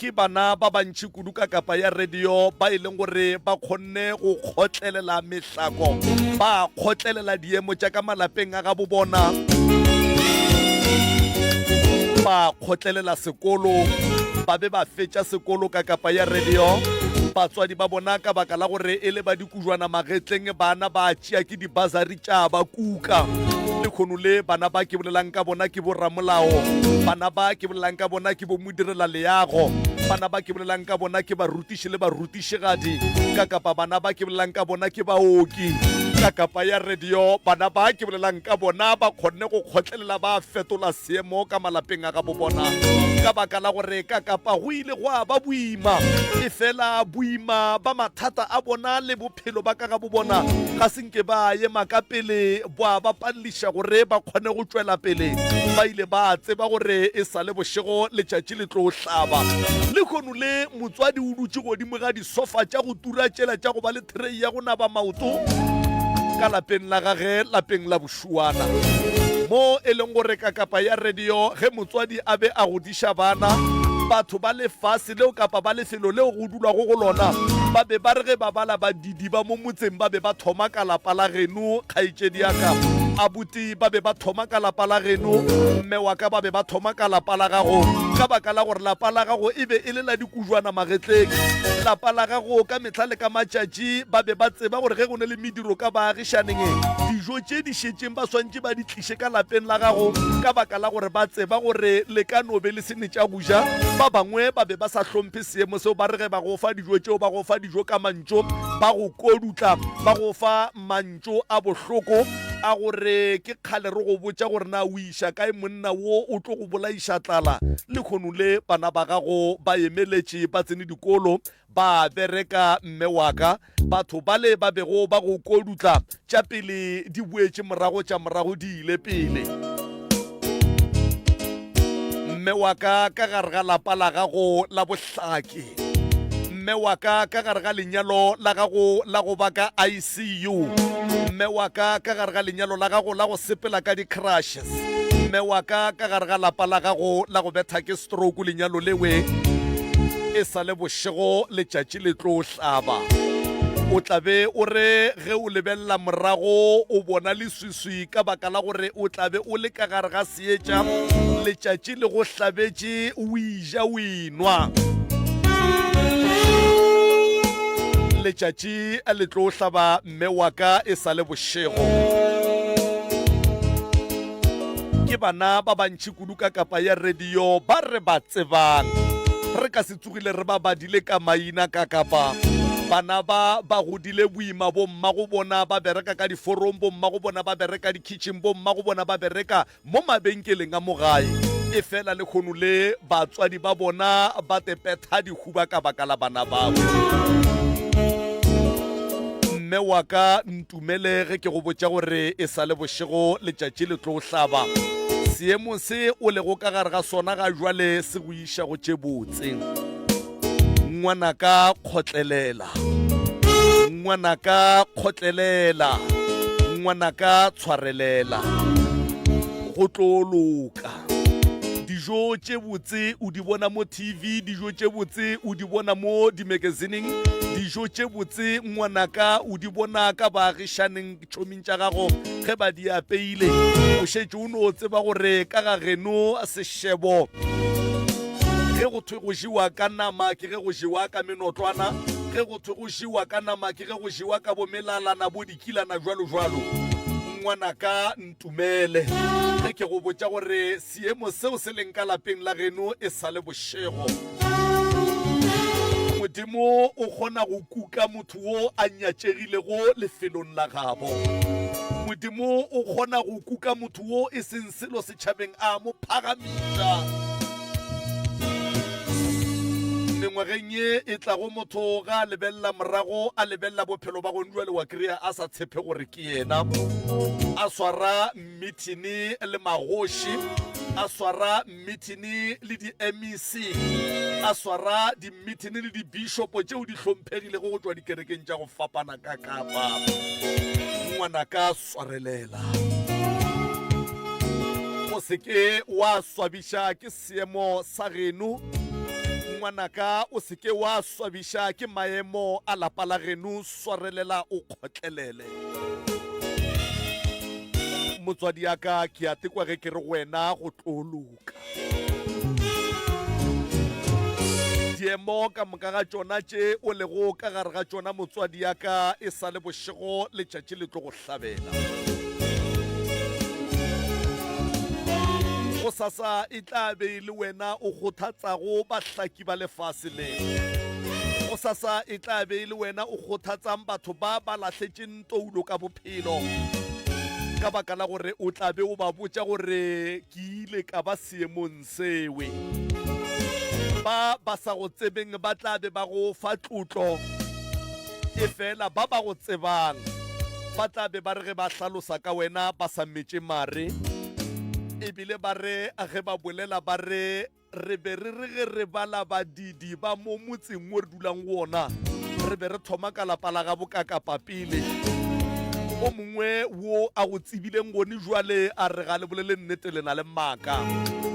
ke bana ba bantši kudu ka kapa ya radio ba e leng gore ba kgonne go kgotlelela mehlako ba kgotlelela diemo tša ka malapeng a ga bo bona ba kgotlelela sekolo ba be ba fetša sekolo ka kapa ya radio batswadi ba bona ka baka la gore e le ba dikujwana magetleng bana ba tšea ke dibasari tša ba kuka le kgono le bana ba ke bolelang ka bona ke bo ramolao bana ba ke bolelang ka bona ke bo modirela leago bana ba ke bolelang ka bona ke barutiši le barutišigadi ka kapa bana ba ke bolelang ka bona ke baoki ka kapa ya radio bana ba ke bolelang ka bona ba kgonne go kgotlelela ba fetola seemo ka malapeng a ga bo bona ka baka la gore ka kapa go ile go a ba boima e fela boima ba mathata a bona le bophelo ba ka ga bo bona ga senke ba ema ka pele bo a ba palliša gore ba kgone go tšwela pele ba ile ba tseba gore e sa le bošego letšatši le tlo hlaba le kgono le motswadi o dutše godimo ga disofa tša go tura tšela tša go ba le threi ya go naba maoto ka lapeng la gage lapeng la bošuana mo e leng gore ka kapa ya radio ge motswadi a be a godiša bana batho ba lefase leo kapa ba lefelo leo go dulwago go lona ba be ba re ge ba bala badidi ba mo motseng ba be ba thoma ka lapa la geno kgaetšedi yaka abuti ba be ba thoma ka lapa la geno mme wa ka ba be ba thoma ka lapa la gago ka baka la gore lapa la gago e be e le la dikujwana magetleng lapa la gago ka mehla le ka matšatši ba be ba tseba gore ge go ne le mediro ka baagišaneng dijo tše di šetšeng ba swantše ba di tliše ka lapeng la gago ka baka la gore ba tseba gore le ka no be le sene tša go ja ba bangwe ba be ba sa hlomphe seemo seo ba re ge ba go fa dijo tšeo ba go fa dijo ka mantšo ba go kodutla ba go fa mantšo a bohloko a gore ke kgale re go botša gore na o iša kae monna wo o tlo go bolaiša tlala le kgono le bana ba gago ba emeletše ba tsene dikolo ba bereka mme wa ka batho ba le ba bego ba go kodutla tša pele di boetše morago tša morago di ile pele mme wa ka gare ga lapa la gago la bohlaki mme wa ka gare ga lenyalo la gago la go ba ka ICU mme wa ka gare ga lenyalo la gago la go sepela ka di-crushes mme wa ka gare ga lapa la gago la go betha ke stroke lenyalo lewe e sa le bošego letšatši le tlo hlaba o tlabe o re ge o lebelela morago o bona leswiswi ka baka la gore o tlabe o le ka gare ga seetša letšatši le go hlabetše o ija o enwa letšatši a le tlo hlaba mme wa ka e sa le bošego ke bana ba bantši kudu ka kapa ya radio ba re ba tsebang re ka se tsogile re ba badile ka maina ka kapa bana ba godile boima bo mma go bona ba bereka ka diforum bo mma go bona ba bereka di-kitchen bo mma go bona ba bereka mo mabenkeleng a mo gae e fela le kgono le batswadi ba bona ba tepetha dihuba ka baka la bana bao mme wa ka ntumele ge ke go botša gore e sa le bošego letšatši le tlo hlaba seemo se o lego ka gare ga sona ga jwale se go iša go tše botse ngwana ka kgotlelela ngwana ka kgotlelela ngwana ka tshwarelela go tlo loka dijo tše botse o di bona mo TV dijo tše botse o di bona mo di-magazineng dijo tše botse ngwanaka o di bona ka baagišaneng tšhoming tša gago ge ba di apeile o šetše o no tseba gore ka ga geno sešebo ge go thwe go žiwa ka nama ke ge go žiwa ka menotlwana ge go thwe go žiwa ka nama ke ge go žiwa ka bomelalana bo dikilana jwalo ngwanaka ntumele ge ke go botša gore seemo seo se leng ka lapeng la geno e sa le bošego modimo o kgona go kuka motho wo a nyatšegilego lefelong la gabo modimo o kgona go kuka motho wo e seng selo setšhabeng a mo phagamiša mengwageng ye e tlago motho ga a lebelela morago a lebelela bophelo ba gone jwale wa kry-a a sa tshepe gore ke yena a swara mmithini le magoši a swara mmithini le di-MEC a swara di-mmithini le di-bishopo tšeo di hlomphegilego go tšwa dikerekeng tša go fapana ka kapa ngwana ka swarelela o seke wa swabiša ke seemo sa geno ngwanaka o seke wa swabisha ke maemo a lapa la geno, swarelela o kgotlelele. Motswadi yaka ke a tekwa ge ke re wena go tloloka. Diemo ka moka ga tšona tše o lego ka gare ga tšona motswadi yaka e sa le bošego letšatši le tlo go hlabela. Go sasa e tla be le wena o kgothatsago bahlaki ba lefase le. Go sasa e tla be le wena o kgothatsang batho ba lahletšeng toulo ka bophelo, ka baka la gore o tla be o ba botša gore ke ile ka ba seemong sewe. Ba sa go tsebeng ba tla be ba go fa tlotlo, e fela ba go tsebang ba tla be ba re ge ba hlalosa ka wena ba sa metše mare, ebile ba re ge ba bolela ba re be re ge re bala badidi ba mo motseng mo re dulang go ona, re be re thoma ka lapa la ga bokakapa pele. O mongwe wo a go tsebileng gone jwale a re ga le bolele nnete le na le maaka,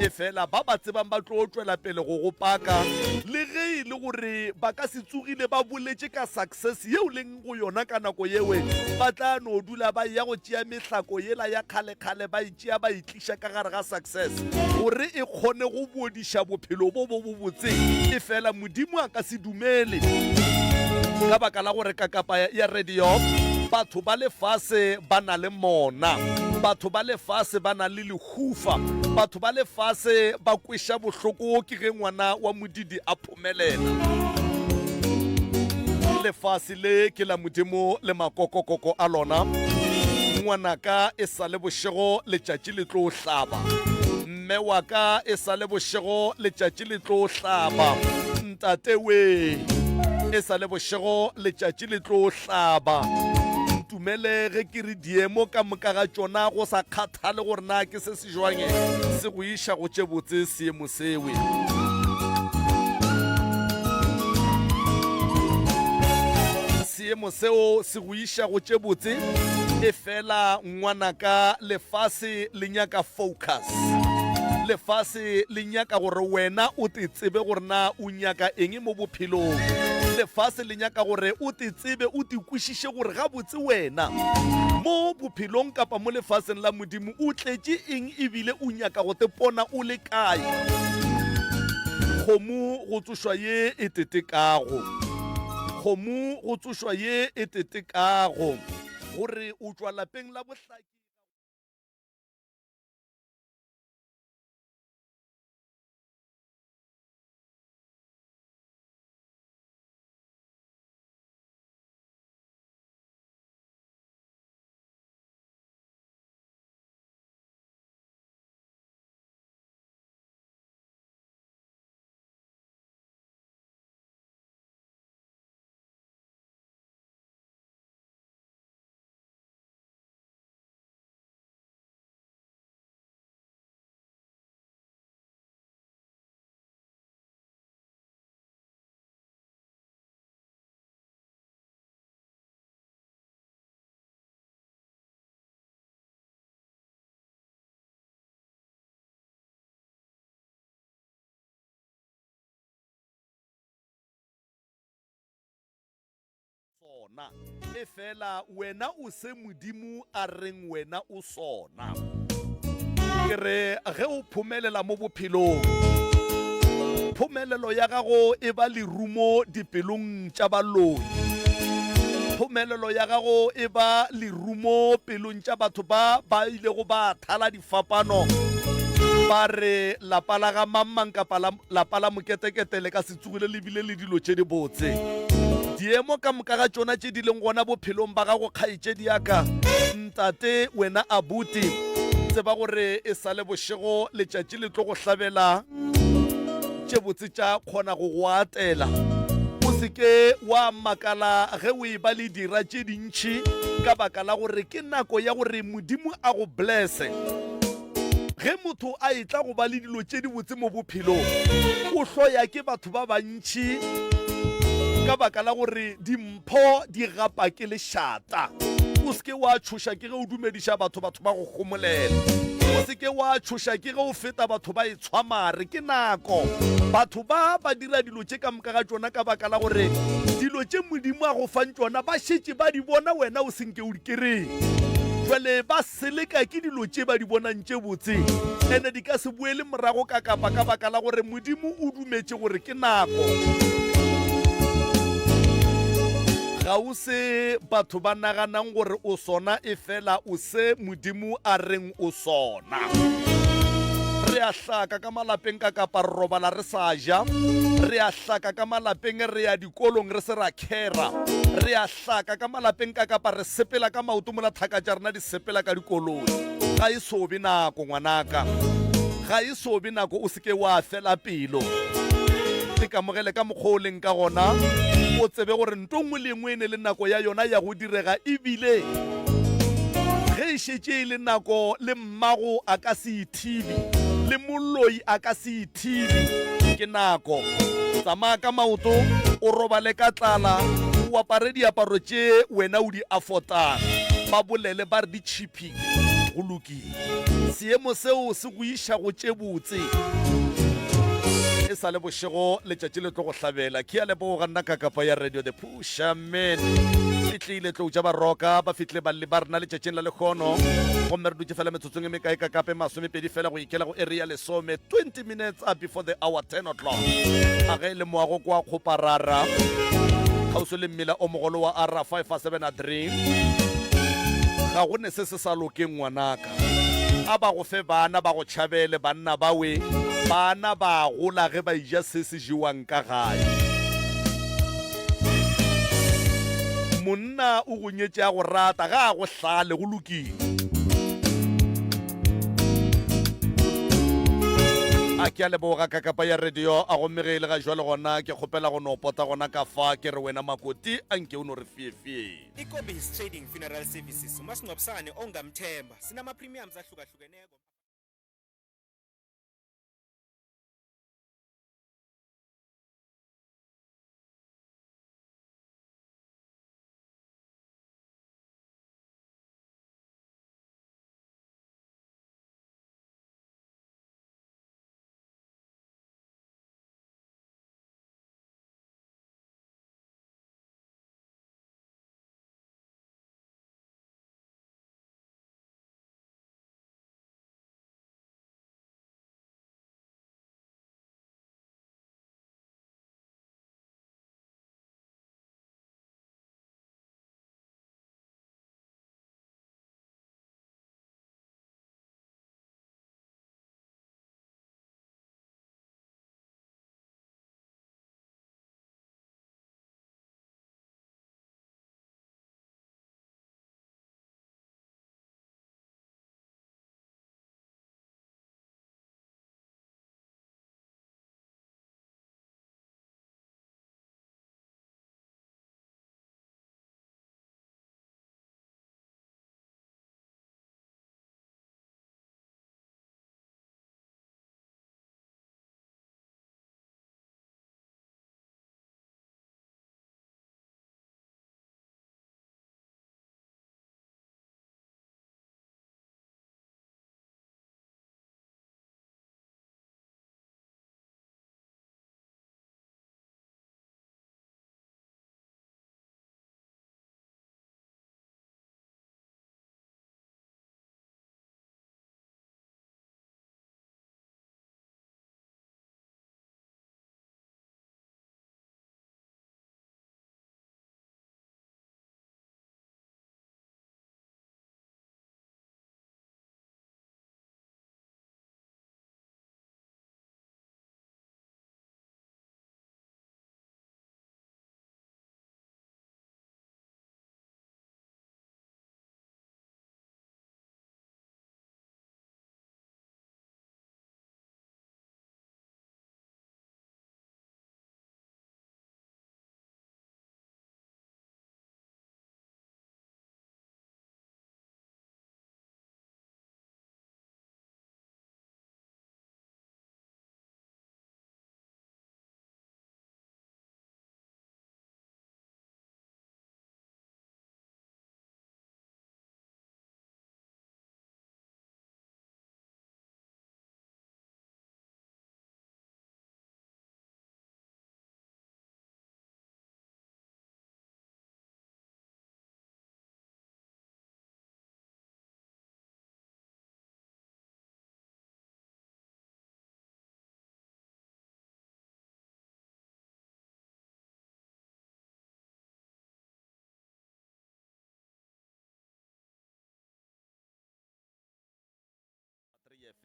e fela ba tsebang ba tlo tšwela pele go go paka, le ge e le gore ba ka se tsogile ba boletše ka success yeo leng go yona ka nako yewe, ba tla no dula ba ya go tšea mehlako yela ya kgale-kgale ba itšea ba itliša ka gare ga success gore e kgone go bodiša bophelo bo botseng, e fela modimo a ka se dumele. Ka baka la gore kakapa ya radio batho ba lefase ba na le mona, batho ba lefase ba na le lehufa, batho ba lefase ba kweša bohloko ke ge ngwana wa modidi a phomelela. Lefase le ke la modimo le makokokoko a lona, ngwanaka e sa le bošego letšatši le tlo hlaba, mme wa ka e sa le bošego letšatši le tlo hlaba, ntate we e sa le bošego letšatši le tlo hlaba. Tumele ge ke re diemo ka moka ga tšona go sa kgathale gore na ke se se jwange se go iša go tše botse seemo sewe. Seemo seo se go iša go tše botse, e fela ngwanaka lefase le nyaka focus, lefase le nyaka gore wena o te tsebe gore na o nyaka eng mo bophelong, lefase le nyaka gore o te tsebe o te kwešiše gore ga botse wena mo bophelong kapa mo lefaseng la modimo o tletše eng ebile o nyaka go te pona o le kae. Kgomo go tsošwa ye e tetekago, kgomo go tsošwa ye e tetekago, gore o tšwa lapeng la bohlaki. sona, e fela wena o se modimo a reng wena o sona. Ke re ge o phomelela mo bophelong, phomelelo ya gago e ba lerumo dipelong tša baloi, phomelelo ya gago e ba lerumo pelong tša batho ba ilego ba thala difapano, ba re lapa la ga mamang kapa lapa la moketekete le ka se tsogile lebile le dilo tše di botse. Diemo ka moka ga tšona tše di leng gona bophelong ba gago kgaetšedi yaka, ntate wena abuti, tseba gore e sa le bošego letšatši le tlo go hlabela tše botse tša kgona go go atela. O seke wa makala ge o e ba le dira tše dintšhi ka baka la gore ke nako ya gore modimo a go blesse. Ge motho a etla go ba le dilo tše di botse mo bophelong, o hloya ke batho ba bantšhi ka baka la gore dimpho di gapa ke lešata. O seke wa tšhoša ke ge o dumediša batho ba go gomolela. o se ke wa tshoša ke ge o feta batho ba e tshwamare ke nako batho ba dira dilo tše ka moka ga tšona ka baka la gore dilo tše modimo a go fang tšona ba šetše ba di bona wena o senke o di kereng jwale ba seleka ke dilo tše ba di bonang tše botse ene di ka se boele morago ka kapa ka baka la gore modimo o dumetše gore ke nako ga o se batho ba naganang gore o sona e fela o se modimo a reng o sona re a hlaka ka malapeng ka kapa re robala re sa ja re a hlaka ka malapeng re ya dikolong re se ra khera re a hlaka ka malapeng ka kapa re sepela ka maoto mola thaka tša rena di sepela ka dikolong ga e sobe nako ngwanaka ga e sobe nako o seke wa fela pelo te kamogele ka mokgwa o leng ka gona o tsebe gore nto ngwe le ngwe ne le nako ya yona ya go direga ebile ge e šetše e le nako le mmago a ka se ithibi le moloi a ka se ithibi ke nako tsamaya ka maoto o robale ka tlala o apare diaparo tše wena o di affordang ba bolele ba re di cheaping go lokile seemo seo se go iša go tše botse e sa le bošego letšatši le tlo go hlabela ke a lebo ga nna ka kapa ya radio the pusherman e tlile tlo ja ba roka ba fihle ba le ba rena letšatšing la lekgono gomme re dutse fela metsotsong e mekae ka kape masomepedi fela go ikela go area lesome 20 minutes up before the hour 10 o'clock a ge le moago kwa kgoparara kgauso le mmila o mogolo wa ara 573 ga go ne se se sa lokeng ngwanaka a ba go fe bana ba go tšhabele banna bawe bana ba gola ge ba ija se se jewang ka gae monna o go nyetše a go rata ga a go hlale go lokile a ke a leboga ka kapa ya radio a go mmegele ga jwale gona ke kgopela go no pota gona ka fa ke re wena makoti a nke o no re fiefie Icobis Trading Funeral Services umasingcwabisane ongamthemba sinama premiums ahlukahlukeneko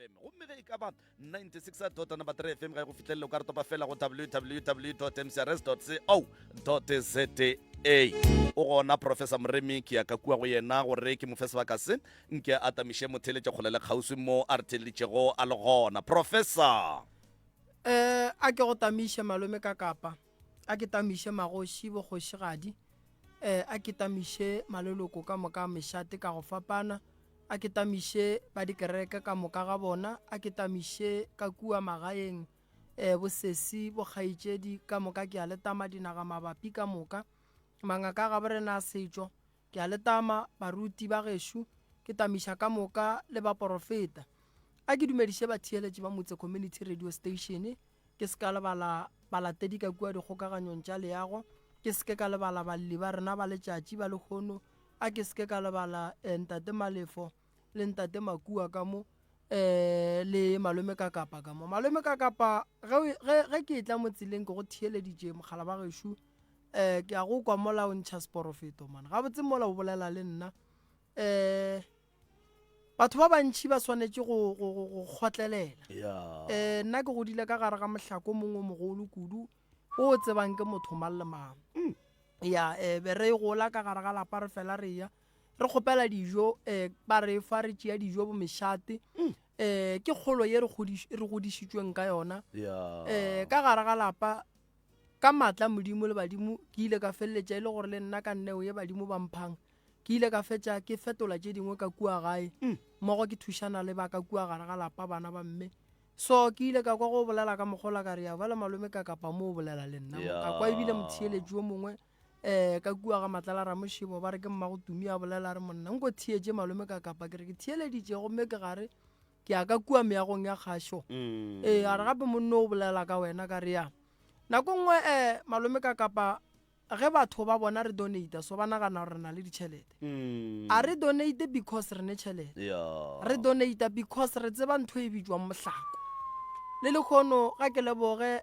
FM gomme ge e ka ba 96.3 FM ga e go fitlhelele o ka re topa fela go www.mcrs.co.za o gona professor Moremi ke ya ka kua go yena gore ke mofe sebaka se nke a tamiše motheletše kgolele kgauswi mo a re theleditšego a le gona professor. A ke go tamiše malome ka kapa, a ke tamiše magoši bogošigadi, a ke tamiše maleloko ka moka mešate ka go fapana, a ke tamiše ba dikereke ka moka ga bona, a ke tamiše ka kua magaeng bosesi bokgaitšedi ka moka ke a letama dinaga mabapi ka moka mangaka ga borena a setšo ke a letama baruti ba gešo ke tamiša ka moka le ba porofeta. A ke dumediše batheeletši ba Motse Community Radio Station, ke se ka lebala balatedi ka kua dikgokaganyong tša leago, ke se ka lebala balli ba rena ba letšatši ba lekgono, a ke se ka lebala ntate Malefo le ntate Makua ka mo le malome ka kapa ka mo. Malome ka kapa ge ke tla mo tseleng ke go theeleditše mogala ba gešo, ke a go kwa mola o ntšha sporofeto man ga botse mola o bolela le nna. Batho ba bantši ba swanetše go kgotlelela. Nna ke godile ka gare ga mohlako mongwe mogolo kudu o tsebang ke motho mang le mang. Be re gola ka gare ga lapa re fela re ya re kgopela dijo, ba re fa re tšea dijo bo mešate, ke kgolo ye re godišitšweng ka yona. Ka gare ga lapa ka matla modimo le badimo ke ile ka feleletša e le gore le nna ka nneo ye badimo ba mphang ke ile ka fetša ke fetola tše dingwe ka kua gae mmogo ke thušana le ba ka kua gare ga lapa bana ba mme. So ke ile ka kwa go bolela ka mogola ka re ya bala malome ka kapa mo o bolela le nna ka kwa ebile motheeletši o mongwe ka kua ga Matlala Ramošebo ba re ke mmago Tumi a bolela re monna nko theetše malome ka kapa ke re ke theeleditše gomme ke gare ke ya ka kua meagong ya kgašo. A re gape monno o bolela ka wena ka re ya nako nngwe malome ka kapa ge batho ba bona re donate so ba nagana gore re na le ditšhelete. A re donate because re ne tšhelete, re donate because re tseba ntho e bitswang mohlako le lekgono ga ke leboge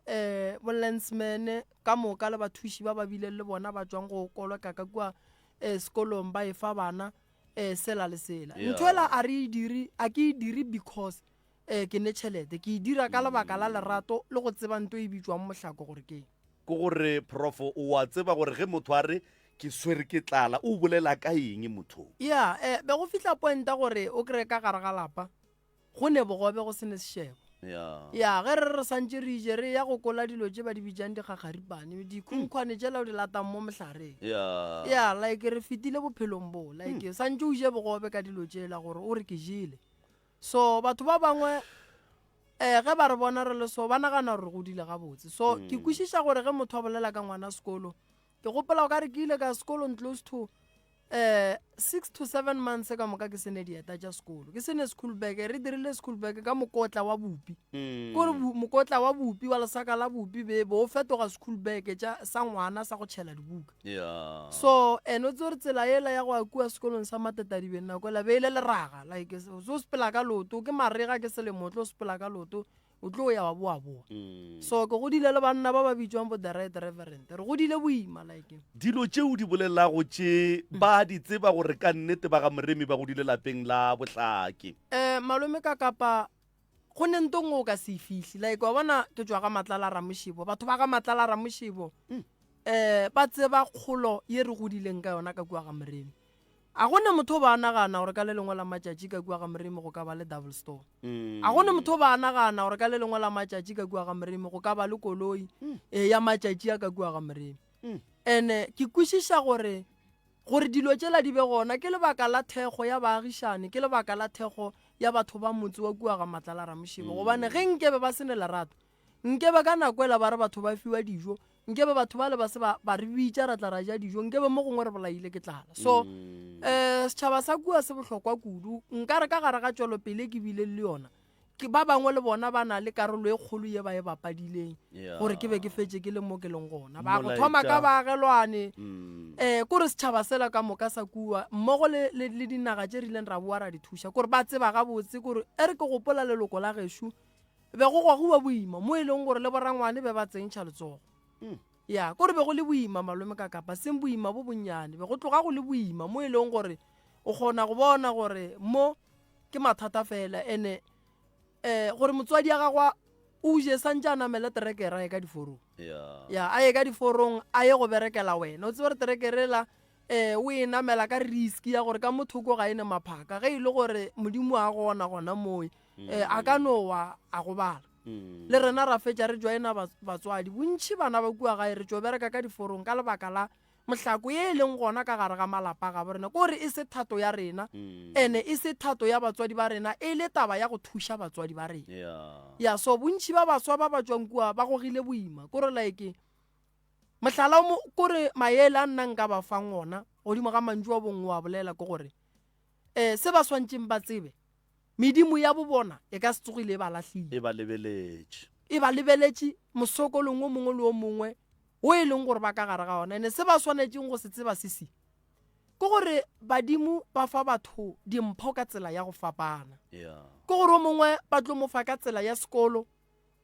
bo-lensman ka moka le bathuši ba bile le bona ba tswang go koloka ka kua sekolong ba e fa bana sela le sela. Ntho ela a ke e dire because ke ne tšhelete, ke e dira ka lebaka la lerato le go tseba ntho e bitswang mohlako gore ke ke gore prof o a tseba gore ge motho a re ke swere ke tlala o bolela ka eng motho. Be go fitla pointa gore o kry ka gare ga lapa go ne bogobe go se ne sešebo. Ge re santse re ije re ya go kola dilo tše ba di bijang dikgakgaripane dikhunkhwane tšela o di latang mo mohlareng. Like re fetile bophelong bo like santse o je bogobe ka dilo tšela gore o re ke jele. So batho ba bangwe ge ba re bona re le so ba nagana gore go dile gabotse. So ke kwešiša gore ge motho a bolela ka ngwana sekolo ke gopela o ka re ke ile ka sekolong close to 6 to 7 months ka moka ke sene dieta tša sekolo ke sene school bag re dirile school bag ka mokotla wa bupi kore mokotla wa bupi wa lesaka la bupi be bo fetoga school bag sa ngwana sa go tšhela dibuka. So o tse re tsela ela ya go a kua sekolong sa Matatadibeng nako la beile leraga like o sepela ka loto ke marega ke selemotlo o sepela ka loto o tlo ya wa boa. So ke godile le banna ba ba bitswang bo the right reverend re godile boima like dilo tšeo di bolelago tše ba di tseba gore ka nnete ba ga Moremi ba godile lapeng la Bohlake. Malome ka kapa go ne ntong o ka se fihle like wa bona ke tswa ga Matlala Ramošebo batho ba ga Matlala Ramošebo ba tseba kgolo ye re godileng ka yona ka kua ga Moremi. A gone motho ba nagana gore ka le lengwe la matšatši ka kua ga Moremi go ka ba le double store. A gone motho ba nagana gore ka le lengwe la matšatši ka kua ga Moremi go ka ba le koloi ya matšatši ya ka kua ga Moremi. Ene ke kwešiša gore dilo tšela di be gona ke lebaka la thekgo ya baagišane ke lebaka la thekgo ya batho ba motse wa kua ga Matlala Ramošebo gobane ge nkebe ba sene lerato nkebe ka nako ela ba re batho ba fiwa dijo nkebe batho ba le ba se ba re bitša ra tla ra ja dijo nkebe mo gongwe re bolaile ke tlala. So setšhaba sa kua se bohlokwa kudu nka re ka gare ga tšwelopele ke bile le yona ke ba bangwe le bona ba na le karolo e kgolo ye ba e bapadileng gore ke be ke fetše ke le mo ke leng gona ba go thoma ka baagelwane kore setšhaba sela ka moka sa kua mmogo le dinaga tše rileng ra boa ra di thuša kore ba tseba gabotse kore re ke gopola leloko la gešo be go gwa boima mo e leng gore le borangwane be ba tsentšha letsogo. Kore be go le boima malome ka kapa seng boima bo bonnyane be go tloga go le boima mo e leng gore o kgona go bona gore mo ke mathata fela ene gore motswadi ya gagwa o je santse a namele terekere a ye ka diforong ya a ye ka diforong a ye go berekela wena o tsebe gore terekere la o e namela ka riski ya gore ka mothoko ga ene maphaka ge ile gore modimo a gona moe a ka nowa a go bala le rena ra fetša re joina batswadi bontši bana ba kua gae re tšo bereka ka diforong ka lebaka la mohlako ye e leng gona ka gare ga malapa ga borena ko gore e se thato ya rena ene e se thato ya batswadi ba rena e le taba ya go thuša batswadi ba rena ya so bontši ba baswa ba ba tswang kua ba gogile boima kore like mohlala kore maele a nna nka ba fang ona godimo ga mantšu wa bongwe wa bolela ke gore se ba swantšeng ba tsebe medimo ya bobona e ka se tsogile e ba lahlile e ba lebeletše mosokolong o mongwe le o mongwe o e leng gore ba ka gare ga ona ene se ba swanetseng go se tseba sesi ke gore badimo ba fa batho dimpho ka tsela ya go fapana ke gore o mongwe ba tlo mo fa ka tsela ya sekolo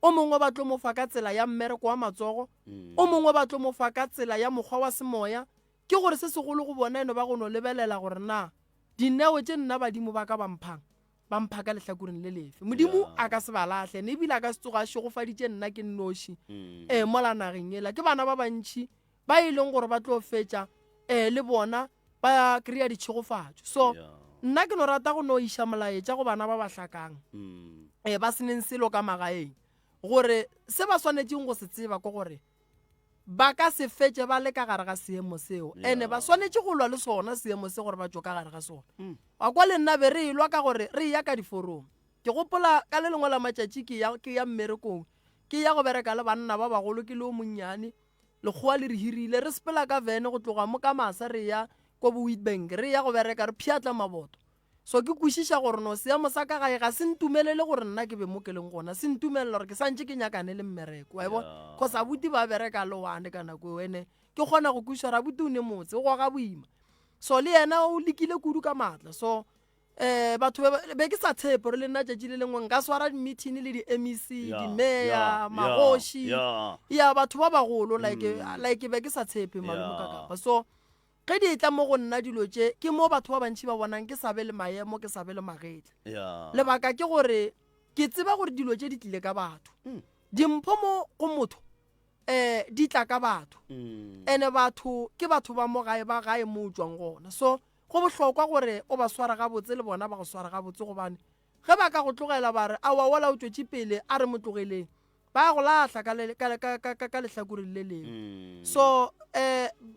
o mongwe ba tlo mo fa ka tsela ya mmereko wa matsogo o mongwe ba tlo mo fa ka tsela ya mokgwa wa semoya ke gore se segolo go bona eno ba go no lebelela gore na dineo tše nna badimo ba ka bampha ka lehlakoreng le lefe modimo a ka se ba lahle ne ebile a ka se tsoga a šegofaditše nna ke nnoši mola nageng ela ke bana ba bantšhi ba e leng gore ba tlo fetša le bona ba kry-a ditšhegofatšo so nna ke no rata go no iša molaetša go bana ba ba hlakang ba seneng selo ka magaeng gore se ba swanetšeng go se tseba ke gore ba ka se fetše ba le ka gare ga seemo seo ene ba swanetše go lwa le sona seemo se gore ba tšo ka gare ga sona wa kwa le nna be re ilwa ka gore re ya ka diforong ke gopola ka le lengwe la matšatši ke ya mmerekong ke ya go bereka le banna ba bagolo ke le o monnyane lekgowa le re hirile re sepela ka vene go tloga mo ka masa re ya ko bo Witbank re ya go bereka re phiatla maboto so ke kwešiša gore no seemo sa ka gae ga se ntumelele gore nna ke be mo ke leng gona se ntumelela gore ke santse ke nyakane le mmereko wa bona cause abuti ba bereka le wane ka nako ene ke kgona go kwešiša gore abuti o ne motse o goga boima so le yena o lekile kudu ka matla so batho be ke sa tshepe gore le nna tšatši le lengwe nka swara di-meeting le di-MEC dimeya magoši ya batho ba bagolo like be ke sa tshepe malome ka kapa so ge di tla mo go nna dilo tše ke mo batho ba bantši ba bonang ke sabe le maemo ke sabe le magetla lebaka ke gore ke tseba gore dilo tše di tlile ka batho dimpho mo go motho di tla ka batho ene batho ke batho ba mo gae ba gae mo tswang gona so go bohlokwa gore o ba swara gabotse le bona ba go swara gabotse gobane ge ba ka go tlogela ba re awa wala o tswetše pele a re mo tlogeleng ba go lahla ka lehlakoreng le lengwe so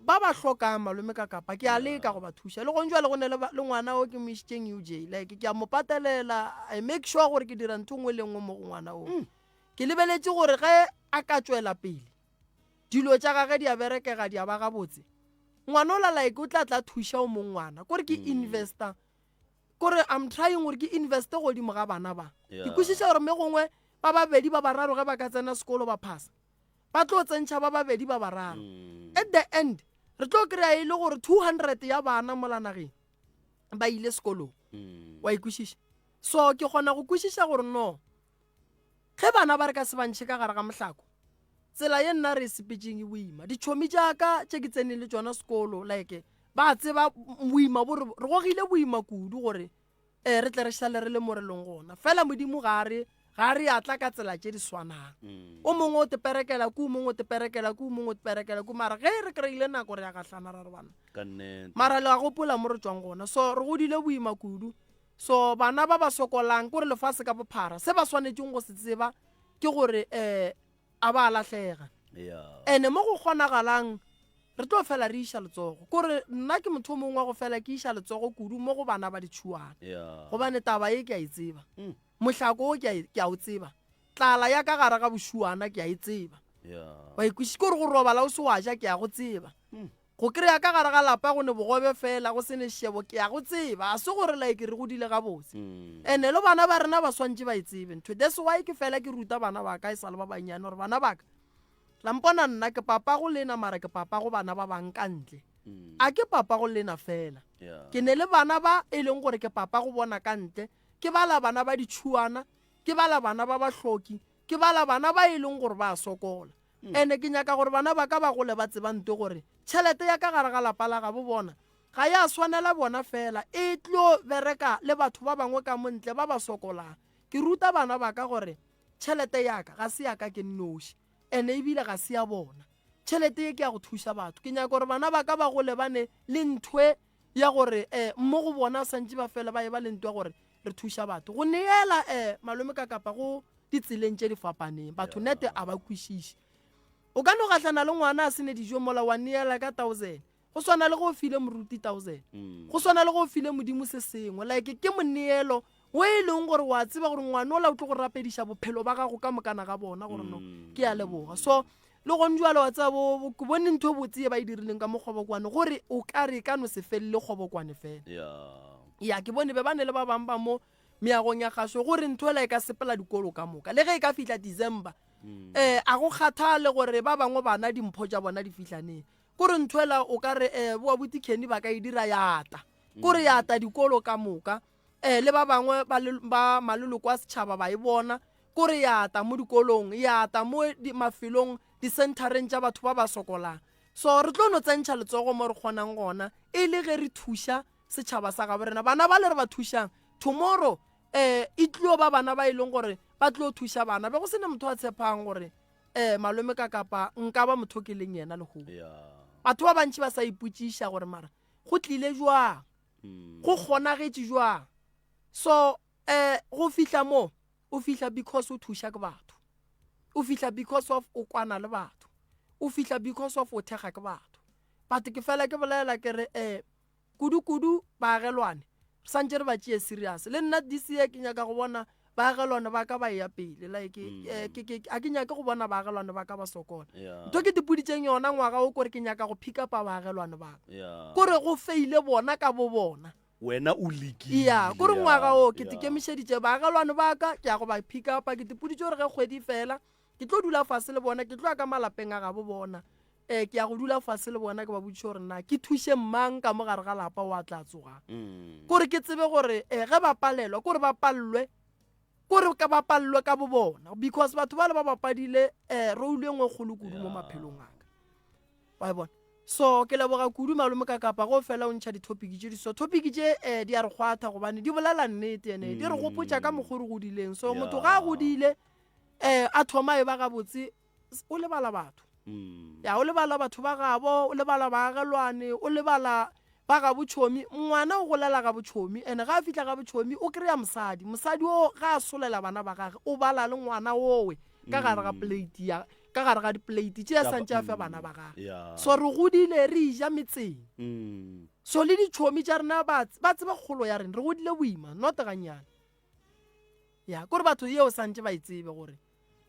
ba hlokang malome ka kapa ke a leka go ba thuša le gongwe le go ne le ngwana o ke mo išitšeng UJ like ke a mo patelela I make sure gore ke dira ntho nngwe le nngwe mo go ngwana o ke lebeletše gore ge a ka tswela pele dilo tša gage di a berekega di a ba gabotse ngwana o la like o tla thuša o mong ngwana kore ke investor kore I'm trying gore ke investe godimo ga bana ba ke kwešiša gore me gongwe ba babedi ba bararo ge ba ka tsena sekolo ba phasa ba tlo tsentšha ba babedi ba bararo at the end re tlo kry-a e le gore 200 ya bana molanageng ba ile sekolong wa ikwešiša so ke kgona go kwešiša gore no ge bana ba re ka se bantšhe ka gare ga mohlako tsela ye nna re sepetšeng e boima ditšhomi jaaka tše ke tsene le tšona sekolo like ba tseba boima re gogile boima kudu gore re tle re šale re le mo re leng gona fela modimo ga re atla ka tsela tše di swanang o mongwe o teperekela ku mongwe o teperekela ku mongwe o teperekela ku mara ge re kry-ile nako re ya gahlana ra re bana mara le ga gopola mo re tswang gona so re godile boima kudu so bana ba ba sokolang kore lefase ka bophara se ba swanetšeng go se tseba ke gore a ba lahlega ene mo go kgonagalang re tlo fela re iša letsogo kore nna ke motho o mongwe wa go fela ke iša letsogo kudu mo go bana ba ditšhuana gobane taba ye ke a e tseba mohlako o ke a o tseba tlala ya ka gare ga bošuana ke a e tseba wa ikwešiša kore go robala o se wa ja ke a go tseba go kry-a ka gare ga lapa go ne bogobe fela go se ne šebo ke a go tseba a se gore like re godile gabotse ene le bana ba rena ba swantše ba e tsebe ntho that's why ke fela ke ruta bana ba ka e sa le ba bannyane gore bana baka lampona nna ke papa go lena mara ke papa go bana ba bang ka ntle a ke papa go lena fela ke ne le bana ba e leng gore ke papa go bona ka ntle ke bala bana ba ditšhuana ke bala bana ba bahloki ke bala bana ba e leng gore ba sokola ene ke nyaka gore bana ba ka ba gole ba tsebante gore tšhelete ya ka gare ga lapa la ga bo bona ga ya swanela bona fela e tlo bereka le batho ba bangwe ka montle ba ba sokolang ke ruta bana ba ka gore tšhelete yaka ga se yaka ke nnoši ene ebile ga se ya bona tšhelete ye ke ya go thuša batho ke nyaka gore bana ba ka ba go lebane le nthwe ya gore mo go bona santse ba fela ba e ba le ntwe ya gore re thuša batho go neela malome ka kapa go ditseleng tše di fapaneng batho nete a ba kwešiše o ka no gatlana le ngwana a sene dijo mola wa neela ka 1000 go swana le go file moruti 1000 go swana le go file modimo se sengwe like ke moneelo o e leng gore wa tseba gore ngwana o la o tlo go rapediša bophelo ba gago ka mokana ga bona gore no ke ya leboga so le gone jalo wa tseba ke bone ntho botsee ba e dirileng ka mokgobokwane gore o ka re ka no se felele kgobokwane fela ya ke bone be ba ne le ba bang ba mo meagong ya gaso gore ntho ela e ka sepela dikolo ka moka le ge e ka fihla December a go kgathale gore ba bangwe bana dimpho tša bona di fihlaneng kore ntho ela o ka re boa botikheni ba ka e dira yata kore yata dikolo ka moka le ba bangwe ba maloloko a setšhaba ba e bona kore yata mo dikolong yata mo mafelong di-centereng tša batho ba ba sokolang so re tlo no tsentšha letsogo mo re kgonang gona e le ge re thuša setšhaba sa gabo rena bana ba le re ba thušang tomorrow e tlo ba bana ba e leng gore ba tlo thuša bana be go sene motho a tshepang gore malome ka kapa nka ba motho ke leng yena le go batho ba bantši ba sa ipotšiša gore mara go tlile jwang go kgonagetše jwang so go fihla mo o fihla because o thuša ke batho o fihla because of o kwana le batho o fihla because of o thekga ke batho ke fela ke bolela ke re kudu baagelwane santse re ba tšee serious le nna this year ke nyaka go bona baagelwane ba ka ba ya pele like a ke nyake go bona baagelwane ba ka ba sokola ntho ke dipoditseng yona ngwaga o kore ke nyaka go pick up baagelwane ba kore go feile bona ka bo bona wena o lekile kore ngwaga o ke tekemišeditše baagelwane ba ka ke ya go ba pick up ke dipoditše gore ge kgwedi fela ke tlo dula fase le bona ke tlo ya ka malapeng a gabo bona ke ya go dula fase le bona ke ba botšiše gore na ke thuše mang ka mo gare ga lapa o a tla tsogang kore ke tsebe gore ge ba palelwa kore ba pallwe kore ka ba pallwe ka bo bona because batho ba le ba bapadile role e nngwe kgolo kudu mo maphelong aka wa bona so ke leboga kudu malome ka kapa go fela o ntšha ditopiki tše diso topiki tše di a re kgwatha gobane di bolela nnete ene di re gopotša ka mokgore godileng so motho ga a godile a thoma e ba gabotse o lebala batho o lebala batho ba gabo o lebala baagelwane o lebala ba ga botšhomi ngwana o golela ga botšhomi ene ga a fihla ga botšhomi o kry-a mosadi o ga a solela bana ba gage o bala le ngwana owe ka gare ga plate ka gare ga diplate tše a santse a fe bana ba gage so re godile re ija metseng so le ditšhomi tša rena ba tseba kgolo ya rena re godile boima not ganyane kore batho yeo santse ba itsebe gore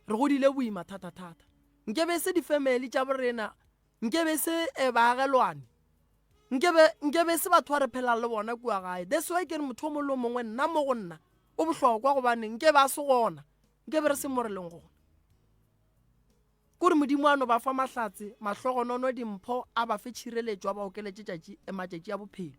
re godile boima thata nkebe se di-family tša borena nkebe se baagelwane nkebe se batho ba re phelang le bona kua gae that's why ke re motho o mo le mongwe nna mo go nna o bohlokwa gobane nkebe a se gona nkebe re se mo re leng gona kore modimo ano ba fa mahlatse mahlogonono dimpho a ba fe tšhireletšo a ba okeletše matšatši a bophelo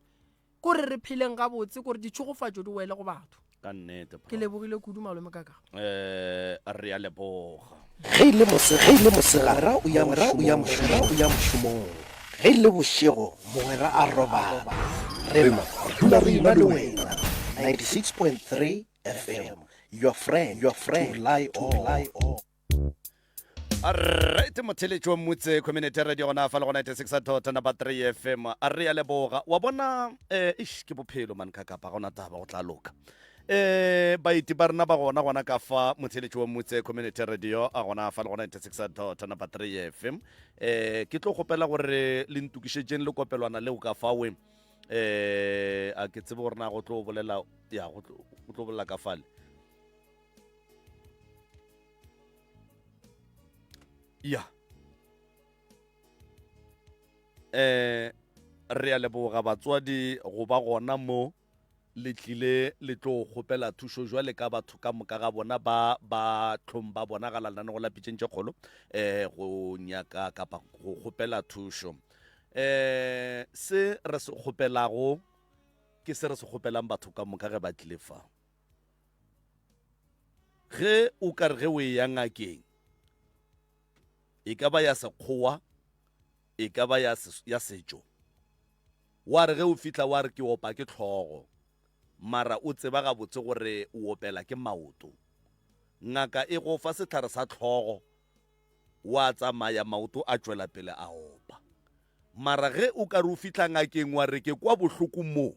kore re pheleng gabotse kore ditšhogofatšo di wele go batho ka nnete ke lebogile kudu malome ka re a leboga ge ile mosegara o ya mošomong ge ile bošego mogwera a robala rema dula re ena le wena 96.3 FM your friend to lie on alright motheletši wa mmutse community radio gona fa le go 96.3 FM a re a leboga wa bona ke bophelo man ka kapa gona taba go tla loka baiti ba rena ba gona ka fa motheletši wa mmutse community radio a gona fa le go 96.3 FM ke tlo gopela gore le ntukišetšeng le kopelwana leo ka fawe a ke tsebe gore na go tlo bolela go tlo bolela ka fale re a leboga batswadi go ba gona mo le tlile le tlo gopela thušo jwale ka batho ka moka ga bona ba tlhong ba bona ga lalane go lapitšeng tše kgolo go nyaka kapa go gopela thušo se re se gopelago ke se re se gopelang batho ka moka ge ba tlile fa ge o ka re ge o e ya ngakeng e ka ba ya sekgowa e ka ba ya setšo wa re ge o fihla wa re ke opa ke tlhogo mara o tseba gabotse gore o opela ke maoto ngaka e go fa setlhare sa tlhogo wa tsamaya maoto a tswela pele a opa mara ge o ka re o fitlha ngakeng wa re ke kwa bohloko mo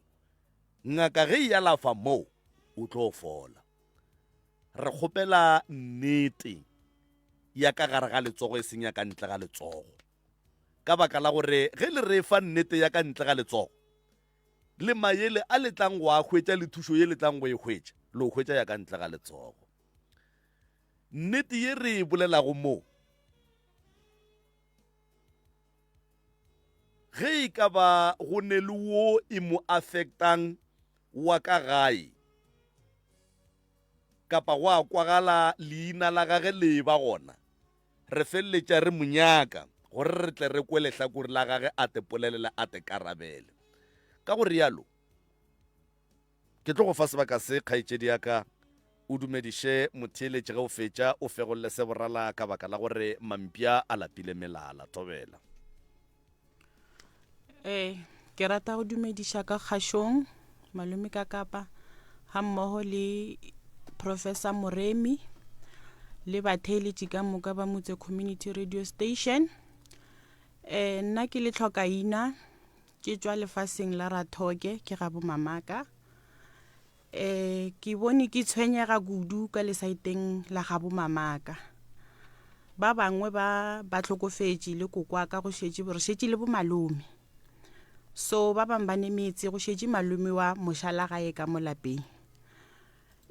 ngaka ge e alafa mo o tlo fola re kgopela nnete ya ka gare ga letsogo e seng ya ka ntle ga letsogo ka baka la gore ge le re fa nnete ya ka ntle ga letsogo le maele a letlang go a hwetša le thušo ye letlang go e hwetša le o hwetša ya ka ntle ga letsogo nnete ye re e bolelago moo ge e ka ba go ne le wo e mo affectang wa ka gae kapa go a kwagala leina la gage le ba gona re feleletša re monyaka gore re tle re kwe lehlakore la gage a te polelela a te karabele ka gore yalo ke tlo go fa sebaka se kgaetšedi ya ka o dumediše motheeletši ge o fetša o fegolle se borala ka baka la gore mampia a lapile melala thobela ke rata go dumediša ka kgašong malome ka kapa ga mmogo le Professor Moremi le batheeletši ka moka ba Motse Community Radio Station nna ke le tlhokaina ke tswa lefaseng la Rathoke ke ga bo mamaka ke bone ke tshwenyega kudu ka lesaiteng la ga bo mamaka ba bangwe ba tlhokofetše le kokwa ka go šetše re šetše le bo malome so ba bang ba nemetse go šetše malome wa mošala gae ka mo lapeng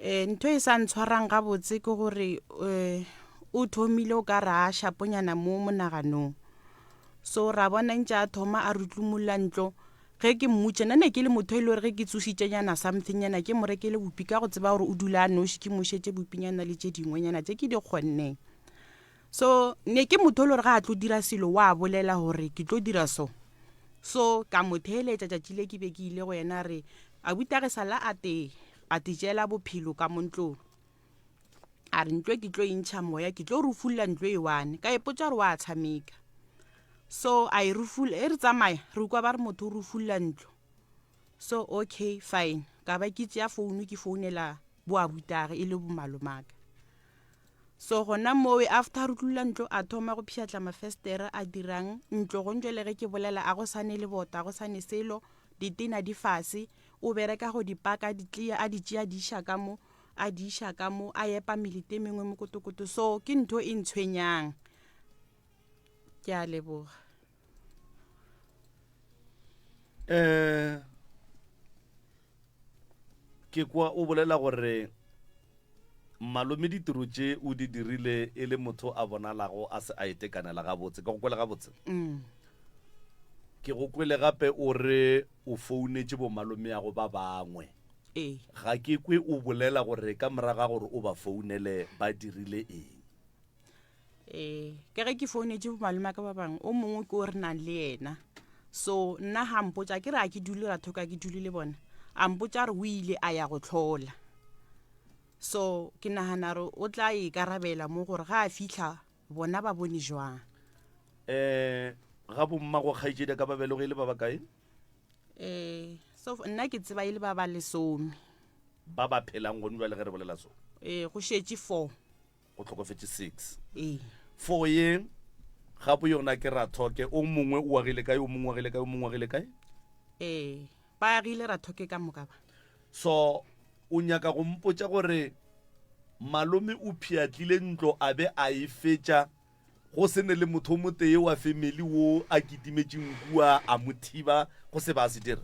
ntho e sa ntshwarang gabotse ke gore o thomile o ka re a shaponyana mo monaganong so ra bona ntse a thoma a rutlumulla ntlo ge ke mmutse nane ke le motho e le gore ge ke tsošitšenyana somethingnyana ke mo rekele bopi ka go tseba gore o dula a noši ke mošetse bopinyana le tše dingwenyana tše ke di kgonneng so ne ke motho le gore ga a tlo dira selo wa bolela gore ke tlo dira so ka motheeletša tšatši le ke be ke ile go yena re a buta ge sala a te jela bophelo ka montlong a re ntlo ke tlo intšha moya ke tlo rufulla ntlo e wane ka epotsa gore wa tshameka so a e rufula e re tsamaya re kwa ba re motho o rufulla ntlo so okay fine ka ba ke tšea founu ke founela boa butage e le bomalomaka so gona mowe after re tlola ntlo a thoma go phiatla mafestere a dirang ntlo go ntšwe le ge ke bolela a go sane le bota a go sane selo ditena di fase o bereka go dipaka ditlia a di tšea di iša ka mo a di iša ka mo a epa melete mengwe mo kotokoto so ke ntho e ntshwenyang ke a leboga ke kwa o bolela gore malome ditiro tše o di dirile e le motho a bonalago a se a itekanela gabotse ka go kwele gabotse ke go kwele gape o re o founetše bo malome ya go ba bangwe ga ke kwe o bolela gore ka moraga gore o ba founele ba dirile eng ke ge ke founetše bo malome ka ba bangwe o mongwe ke o re nang le yena so nna ga mpotsa ke re a ke dule Rathoka ke dule le bona a mpotsa re o ile a ya go tlhola so ke nagana re o tla e karabela mo gore ga a fitlha bona ba bone jwang ga bomma go kgaitšedi ka babelogile ba bakae so nna ke tseba ile ba ba lesome ba ba phelang gone jwa le ge re bolela so go šetše 4 go tlhokofetse 6 4 ye gape yona ke Rathoke o mongwe o agile kae o mongwe agile kae o mongwe agile kae ba agile Rathoke ka moka ba so o nyaka go mpotša gore malome o phiatlile ntlo a be a e fetša go se ne le motho mo tee wa family wo a kitimetšeng kua a mothiba go se ba se dira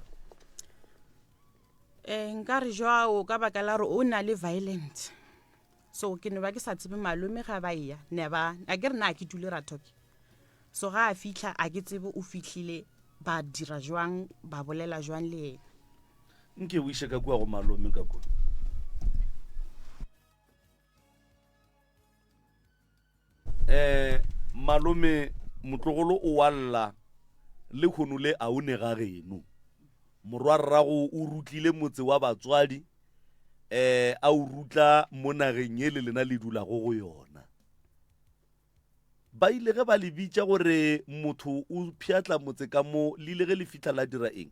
nka re jwao ka baka la gore o na le violent so ke ne ba ke sa tsebe malome ga ba ya neba a ke re na ke dule Rathoke so ga a fitlha a ke tsebe o fitlhile ba dira jwang ba bolela jwang le ena nke o ishe ka kua go malome ka kua malome motlogolo o walla le kgono le a o ne ga geno morwa rrago o rutlile motse wa batswadi a o rutla mo nageng ye le lena le dulago go yona ba ile ge ba le bitša gore motho o phiatla motse ka mo le ile ge le fitlha la dira eng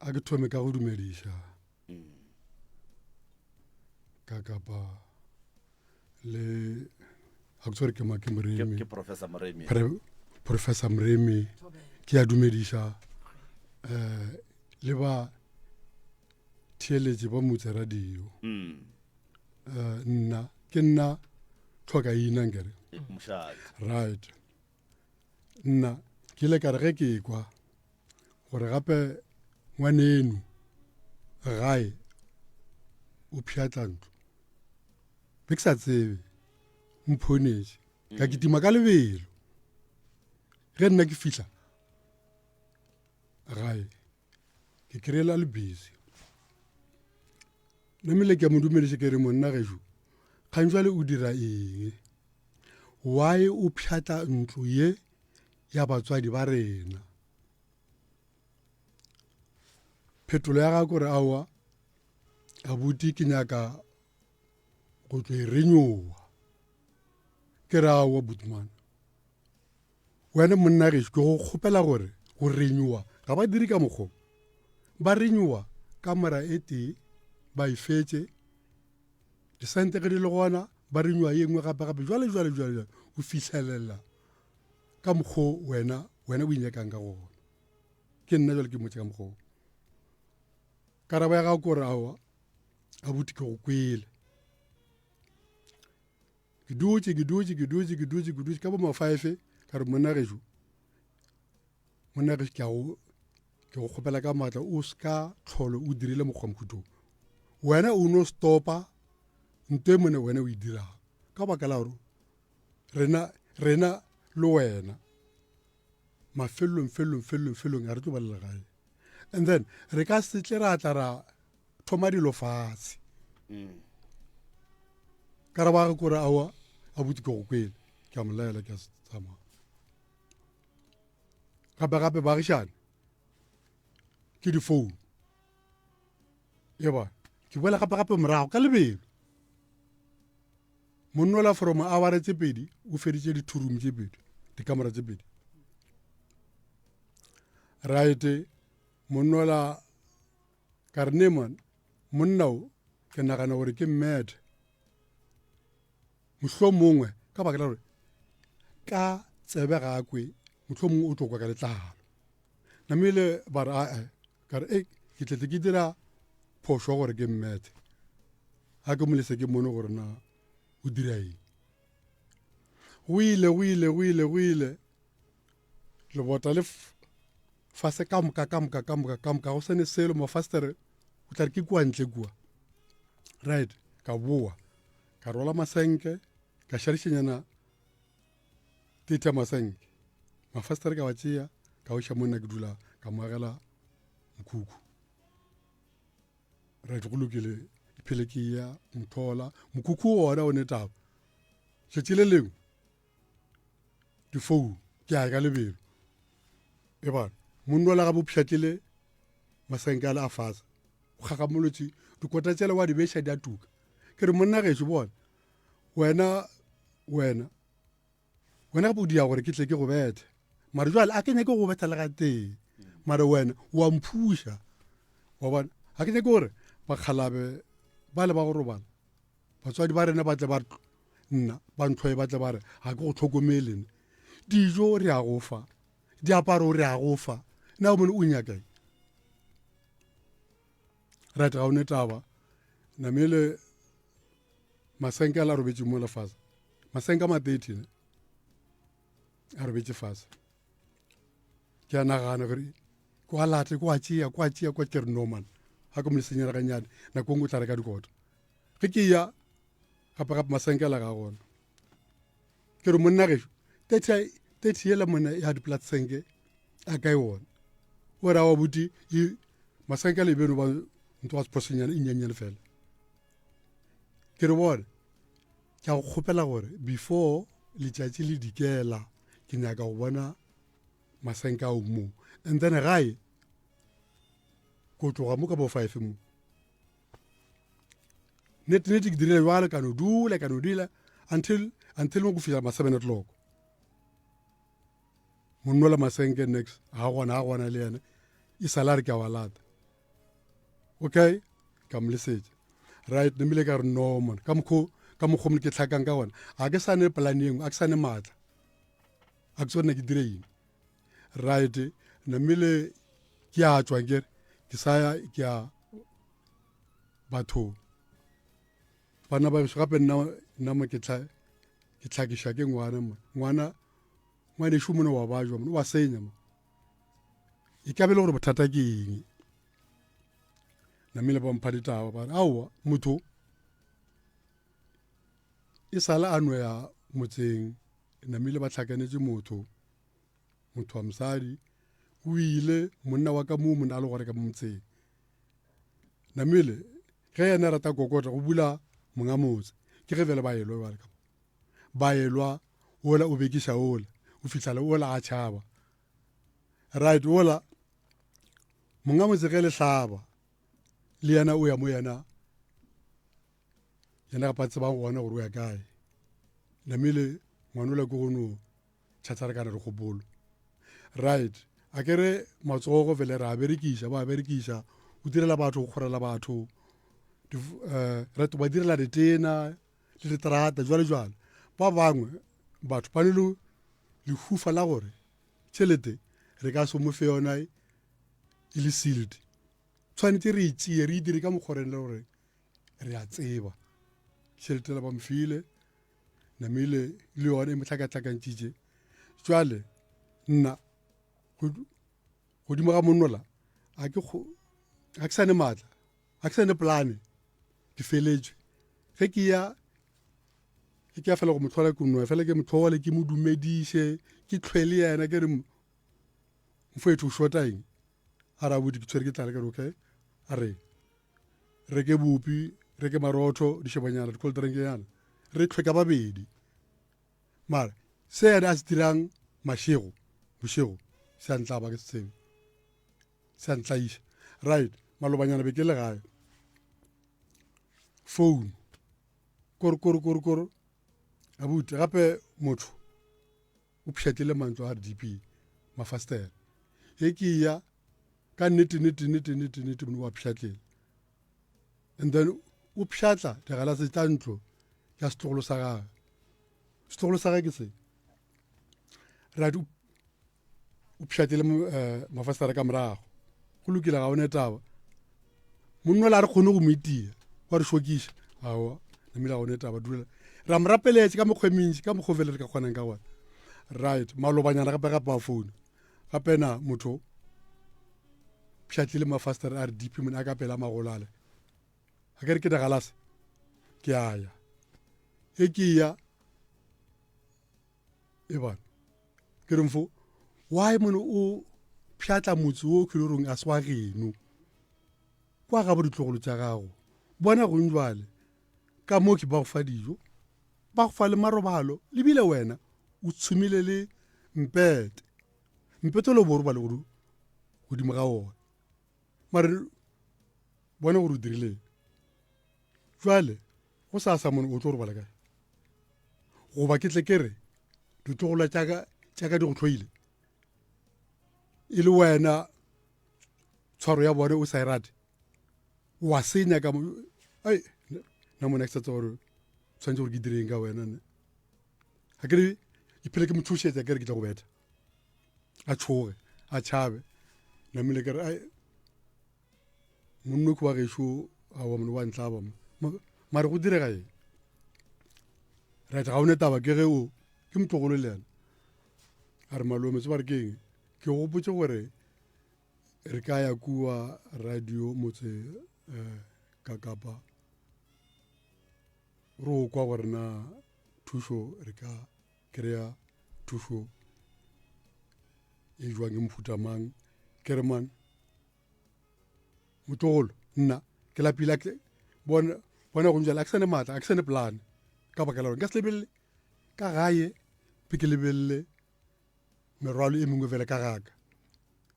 a ke thome ka go dumediša ka kapa le ga ke tsore ke moremi ke Professor Moremi Professor Moremi ke a dumediša le ba theeletše ba motse radio nna ke nna tlhoka ina nkere right nna ke ile ka re ge ke kwa gore gape ngwanenu gae o phiatla ntlo be ke sa tsebe mphonetše ka kitima ka lebelo ge nna ke fihla gae ke kry-ela le busy namile ke a mo dumediše ke re monna gešo kgantšwale o dira eng why o phiatla ntlo ye ya batswadi ba rena phetolo ya ga kore aowa abuti ke nyaka go tlo e renyowa ke re aowa butimana wena monna gešo ke go kgopela gore go renyowa ga ba dire ka mokgwa ba renyowa ka mora e tee ba e fetse disente ge di le gona ba renyowa ye nngwe gape jwale o fitlhelela ka mokgwa wena o inyakang ka gona ke nna jwale ke motse ka mokgwa karaba ya ga kore aowa abuti ke go kwele ke dutse ka bo ma-5 ka re monna gešo ke go kgopela ka maatla o ska tlholo o dirile mokgwa mokhutong wena o no stopa nto e mone wena o e dirago ka baka la gore rena le wena mafelong a re tlo ba le legae and then re ka setle ra tla ra thoma dilo fatshe ka ra ba ge kore aowa a botse ke go kwele ke a molaela ke a se tsamaya gape baagišane ke difounu e ba ke boela gape morago ka lebelo monnola from hour tse 2 o feditše dithurum tse 2 dikamera tse 2 right monnola ka re neman monnao ke nagana gore ke mad mohlwo mongwe ka baka la gore ka tsebe gakwe mohlwo mongwe o tlokwa ka letlalo namile ba re ka re ke tletse ke dira phošo gore ke mmethe ga ke molese ke mone gore na o dira eng go ile lebota le fase ka moka go sene selo mafastere o tla re ke kua ntle kua right ka boa ka rola masenke ka šarišenyana tete masenke mafastere ka wa tšea ka oša monna ke dula ka moagela mokhukhu right go lokile phele ke ya mothola mokhukhu ona o ne taba tšatši le lengwe difounu ke a ka lebelo e bana monnola ga bopšhatlile masenke a le a fasa go gagamolotse dikota tšele wa di beša di a tuka ke re monna gešo bona wena gape o dia gore ke tle ke go bethe mare jwale a ke nyake go betha le ga teng mare wena wa mphuša wa bona ga ke nyake gore bakgalabe ba le ba go robala batswadi ba rena ba tle ba nna ba ntlhoe ba tle ba re ga ke go tlhokomelene dijo re a go fa diaparo re a go fa na o mone o nyakae right ga o ne taba namele masenke a la robetse mo lefase masenke a ma-13 a robetse fase ke a nagana gore ko a late ko a tšea kwa ke re norman ga ke mo le senyelaganyane nako ngwe o tla re ka dikota ge ke ya gape masenke a la ga gona ke re monna gešo 30 yela mona ya diplatsenke a ka e ona o re a wa buti masenke a lebeno ba ntho wa sephosonyana e nyenyane fela ke re bone ke a go kgopela gore before letšatši le dikela ke nyaka go bona masenke ao mo and then gae ko tloga mo ka bo 5 mo net ke dirile jwale ka no dula until mo go fihla ma 7 o'clock monnola masenke next ga gona le yena e salare ke a wa lata okay ka mo lesetša right ne mele ka re no man ka mokgo mo ke tlhakang ka gona a ke sane polane engwe a ke sane maatla a ke tsone ke direine right ne mele ke a tswa kere ke saya ke a batho bana ba gape nna mo ke tlhakiša ke ngwana e šomone wa bajwa mone wa senya mo e ka be le gore bothata ke eng namile ba mpha ditaba ba aowa motho e sale a no ya motseng namile ba tlhakanetse motho wa mosadi o ile monna wa ka moo monna a le gore ka motseng namile ge yena rata kokota go bula monga motse ke ge fele ba elwa ola o bekiša ola o fitlhale ola a tšhaba right ola monga motse ge le hlaba le yena o ya mo yena gapa tsebang gona gore o ya kae namile ngwanola ke gono tšhatšarekana re kgopolo right a kere matsogo fele re a berekiša o direla batho go kgorela batho right ba direla ditena le diterata jwale ba bangwe batho ba ne le lehufa la gore tšhelete re ka se mo fe yona e le sealed tshwanetse re itšee re dire ka mokgoreng le gore re a tseba tšhelete la ba mfile namile le yone e mohlakahlakantšitše jwale nna godimo ga monnola a ke sane maatla a ke sane polane ke feletšwe ge ke ya fela go motlhola ke noa fela ke motlhole ke mo dumediše ke tlhwele yena ke re mfoetho o shota eng a ra bodi ke tshwere ke tlale ke re okay a re ke bopi re ke marotho dišebanyana dikolterenkeyana re tlhwe ka babedi mara se yena a se dirang bošego se a ntlaba ke se tsebe se a ntlaiša right malobanyana be ke le gae phone koro abuti gape motho o pšhatlile mantswe a RDP mafastera e ke ya ka nnete mone wa pšhatlile and then o pšhatla digalase tša ntlo ya setlogolo sa gage setlogolo sa gage ke se right o pšhatlile mafastera ka morago go lokile ga one taba monno la re kgone go moitia wa re šokiša aowa namile ga one taba dula ra mo rapeletše ka mokgwe mentši ka mokgwe fele re ka kgonang ka gona right malobanyana gape wa phone gape na motho pšhatlile mafastera a RDP mone a ka pela magolale a kere ke dagalase ke aya e ke ya e bana ke re mfo why mone o pšhatla motse o khilorong a se wa geno kwa ga bo ditlogolo tša gago bona go njwale ka mo ke ba go fa dijo ba go fa le marobalo lebile wena o tshumile le mpete le bo robale godimo ga ona mare bona gore o dirileng jwale go sa mone o tlo robala kae goba ke tle ke re ditlogolo tša ka di go tlhoile e le wena tshwaro ya bone o sa e rate wa senya ka na mone ke sa tsa gore tshwanetse gore ke direng ka wena ne ga kere iphele ke mothušetša kere ke tla go betha a tshoge a tšhabe namile kere monno ke wa gešo awa mone wa ntlaba mare go direga eng right ga one taba ke ge ke motlogolo le yena a re malome se ba re ke eng ke gopotse gore re ka ya kua radio motse ka kapa re o kwa gore na thušo re ka kry-a thušo e jwang e mofuta mang ke re man motlogolo nna ke lapila bona go njala a ke sane maatla a ke sane polane ka baka la gore nka se lebelele ka gae pe ke lebelele merwalo e mengwe fele ka gaka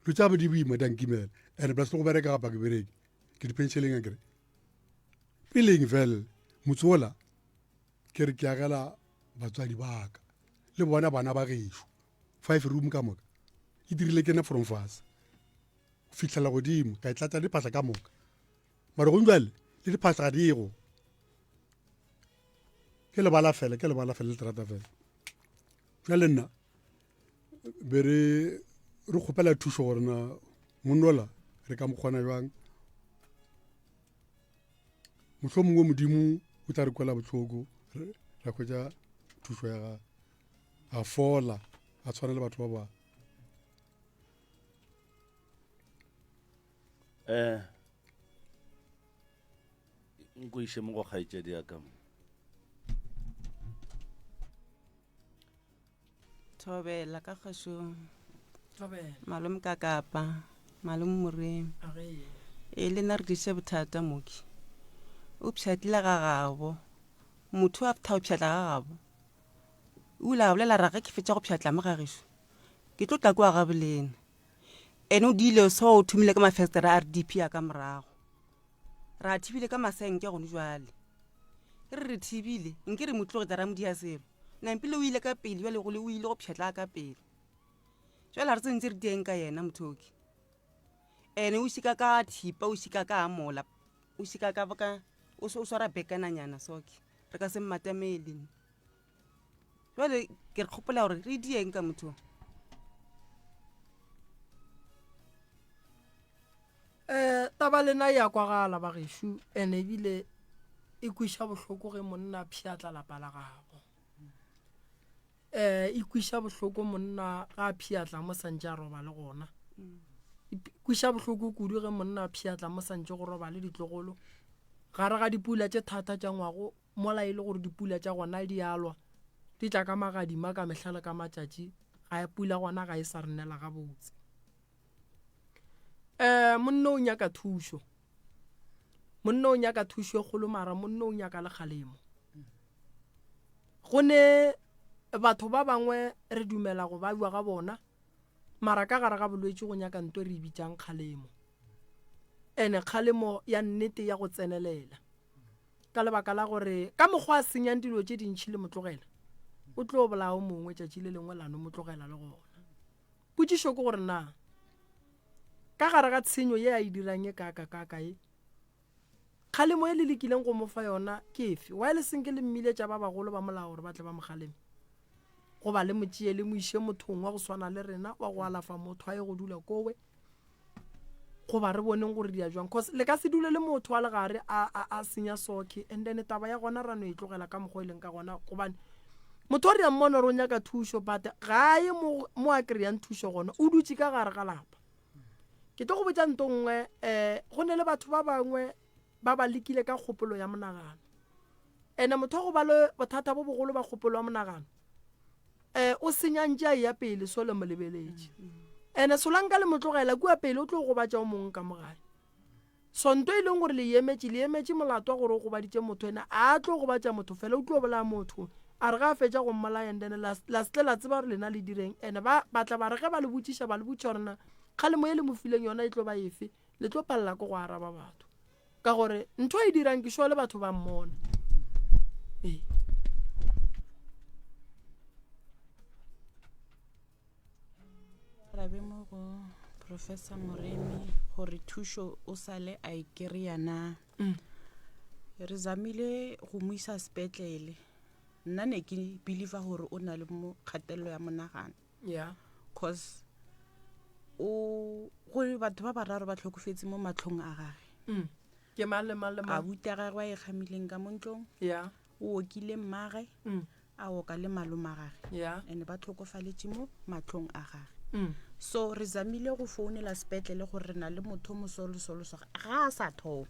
lo tša ba di boima dankimela and plus le go bereka gapa ke bereke ke dipenšheleng a kere peleng fele motsola ke re ke agela batswadi baka le bona bana ba gešo 5 room ka moka e dirile ke na from fase go fitlhela godimo ka e tlatsa diphatla ka moka mara go jwale le diphahla ga diego ke lebala fela le terata fela nna le nna be re kgopela thuso gore na monnola re ka mokgona jwang motlho mongwe modimo o tla re kwela botlhoko ra khwetsa thuso ya ga a fola a tshwana le batho ba nko ishe mo go kgaitsedi ya ka mo thobela ka kgaso malome ka kapa malome moremi e le nna re diše bothata moki o pšhatile ga gabo motho a fetha o pšhatla ga gabo o ile a bolela raga ke fetša go pšhatla mo gageso ke tlo tla kwa ga bolena ene o diile so o thomile ka mafestere a RDP ya ka morago ra thibile ka masenke gone jwale re thibile nke re motlogeta ra modia selo nampile o ile ka pele jwale go le o ile go pšhatla ka pele jwale re tsentse re dieng ka yena mothoki ene o šika ka thipa o šika ka amola o šika ka baka o swara bekananyana soke re ka se mmatamele jwale ke re kgopola gore re dieng ka motho taba lena ya kwagala ba gešo ene ebile e kwiša bohloko ge monna pšhatla lapa la gago e kwiša bohloko monna ga pšhatla mo santše a roba le gona e kwiša bohloko kudu ge monna pšhatla mo santše go roba le ditlogolo gare ga dipula tše thata tša ngwago mola e le gore dipula tša gona di alwa di tla ka magadima ka mehlale ka matšatši ga pula gona ga e sa re nela gabotse monna o nyaka thušo monna o nyaka thušo e kgolo mara monna o nyaka le kgalemo gone batho ba bangwe re dumela go ba bua ga bona mara ka gare ga bolwetši go nyaka nto re bitsang kgalemo ene kgalemo ya nnete ya go tsenelela ka lebaka la gore ka mokgwa a senyang dilo tše dintšhi le motlogela o tlo bolao mongwe tšatši le lengwe lano motlogela le gona potšišo ke gore na ka gare ga tshenyo ye a e dirang e kaka e kgalemo e le lekileng go mofa yona ke efe wa le senke le mmile tša ba bagolo ba molao gore ba tle ba mogaleme go ba le motšee le moiše mothong wa go swana le rena wa go alafa motho a ye go dula kowe go ba re boneng gore di a jwang cause le ka se dule le motho wa legare a senya soke and then taba ya gona rano e tlogela ka mokgwa e leng ka gona gobane motho re ya mmona re o nyaka thušo but ga ye mo a kry-ang thušo gona o dutse ka gare ga lapa ke tlo go botsa nto nngwe go ne le batho ba bangwe ba ba lekile ka kgopolo ya monagano ene motho go ba le bothata bo bogolo ba kgopolo ya monagano o senyang tša ya pele so le molebeletše ene solanka le motlogela kua pele o tlo go batša o mongwe ka mogae sonto e leng gore le emetše molato wa gore o go baditše motho ena a tlo go batša motho fela o tlo bolaya motho a re ga a fetša go mmolayan then la setle la tseba gore lena le direng ene ba batla ba re ge ba le botšiša ba le botša gorena kgalemo ye le mofileng yona e tlo ba efe le tlo palela ko go araba batho ka gore ntho e dirang ke šwa le batho ba mmona rabe mo go Professor Moremi gore thušo o sale a ikeria na re zamile go mo isa sepetlele nna ne ke believer gore o na le mo kgatelelo ya monagano cause o go batho ba bararo ba tlhokofetse mo matlhong a gage ke male a buta gagwe a e kgamileng ka montlong o okile mmage a oka le maloma gage ene ba tlhokofaletše mo matlhong a gage so re zamile go founela sepetlele gore re na le motho mosolosolo ga a sa thoma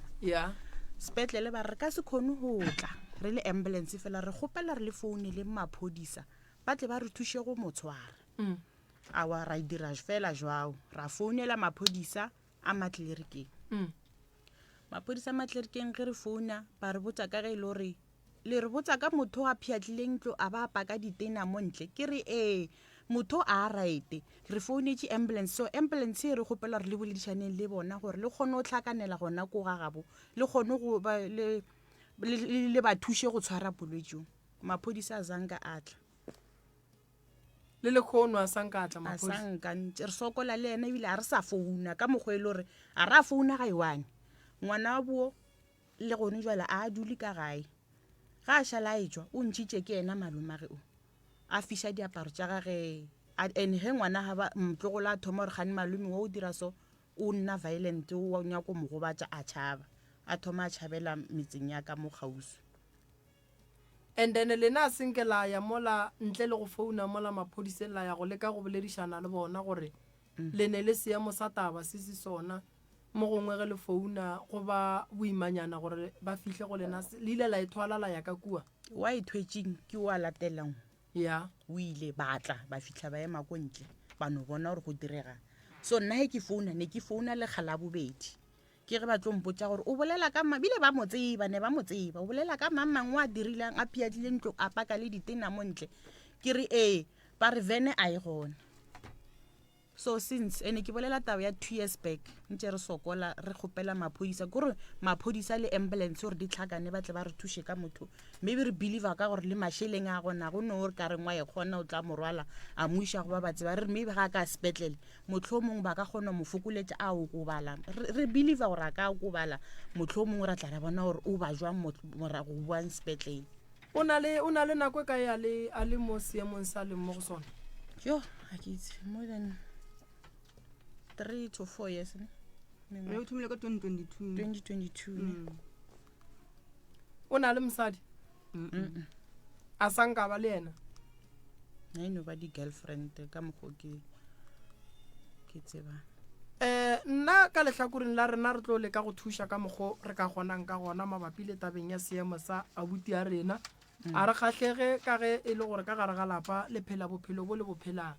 sepetlele ba re ka se kgone go tla re le ambulance fela re gopela re le founele maphodisa ba tle ba re thuše go motshwara awa ra dira fela jwao ra founela maphodisa a Matlelerikeng maphodisa a Matlelerikeng ge re founa ba re botsa ka ge le re botsa ka motho a pšhatlileng tlo a ba paka ditena mo ntle ke re motho a raete re founetse ambulance so ambulance e re gopela re le boledišaneng le bona gore le kgone go tlhakanela gona ko ga gabo le kgone go ba le ba thuše go tshwara bolwetšong maphodisa a zanka a tla le lekgono a sanka atla maphodisa re sokola le ena ebile a re sa founa ka mokgwa e le gore a ra founa ga iwane ngwana wa buo le gone jwale a dule ka gae ga a šala a etswa o ntšhitše ke ena malomage o a fiša diaparo tša gage and ge ngwana ga ba mtlogola a thoma gore gane malome wa o dira so o nna violent o nyako mo gobatša a tšhaba a thoma a tšhabela metseng ya ka mo kgausu. And then lena a senke la ya mola ntle le go founa mola maphodiseng la ya go leka go boledišana le bona gore le ne le seemo sa taba se sona mo gongwe ge le founa go ba boimanyana gore ba fihle go lena le ile la ethwala la ya ka kua wa ithwetseng ke o a latelang ya o ile batla ba fitlha ba ema ko ntle ba no bona gore go direga. So nna he ke founa ne ke founa le kgala bobedi ke ge ba tlo mpotsa gore o bolela ka bile ba motseba ne ba motseba o bolela ka mamang wa dirilang a piadile ntlo a paka le ditena mo ntle ke re ba re vene a e gona. So since ene ke bolela taba ya 2 years back ntse re sokola re khopela maphodisa gore maphodisa le ambulance gore di tlhakane ba tle ba re thushe ka motho maybe re believe ka gore le masheleng a gona go no re ka re ngwa e khona o tla morwala a muisha go ba batse ba re maybe ga ka sepetlele motlhomong ba ka gona mo fokoletša a o go bala re believe gore a ka go bala motlhomong ra tla ra bona gore o ba jwa mora go bua sepetlele. o na le nako ka ya le mo seemong sa le mo go sona yo a ke itse more than 3 to 4 years o thomile ka 2022 o na le mosadi a sanka ba le yena I know ba di girlfriend ka mokgo ke tseba nna ka lehlakoreng la rena re tlo le ka go thusha ka mokgo re ka gonang ka gona mabapi le tabeng ya seemo sa abuti ya rena a re kgatlhege ka ge e le gore ka gare ga lapa le phela bophelo bo le bophelang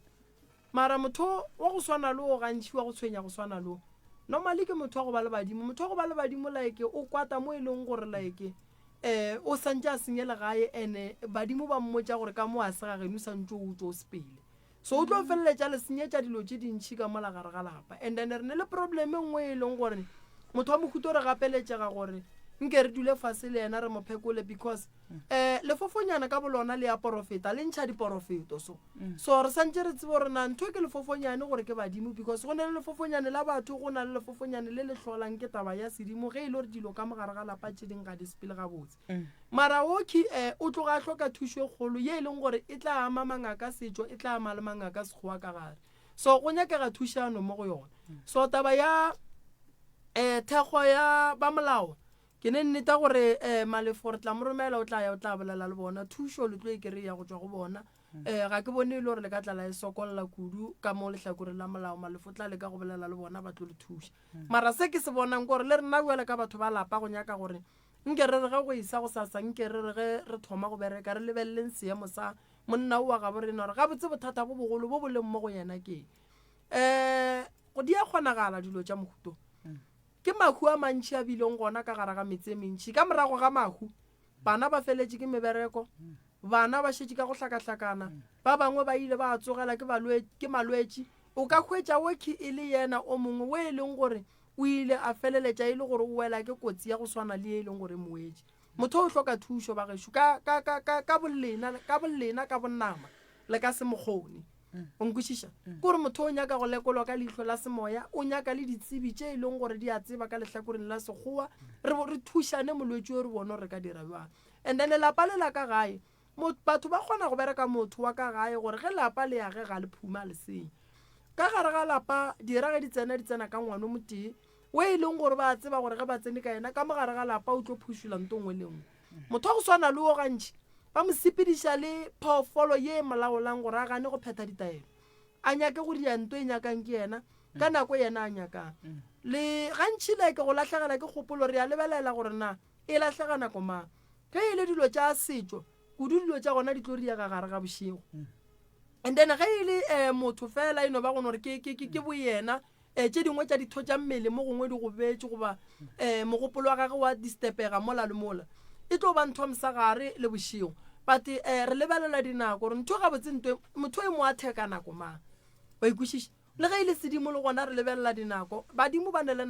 mara motho wa go swana le o gantši wa go tshwenya go swana le normally ke motho wa go ba le badimo motho wa go ba le badimo like o kwata mo e leng gore like o santse a senyele gae ene badimo ba mmotsa gore ka mo a sega geno santse o tlo sepele so o tlo feleletša le senyetša dilo tše dintšhi ka mola gare ga lapa and then re ne le problem nngwe e leng gore motho wa mohuto re gapeletšega gore nke re dule fase le yena re mo phekole because lefofonyana ka bolona le ya porofeta le ntšha diporofeto so re santse re tsebo gore na ntho ke lefofonyane gore ke badimo because go ne le lefofonyane la batho go na le lefofonyane le le hlolang ke taba ya sedimo ge e le gore dilo ka mogare ga lapa tše ding ga di sepele ga botse mara oki o tloga a hloka thušo e kgolo ye e leng gore e tla ama mangaka setšo e tla ama le mangaka sekgowa ka gare so go nyakega thušano mo go yona so taba ya thekgo ya ba molao ke ne nneta gore malefo re tla mo romela o tla ya o tla bolela le bona thušo le tlo e kry-ya go tswa go bona ga ke bone e le gore le ka tla la e sokolla kudu ka mo lehlakoreng la molao malefo tla le ka go bolela le bona ba tlo le thuša mara se ke se bonang gore le rena buela ka batho ba lapa go nyaka gore nke re re ge go isa go sasa nke re re ge re thoma go bereka re lebeleleng seemo sa monna o wa ga borena gore ga botse bothata bo bogolo bo bo leng mo go yena ke go di a kgonagala dilo tša mohuto ke mahu a mantši a bileng gona ka gare ga metse mentši ka morago ga mahu bana ba feletše ke mebereko bana ba šetše ka go hlakahlakana ba bangwe ba ile ba tsogela ke malwetši o ka hwetša woki e le yena o mongwe o e leng gore o ile a feleletša e le gore o wela ke kotsi ya go swana le e leng gore moetše motho o hloka thušo ba gešo ka bollena ka bonnama le ka se mokgone o nkwešiša ke gore motho o nyaka go lekolwa ka leihlo la semoya o nyaka le ditsebi tše e leng gore di a tseba ka lehlakoreng la sekgowa re thušane molwetši o re bone re ka dira bjang and then lapa le la ka gae batho ba kgona go bereka motho wa ka gae gore ge lapa le ya ge ga le phuma le senye ka gare ga lapa dira ge di tsena ka ngwane mo tee o e leng gore ba tseba gore ge ba tsene ka yena ka mogare ga lapa o tlo phušula nto ngwe le ngwe motho wa go swana le o gantši ba mo sepediša le phoofolo ye molaolang gore a gane go phetha ditaelo a nyake go dia nto e nyakang ke yena ka nako yena a nyakang le gantši like go latlhegela ke kgopolo re a lebelela gore na e latlhega nako mang ge e le dilo tša setšo kudu dilo tša gona di tlo riaga gare ga bošego and then ge e le motho fela eno ba gone gore ke boyena tše dingwe tša ditho tša mmele mo gongwe di go betse goba mogopolo wa gage wa distepega mola le mola e tlo ba ntho mosagare le bošego but re lebelela dinako gore ntho ga botse ntho motho e mo a theka nako mang ba ikwešiša le ge e le sedimo le gona re lebelela dinako badimo ba ne le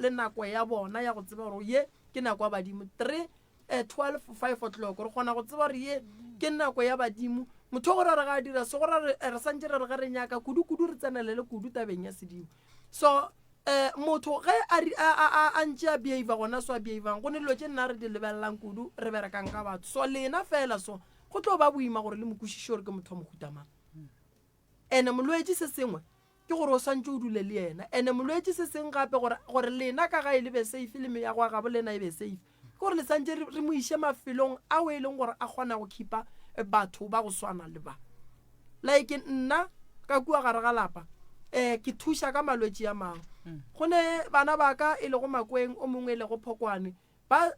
nako ya bona ya go tseba gore ye ke nako ya badimo 12 5 o'clock re kgona go tseba gore ye ke nako ya badimo motho gore re ga dira se gore re santse re re ge re nyaka kudu re tsenelele kudu tabeng ya sedimo so motho ge a ntse a behavior gona so a behavior go ne dilo tse nna re di lebelelang kudu re berekang ka batho so lena fela so go tlo ba boima gore le mokwešiše gore ke motho wa mohutamang ene molwetse se sengwe ke gore o swantse o dule le ena ene molwetse se seng gape gore lena ka ga e lebe safe le me ya go ga bolena e be safe gore le santse re mo ishe mafelong a o e leng gore a kgona go khipa batho ba go swana le ba like nna ka kua gare ga lapa ke thuša ka malwetse ya mangwe gone bana ba ka e le go makweng o mongwe le go phokwane ba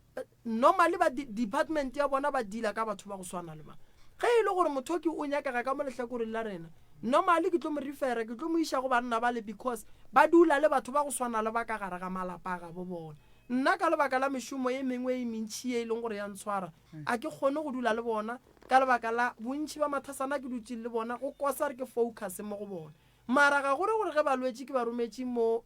normally ba department ya bona ba dila ka batho ba go swana le ba ge e le gore motho ke o nyakega ka mo lehlakoreng la rena normally ke tlo mo refere ke tlo mo isha go banna ba le because ba dula le batho ba go swana le ba ka gare ga malapa ga bo bona nna ka lebaka la mešomo e mengwe e mentši e leng gore ya ntshwara a ke kgone go dula le bona ka lebaka la bontši ba mathasana ke dutse le bona go kosa re ke focus mo go bona mara ga gore ge balwetse ke ba rometše mo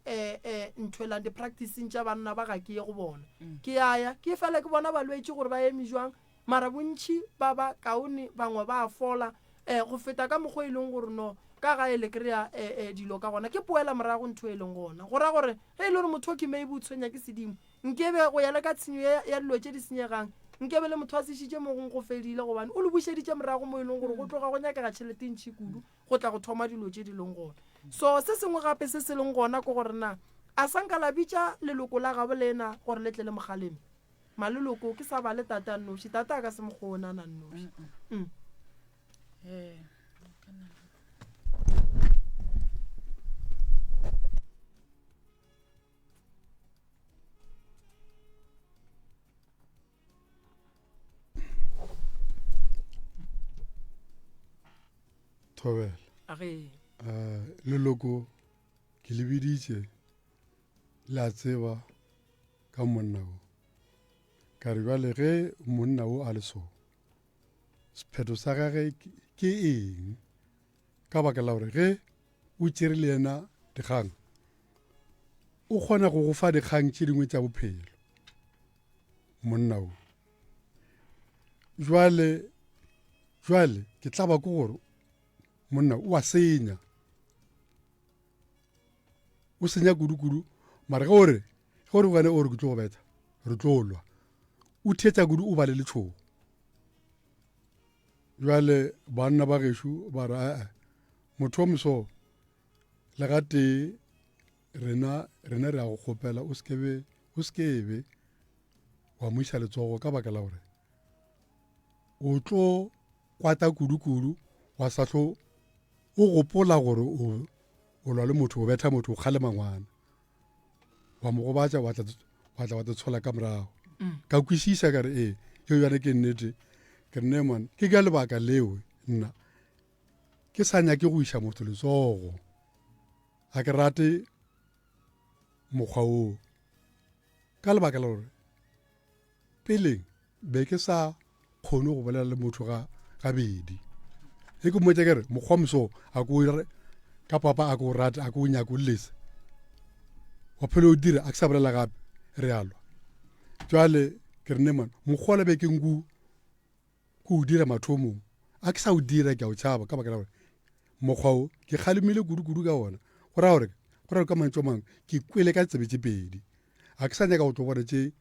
nthoelang di-practicing tša banna ba ga ke ye go bona ke yaya ke fela ke bona balwetse gore ba eme jwang mara bontši ba ba kaone bangwe ba fola go feta ka mokgwa e leng gore no ka ga e le kry-a dilo ka gona ke poela morago ntho e leng gona go ra gore ge e le gore motho o ke meibe o tshwenya ke sedimo nkebe go ya le ka tshenyo ya dilo tše di senyegang nkebe le motho a sešitše mogong go fedile gobane o le bušeditše morago mo e leng gore go tloga go nyakega tšhelete ntšhi kudu go tla go thoma dilo tše di leng gona so se sengwe gape se se leng gona ko gore na a sanka la bitša leloko la gabo lena gore le tle le mogaleme maleloko ke sa ba le tata nnoši tata a ka se mokgonana nnoši Thobela leloko ke le biditše la tseba ka monna o ka re bjale ge monna o a le so sephetho sa gage ke eng ka baka la gore ge o tšere le yena dikgang o kgona go go fa dikgang tše dingwe tša bophelo monna o jwale ke tla ba ko gore monna o a senya o senya kudu mara ge gore gane o re ke tlo go betha re tlo lwa o thietša kudu o ba le letšhogo jwale banna ba gešo ba re motho o moso le ga tee rena re a go kgopela o sekebe wa moiša letsogo ka baka la gore o tlo kwata kudu wa sahlo o gopola gore o lwa le motho o betha motho o kgalema ngwana wa mo gobatša wa tla tshola ka morago ka kwešiša ka re yo bjane ke nnete ke nne man ke ka lebaka leo nna ke sa nyake go iša motho letsogo a ke rate mokgwa oo ka lebaka la gore peleng be ke sa kgone go bolela le motho gabedi e ke mmotse ke re mokgwa moso ka papa a ko rate a ko nyaka o lese wa phele o dira a ke sa bolela gape re alwa jwale ke re neman mokgwa le be ke nku ko o dira mathomong a ke sa o dira ke a o tšhaba ka baka la gore mokgwa o ke kgalemile kudu ka ona go ra gore ka mantso mangwe ke kwele ka tsebe tše pedi a ke sa nyaka go tlo bona tše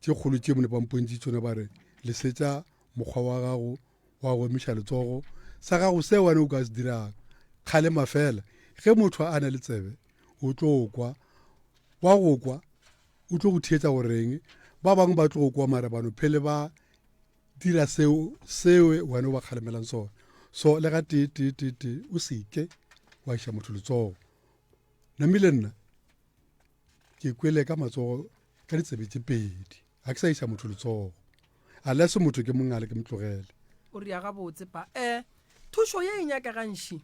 kgolo tše mone pampontši tsone ba re lesetša mokgwa wa gago wa go emiša letsogo sa gago se wane o ka se dirang kgalema fela ge motho a na le tsebe o tlo kwa wa go kwa o tlo go thietša goreng ba bangwe ba tlo go kwa mara bano phele ba dira seo wane o ba kgalemelang sone so le ga tee o seke wa iša motho letsogo namile nna ke kwele ka matsogo ka ditsebe tše pedi a ke sa iša motho letsogo a lese motho ke mongale ke motlogele o ria gabotse pa thušo ye e nyakaganši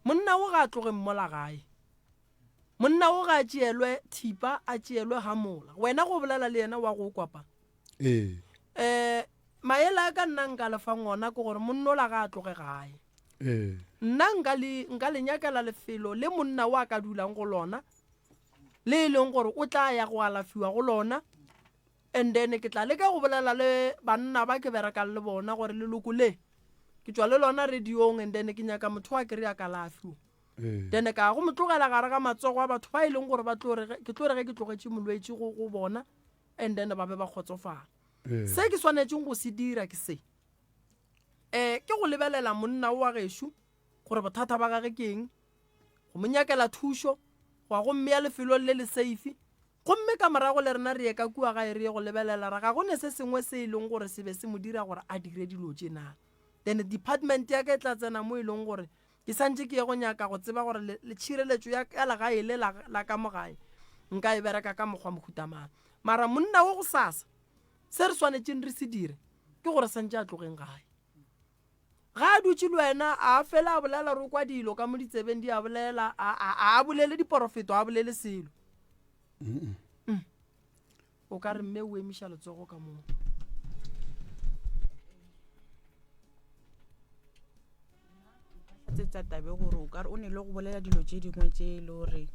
monna o ga a tloge mmola gae monna o ga a tšeelwe thipa a tšeelwe hamola wena go bolela le yena wa go kwapa maele a ka nna nka lefa ngona ke gore monna o la ga a tloge gae nna nka le nyakela lefelo le monna o a ka dulang go lona le e leng gore o tla ya go alafiwa go lona and then ke tla leka go bolela le banna ba ke berekang le bona gore leloko le ke tswa le lona radiong and then ke nyaka motho wa kry-a kalafiwa then ka go motlogela gare ga matsogo a batho ba ileng gore ke tlo re ke tlogetse molwetse go bona and then ba be ba kgotsofala se ke swanetseng go se dira ke se ke go lebelela monna wa gešo gore bothata ba gage ke eng go monyakela thušo go go mme ya lefelong le le safe gomme ka morago le rena re ye ka kua ga e re go lebelela ra ga gone se sengwe se e leng gore se be se mo dira gore a dire dilo tjena then department ya ka e tla tsena mo e leng gore ke santse ke ye go nyaka go tseba gore le tshireletso ya legae le la ka mogae nka e bereka ka mokgwa mohutamana mara monna wo go sasa se re swanetseng re se dire ke gore santse a tlogeng gae ga a dutse le wena a fela a bolela ro kwa dilo ka mo ditsebeng di a bolela a bolele diporofeto a bolele selo o ka re mme o emiša letsogo ka moo tsa tabe gore o ka re o ne le go bolela dilo tse dingwe tse le gore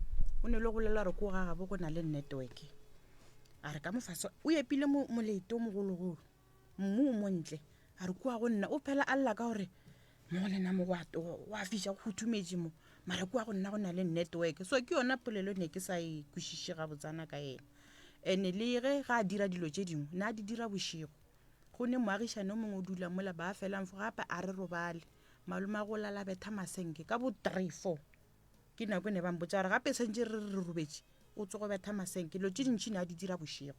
o ne le go bolela re ko ga gabo go na le network a re ka mofaso o epile moleto mogologolo mmu montle a re kwa go nna o phela a lla ka gore mo lena mogwato wa fiša go thumetse mo mara kwa go nna go na le network so ke yona polelo ne ke sa e kwešiše ga botsana ka ena ene le ge ga a dira dilo tse dingwe na di dira bošego go ne moagišane o mongwe o dula mola ba felang fo gape a re robale malome a go lala betha masenke ka bo 3-4 ke nako ne bang botsa gore gape sentse re robetse o tsogo betha masenke lo tse dintšhi ne a di dira bošego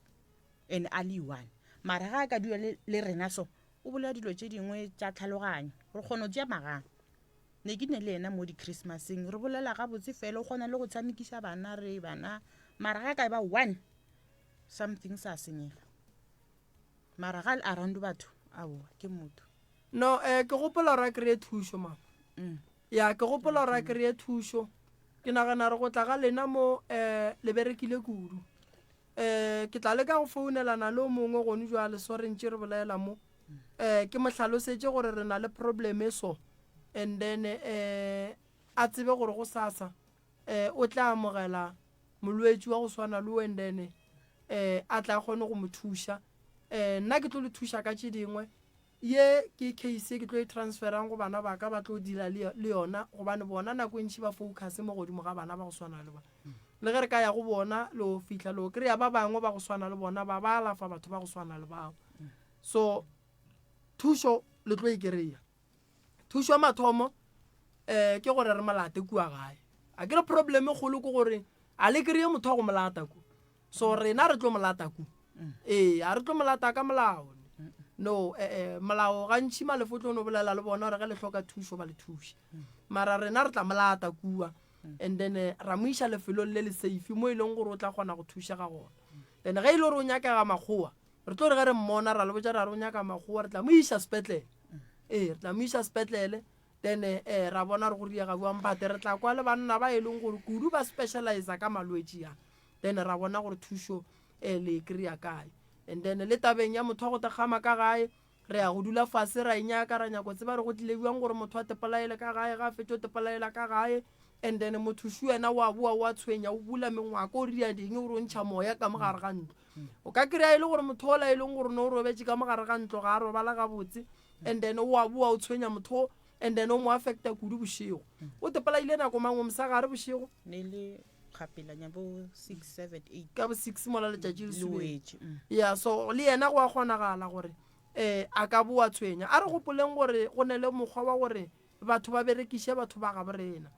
ene a le one mara ga a ka dula le rena so o bolela dilo tse dingwe tša tlhaloganyo re kgona go tšea magang ne ke ne le ena mo di-christmaseng re bolela ga botse fela o kgona le go tshamekisa bana re bana mara ga ka ba one something sa senyega mara ga around batho ao ke motho no ke gopola ra kry thušo mama ya ke gopola ra kry thušo ke nagana re go tla ga lena mo le berekile kudu ke tla le ka go founelana le o mongwe gone jwa le sorentše re bolela mo ke mo tlhalosetse gore re na le problem e so and then a tsebe gore go sasa o tla amogela molwetši wa go swana le and then a tla kgone go mo thuša nna ke tlo le thuša ka tše dingwe ye ke case ke tlo e transferang go bana ba ka ba tlo dila le yona gobane bona nako ntši ba focus mo godimo ga bana ba go swana le bona le ge re ka ya go bona le o fitlha le o kry-a ba bangwe ba go swana le bona ba alafa batho ba go swana le bao so thušo le tlo e kry-a thušo ya mathomo ke gore re malate kua gae a ke re probleme kgolo ke gore a le kry-e motho wa go molata ku so rena re tlo molata ku a re tlo molata ka molao no molao gantši malefo no bolela le bona gore ge le hloka thušo ba le thuše mara rena re tla molata kua and then ra mo iša lefelong le le safe mo e leng gore o tla kgona go thuša ga gona then ge e le gore o nyakega makgowa re tlo re ge re mmona ra le botša ra re o nyaka makgowa re tla mo iša sepetlele re tla mo iša sepetlele then ra bona re go riega buang bate re tla kwa le banna ba e leng gore kudu ba specialize ka malwetši ya then ra bona gore thušo le kry-a kae and then le tabeng ya motho wa go tegama ka gae re ya go dula fase ra inyaka ra nyako tseba re go tlile buang gore motho a tepelaele ka gae ga fetše o tepelaela ka gae and then mothuši wena wa boa wa tshwenya o bula mengwako o ria ding gore o ntšha moya ka mogare ga ntlo o ka kry-a e le gore motho ola e leng gore ne o robetse ka mogare ga ntlo ga a robala ga botse and then wa boa o tshwenya motho and then o mo affecta kudu bošego o tepelaile nako mangwe mosagare bošego ne le kgapelanya bo 6 7 8 ka bo 6 mola letšatši le suwetše ya so le yena go a kgonagala gore a ka boa tshwenya a re gopoleng gore go ne le mokgwa wa gore batho ba berekiše batho ba gabo rena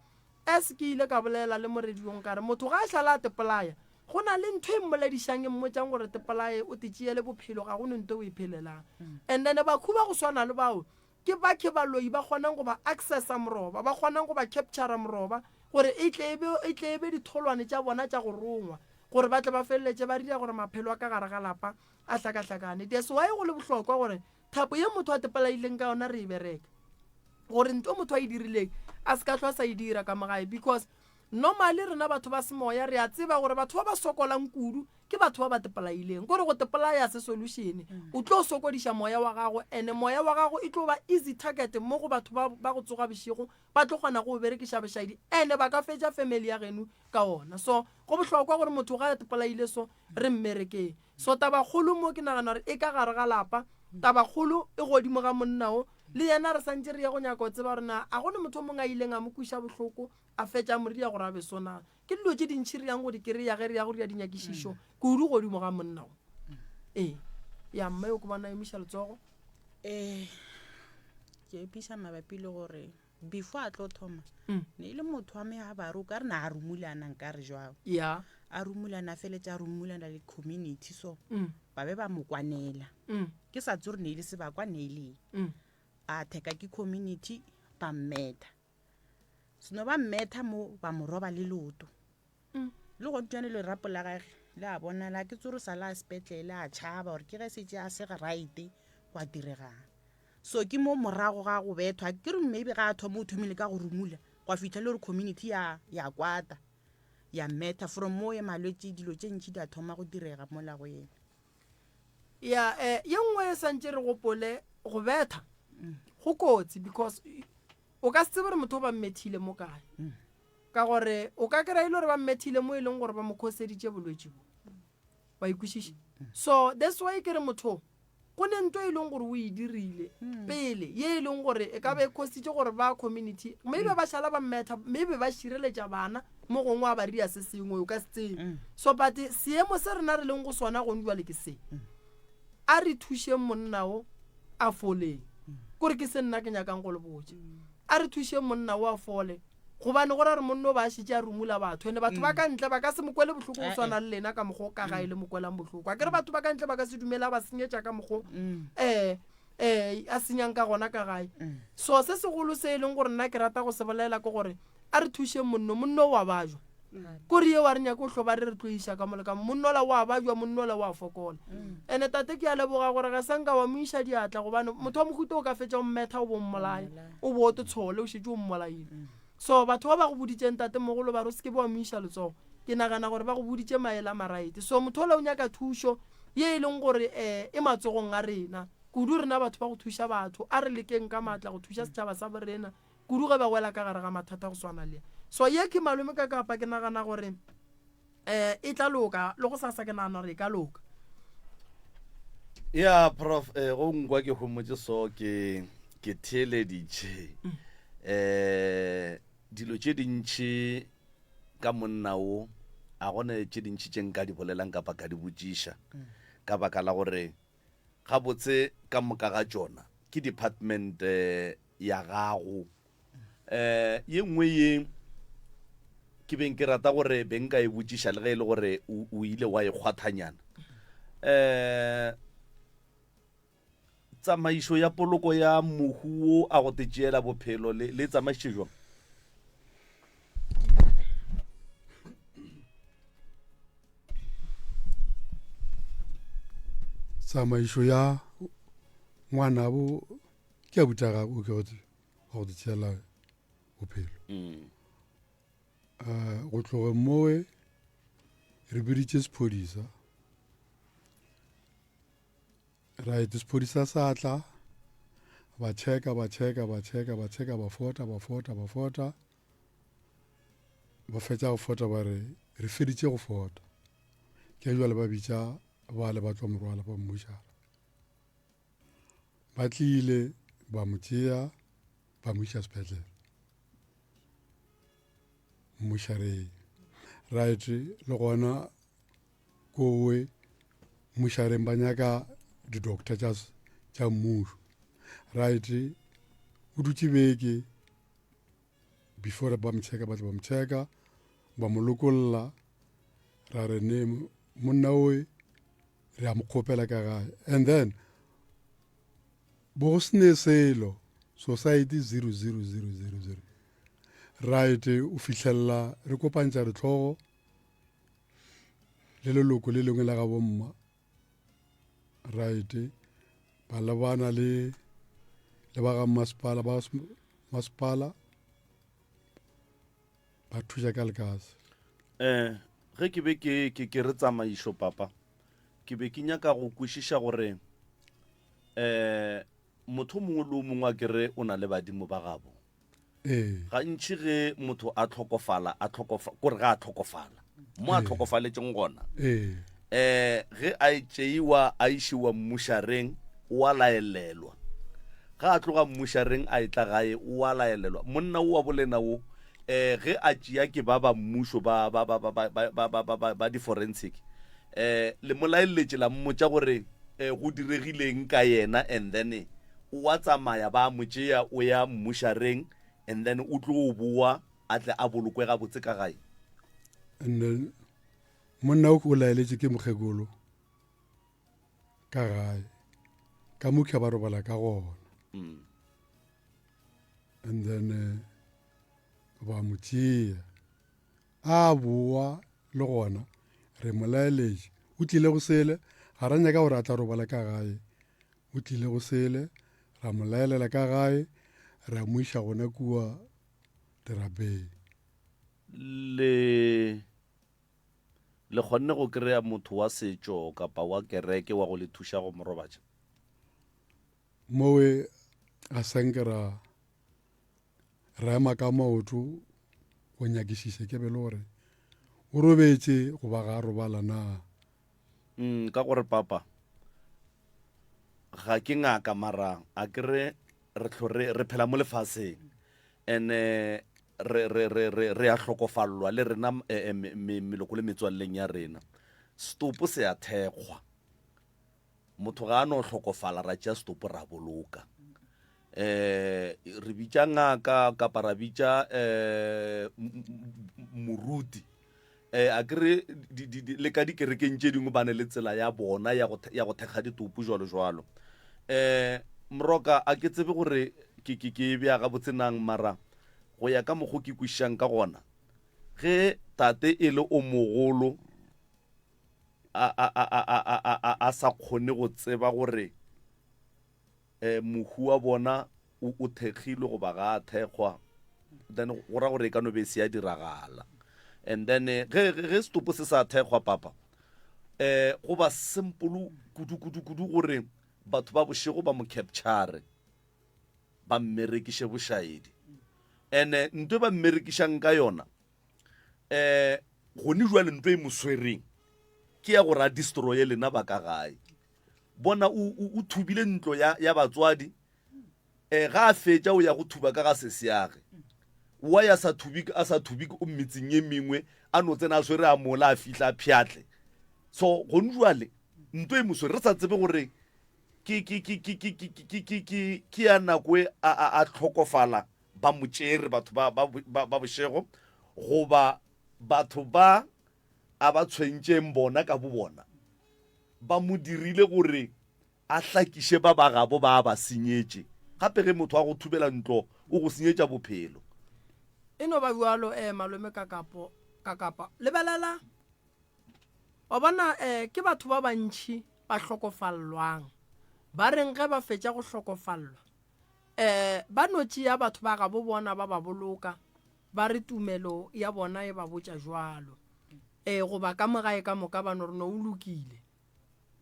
as ke ile ka bolela le morediong ka re motho ga a šala a tepolaya go na le ntho e mmoledišang e mmotšang gore tepolaye o tetšeele bophelo ga go ne nto o e phelelang and then bakhu ba go swana le bao ke bakhe baloi ba kgonang go ba accessa moroba ba kgonang go ba capture moroba gore e tle e be ditholwane tša bona tša go rongwa gore ba tle ba feleletse ba dira gore maphelo a ka gare ga lapa a hlakahlakane that's why go le bohlokwa gore thapo ye motho a tepelaileng ka yona re e bereka gore nto motho a e dirileng a se ka hlwa sa e dira ka magae because normally rena batho ba semoya re a tseba gore batho ba ba sokolang kudu ke batho ba ba tepelaileng gore go tepelaya se solution o tlo sokodiša moya wa gago ene moya wa gago e tlo ba easy target mo go batho ba go tsoga bošego ba tlo kgona go berekiša bošaedi ene ba ka fetša family ya geno ka ona so go bohlokwa gore motho ga a tepelaile so re mmerekeng so tabakgolo mo ke nagana gore e ka gare ga lapa tabakgolo e godimo ga monnao le yena re santse re ya go nyaka o tseba rena a gone motho mongwe a ileng a mo kuša bohloko a fetša moria gore a besona ke dilo tše dintšhi re yang go di kry-ya ge re ya go ria dinyakišišo kudu godimo ga monna go ya mme o ko bona emiša letsogo ke episa mabapi le gore before a tlo thoma ne ile motho wa me a baro ka re na a rumulana nka re jwao ya a rumulana feletša a rumulana le community so ba be ba mo kwanela ke sa tse gore ne ile se ba kwanele a theka ke community ba mmetha seno ba mmetha mo ba mo roba le loto le go tšwane le rapo la gage le a bona la ke tsoro sa la sepetlele a tšhaba gore ke ge se tšea se ga right wa diregang so ke mo morago ga go bethwa ke re maybe ga a thoma o thomile ka go rumula go fitlha le gore community ya kwata ya mmetha from mo ye malwetse dilo tše ntšhi di a thoma go direga mola go yena ya ye nngwe e santse re gopole go betha go kotsi because o ka se tsebe re motho o ba mmethile mo kae ka gore o ka kry-a ile gore ba mmethile mo e leng gore ba mo khoseditše bolwetse bo wa ikwešiša so that's why ke re motho go ne ntho e leng gore o e dirile pele ye e leng gore e ka be khositše gore ba community maybe ba šala ba mmetha maybe ba šireletša bana mo gongwe a ba ria se sengwe o ka se tsebe so but seemo se rena re leng go sona gone jwale ke se a re thušeng monnao a foleng kore ke se nna ke nyakang go le botse a re thušeng monnao a fole gobane gore re monno ba šitše a rumula batho ene batho ba ka ntle ba ka se mokwele bohloko go swana le lena ka mokgwa ka ga e le mokwelang bohloko a kere batho ba ka ntle ba ka se dumela ba senyetša ka mokgwa a senyang ka gona ka gae so se segolo se e leng gore nna ke rata go se bolela ke gore a re thušeng monno wa bajwa kore ye wa re nyaka o hloba re tlo iša ka moleka monnola wa bajwa monnola wa fokola ene tate ke a leboga gore ga sanka wa mo iša diatla gobane motho wa mohuta o ka fetša o mmetha o bo mmolae o bo o te tshole o šetse o mmolaile so batho ba ba go boditšeng tate mogolo ba re o seke ba wa mo iša letsogo ke nagana gore ba go boditše maele a maraete so motho o le o nyaka thušo ye e leng gore e matsogong a rena kudu rena batho ba go thuša batho a re lekeng ka maatla go thuša setšhaba sa borena kudu ge ba wela ka gare ga mathata go swana le so ye ke malome ka kapa ke nagana gore e tla loka le go sasa ke nagana gore e ka loka ya prof go nkwa ke homotse so ke theeleditše dilo tše dintšhi ka monna o a gone tše dintšhi tše nka di bolelang kapa ka di botšiša ka baka la gore gabotse ka moka ga tšona ke department ya gago ye nngwe ye ke beng ke rata gore beng ka e botšiša le ge e le gore o ile wa e kgwathanyana tsamaišo ya poloko ya mohuo a go te tšeela bophelo le tsamaišo jwang tsamaišo ya ngwana bo ke a butaga o ke go te tšeela bophelo go tloge moe re biditše sephodisa right sephodisa sa tla ba checka ba fota ba fetša go fota ba re feditše go fota ke jwale ba bitša ba le ba tlo morwala ba mmušara ba tlile ba mo tšea ba mo iša sepetlele mmušareng right le gona kowe mmušareng ba nyaka di-doctor tša mmušo right o dutše beke before ba mo checka ba mo lokolola ra re ne monna oe re a mo kgopela ka gae and then bo go sene selo society 00000 right o fitlhelela re kopantša ditlhogo le leloko le lengwe la ga bomma right ba lebana le ba ga masepala ba thuša ka lekase ge ke be ke re tsamaišo papa ke be ke nyaka go kwešiša gore motho mongwe le o mongwe a kere o na le badimo ba gabo gantši ge motho a tlhokofala kore ge a tlhokofala mo a tlhokofaletšeng gona ge a tšeiwa a išiwa mmušareng o a laelelwa ga a tloga mmušareng a etla gae o a laelelwa monna o wa bolena o ge a tšea ke ba mmušo ba di-forensic le molaeletše la mmotša gore go diregileng ka yena and then o a tsamaya ba mo tšea o ya mmušareng and then o tlo o boa a tle a bolokwe ga botse ka gae. And then monna o laeletše ke mokgekolo ka gae ka mokgwa ba robala ka gona. And then ba mo tšea a boa le gona re molaeletše o tlile go sele ga ra nyaka gore a tla robala ka gae o tlile go sele ra molaelela ka gae ra mo iša gona kua terapeng. le kgonne go kry-a motho wa setšo kapa wa kereke wa go le thuša go morobatša? Mowe a sanke ra ema ka maoto go nyakišiša ke be le gore o robetše goba ga a robala na. Ka gore papa ga ke ngaka mara a kere re phela mo lefaseng and re a hlokofallwa le rena meloko le metswalleng ya rena. Stopo se a thekgwa motho ga a no hlokofala ra tšea stopo ra boloka. Re bitša ngaka kapa ra bitša moruti a kere le ka dikerekeng tše dingwe ba ne le tsela ya bona ya go thekga ditopo jwalo. Moroka a ke tsebe gore ke bja ga botsenang mara go ya ka mokgo ke kwišang ka gona ge tate e le o mogolo a sa kgone go tseba gore mohu wa bona o thekgilwe goba ga a thekgwa then go ra gore e ka no be se ya diragala. And then ge stopo se sa thekgwa papa go ba simple kudu gore batho ba bošego ba mo capture ba mmerekiše bošaedi and ntwe ba mmerekišang ka yona gone jwale ntwe e moswereng ke ya gore a destroye lena ba ka gae bona o thubile ntlo ya batswadi ga a fetša o ya go thuba ka ga seseage wa ya sa thubi o mmetseng ye mengwe a no tsena a swere a mola a fihla a pšhatle. So gone jwale ntwe e moswere re sa tsebe gore ke ya nako a tlhokofala ba motšere batho ba bošego goba batho ba a ba tshwentšeng bona ka bo bona ba mo dirile gore a hlakiše ba bagabo ba ba senyetše gape ge motho wa go thubela ntlo o go senyetša bophelo. E no ba bualo malome ka kapa lebelela wa bona ke batho ba bantši ba hlokofallwang ba reng ge ba fetša go hlokofallwa ba notši ya batho ba gabo bona ba ba boloka ba re tumelo ya bona e ba botša jwalo goba ka mogae ka moka ba no re no o lokile.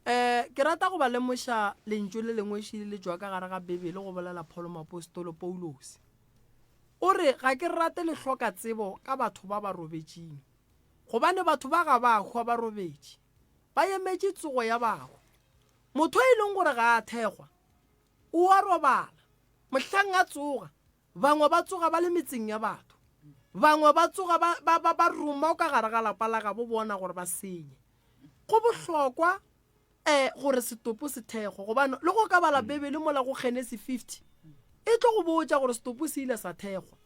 Ke rata go ba lemoša lentšu le lengwešile le jwa ka gare ga bebele go bolela Paulo Mapostolo Paulos o re ga ke rate le hloka tsebo ka batho ba ba robetšeng gobane batho ba ga ba hwa ba robetše ba emetše tsogo ya bago motho e leng gore ga a thekgwa o a robala mohlang a tsoga bangwe ba tsoga ba le metseng ya batho bangwe ba tsoga ba ruma o ka gare ga lapa la gabo bona gore ba senye. Go bohlokwa gore setopo se thekgwa gobane le go ka bala bebele mola go Genesis 50 e tlo go botša gore setopo se ile sa thekgwa.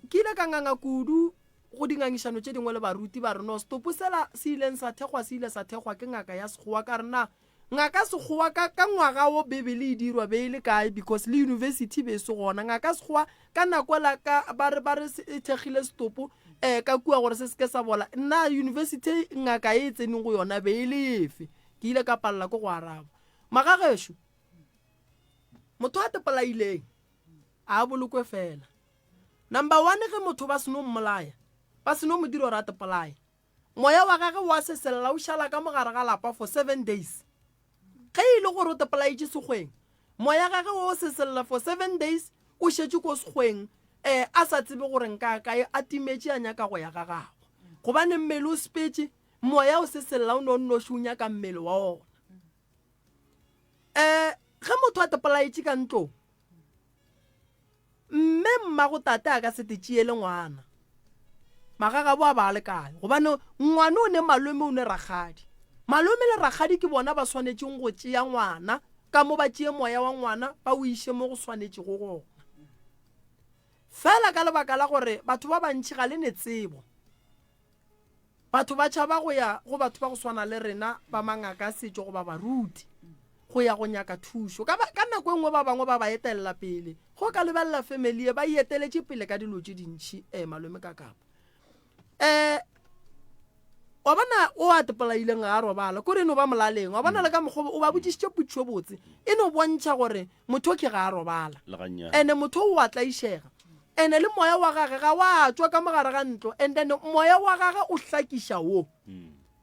Ke ile ka nganga kudu go dingangišano tše dingwe le baruti ba re no setopo sela se ileng sa thekgwa ke ngaka ya sekgowa ka rena ngaka sekgowa ka ngwaga wo bebele e dirwa be ile kae because le university be se gona ngaka sekgowa ka nako la ka ba re e thekgile setopo ka kua gore se ke sa bola nna university ngaka e tseneng go yona be ile efe ke ile ka palla go araba magagesho motho a tepalaileng a bolokwe fela. Number 1 ge motho ba seno mmolaya ba seno mo dira ra tepalaya moya wa gage wa se sella o šala ka mogare ga lapa for 7 days ge ile gore o tepalaitše segweng moya gage o se sella for 7 days o šetše ko segweng a sa tsebe gore nka kae a timetše a nyaka go ya ga gago gobane mmele o sepetše moya o se sella o no nnoši o nyaka mmele wa ona. ge motho a tepolaetse ka ntlong mme mmago tate a ka se tetšeele ngwana magaga bo a ba lekane gobane ngwana o ne malome o ne ragadi malome le ragadi ke bona ba swanetseng go tšea ngwana ka mo ba tšee moya wa ngwana ba o iše mo go swanetse go gona fela ka lebaka la gore batho ba bantši ga le ne tsebo batho ba tšhaba go ya go batho ba go swana le rena ba mangaka setšo go ba baruti go ya go nyaka thušo ka nako e nngwe ba bangwe ba ba etelela pele go ka lebelela family e ba eteletše pele ka dilo tše dintšhi malome ka kapa wa bona o a tepolaileng a robala ko re no ba molaleng wa bona le ka mokgobo o ba botsisitse putšo botse e no bontšha gore motho ke ga a robala ene motho o a tlaišega ene le moya wa gage ga wa tswa ka mogare ga ntlo and then moya wa gage o hlakiša wo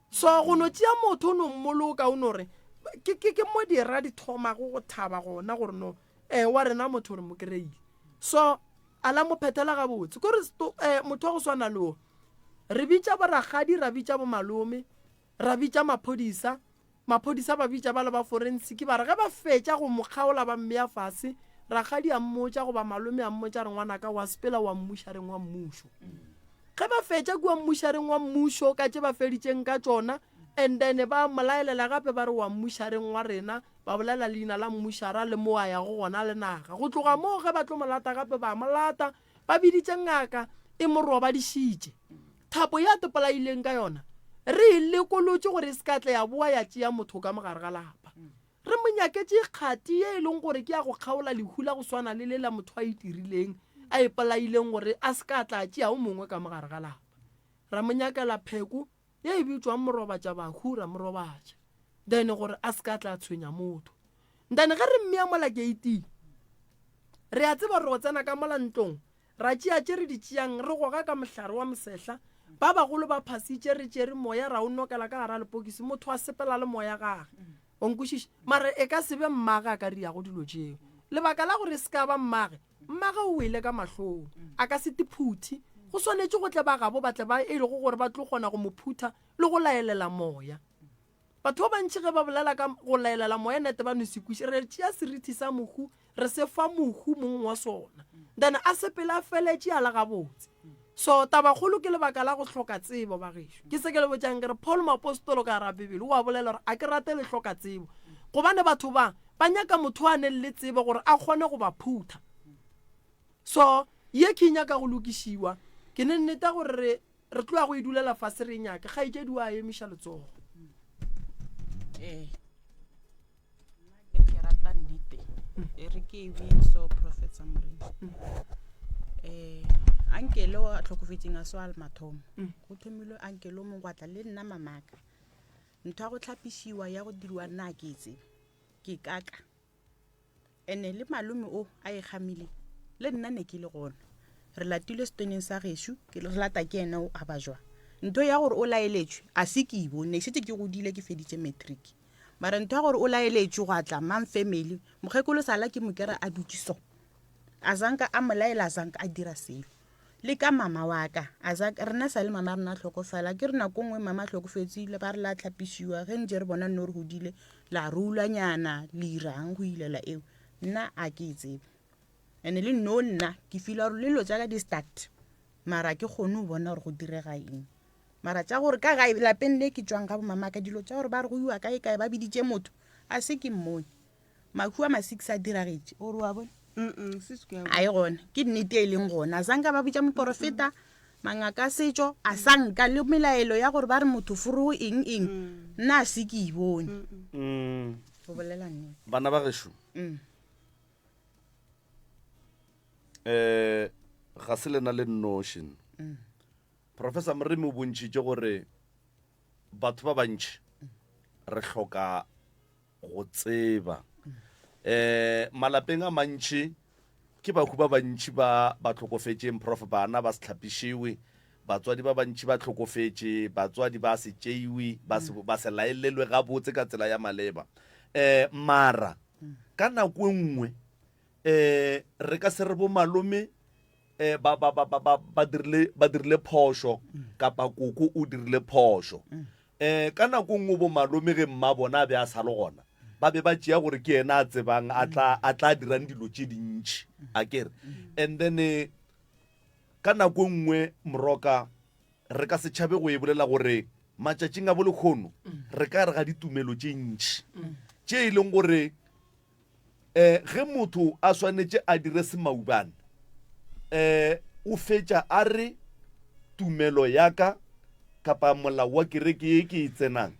so go no tšea motho o no mmoloka o no re ke mo dira di thoma go thaba gona gore no wa rena motho re mo kreile so ala mo phethela ga botse ko re motho wa go swana le re bitša boragadi ra bitša bo malome ra bitša maphodisa ba bitša ba le ba forensic ba re ge ba fetša go mokgaola ba mme ya fase ragadi a mmotša goba malome a mmotša re ngwana ka wa sepela wa mmušareng wa mmušo ge ba fetša kua mmušareng wa mmušo ka tše ba feditšeng ka tšona and then ba molaelela gape ba re wa mmušareng wa rena ba bolela leina la mmušara le mo a ya go gona le naga go tloga moo ge ba tlo molata gape ba molata ba biditše ngaka e moroba dišitše thapo ya topolaileng ka yona re lekolotše gore se ka tle ya boa ya tšea motho ka mogare ga lapa re monyaketse kgati ye e leng gore ke ya go kgaola lehula go swana le lela motho a itirileng a ipolaileng gore a se ka tla tšea o mongwe ka mogare ga lapa ra monyakela pheko ye e bitswang morobatša bahu ra morobatša then gore a se ka tla tshwenya motho then ge re mmea mola keiteng re a tseba gore go tsena ka mola ntlong ra tšea tše re di tšeang re goga ka mohlare wa mosehla ba bagolo ba phasitše re tšere moya ra o nokela ka gara lepokisi motho a sepela le moya gage onkwešiše mara e ka sebe mmaga a ka re ya go dilo tšeo lebaka la gore se ka ba mmage o wele ka mahlong a ka se tiphuthi go swanetše go tle ba gabo batle ba e le go gore ba tlo kgona go mo phutha le go laelela moya batho ba bantši ge ba bolela ka go laelela moya nete ba no sekwiše re tšea serithi sa mohu re se fa mohu mongwe wa sona then a sepele a feletše a le gabotse so tabagolo ke lebaka la go hloka tsebo ba gešo ke se ke le botšang ke re Paul Mapostolo ka ra Bibele o a bolela gore a ke rate le hloka tsebo gobane batho ba nyaka motho a neng le tsebo gore a kgone go ba phutha so ye ke nyaka go lokišiwa ke ne nneta gore re tloa go idulela fase re nyake ga itšedi wa emiša letsogo ke rata nnete e re ke so Prophet Samoreng ankele o a tlhokofetseng a soal mathomo go thomilwe ankele o mongwe tla le nna mamaka ntho ya go tlhapisiwa ya go diriwa nna ke itse ke kaka ene le malome o a e gamile le nna ne ke le gona re latile setoneng sa gešo ke le lata ke ena o a bajwa ntho ya gore o laeletswe a se ke ibone setse ke godile ke feditše matric mara ntho ya gore o laeletswe go atla mang family mogekolo sala ke mokera a dutse a zanka a molaela a zanka a dira selo le ka mama wa ka a zanka rena sa le mama rena tlhokofala ke re nako nngwe mama tlhokofetsile ba re la tlhapisiwa ge ntse re bona nno re godile la rulanyana le irang go ilela eo nna a ke itsebe ene le nno nna ke fila gore le lo jaaka di start mara ke kgone go bona gore go direga eng mara tša gore ka ga lapeng le ke tswang ka bo mama ka dilo tša gore ba re go iwa kae kae ba biditše motho a se ke mmone makhua ma 6 a diragetše o re wa bone a e gona ke nnete e leng gona a sanka ba bitša moporofeta mangaka setšo a sanka le melaelo ya gore ba re motho furu eng nna a se ke e bone go bolela nnete bana ba gešo ga se lena le notion Professor Moremi o bontšitše gore batho ba bantši re hloka go tseba malapeng a mantši ke bahu ba bantši ba tlhokofetšeng prof bana ba se tlhapišiwe batswadi ba bantši ba tlhokofetše batswadi ba se tšeiwe ba se laelelwe gabotse ka tsela ya maleba mara ka nako nngwe re ka se re bo malome ba dirile phošo kapa koko o dirile phošo ka nako nngwe bo malome ge mma bona be a sa le gona ba be ba tšea gore ke ena a tsebang a tla dirang dilo tše dintšhi a kere and then ka nako nngwe Moroka re ka setšhabe go e bolela gore matšatšing a bolekgono re ka re ga ditumelo tše ntšhi tše e leng gore ge motho a swanetše a dire semaubane o fetša a re tumelo yaka kapa molao wa kereke ye ke e tsenang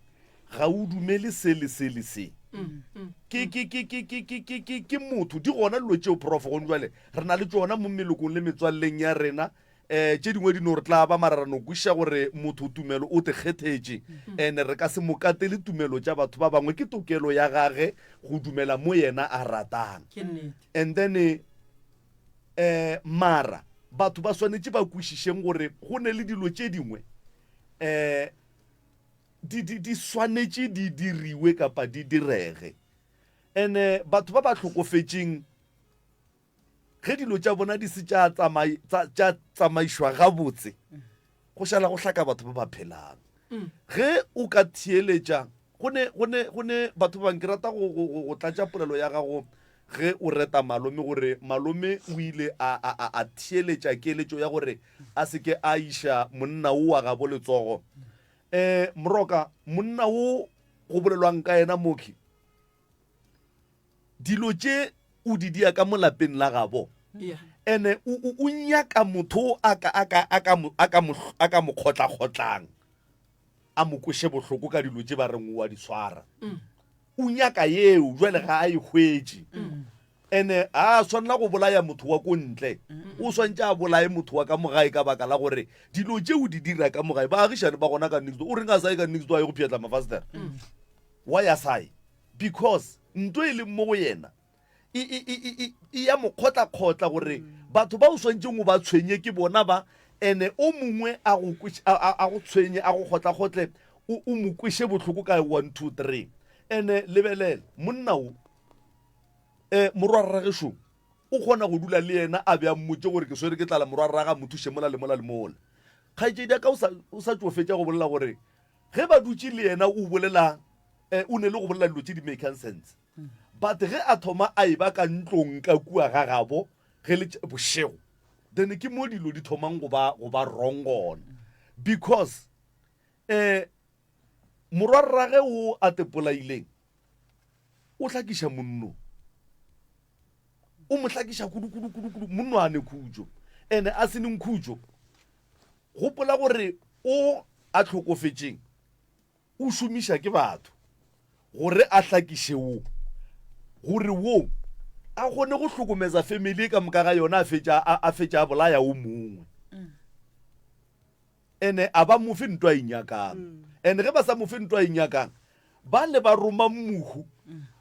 ga o dumele se le se le se ke motho di gona dilo tšeo prof gone jale re na le tsona mo melokong le metswalleng ya rena tše dingwe di no re tla ba mararano kwiša gore motho tumelo o te kgethetše and re ka se mokatele tumelo tša batho ba bangwe ke tokelo ya gage go dumela mo yena a ratang and then mara batho ba swanetše ba kwešišeng gore go ne le dilo tše dingwe di swanetše di diriwe kapa di direge and batho ba ba tlhokofetšeng ge dilo tša bona di se tša tsamaišwa gabotse go šala go hlaka batho ba ba phelang ge o ka thieletša gone batho ba nke rata go tlatša polelo ya gago ge o reta malome gore malome o ile a thieletša keeletšo ya gore a seke a iša monna o wa gabo letsogo Moroka monna o go bolelwang ka yena moki dilo tše o di dia ka molapeng la gabo ene o nyaka motho a ka mo kgotla-kgotlang a mo kweše bohloko ka dilo tše ba reng wa di swara o nyaka yeo jwale ga a e hwetše ene a swanela go bolaya motho wa ko ntle o swantše a bolaye motho wa ka mogae ka baka la gore dilo tšeo di dira ka mogae ba agišane ba gona ka nixto o reng a sae ka nixto a ye go pšetla mafastera why a sae because ntho e leng mo go yena e ya mokgotla-kgotla gore batho ba o swantšeng o ba tshwenye ke bona ba ene o mongwe a go tshwenye a go kgotla-kgotle o mo kweše bohloko ka 1 2 3 ene lebelela monna o morwarragešo o kgona go dula le yena a bea mmotse gore ke swere ke tlala morwarraga mo thuše mola le mola le mola kgaetšedi ka o sa tšofetša go bolela gore ge ba dutše le yena o bolela o ne le go bolela dilo tše di make sense but ge a thoma a e ba ka ntlong ka kua ga gabo ge le bošego then ke mo dilo di thomang go ba wrong gona because morwarrage o a tepolaileng o hlakiša monno o mo hlakiša kudu monno a ne khutšo ene a seneng khutšo gopola gore o a tlhokofetšeng o šomiša ke batho gore a hlakiše wo gore wo a gone go hlokomeza family ka moka ga yona a fetša a bolaya o mongwe ene a ba mofe ntwa a inyakang ene ge ba sa mofe ntwa a inyakang ba le ba roma mohu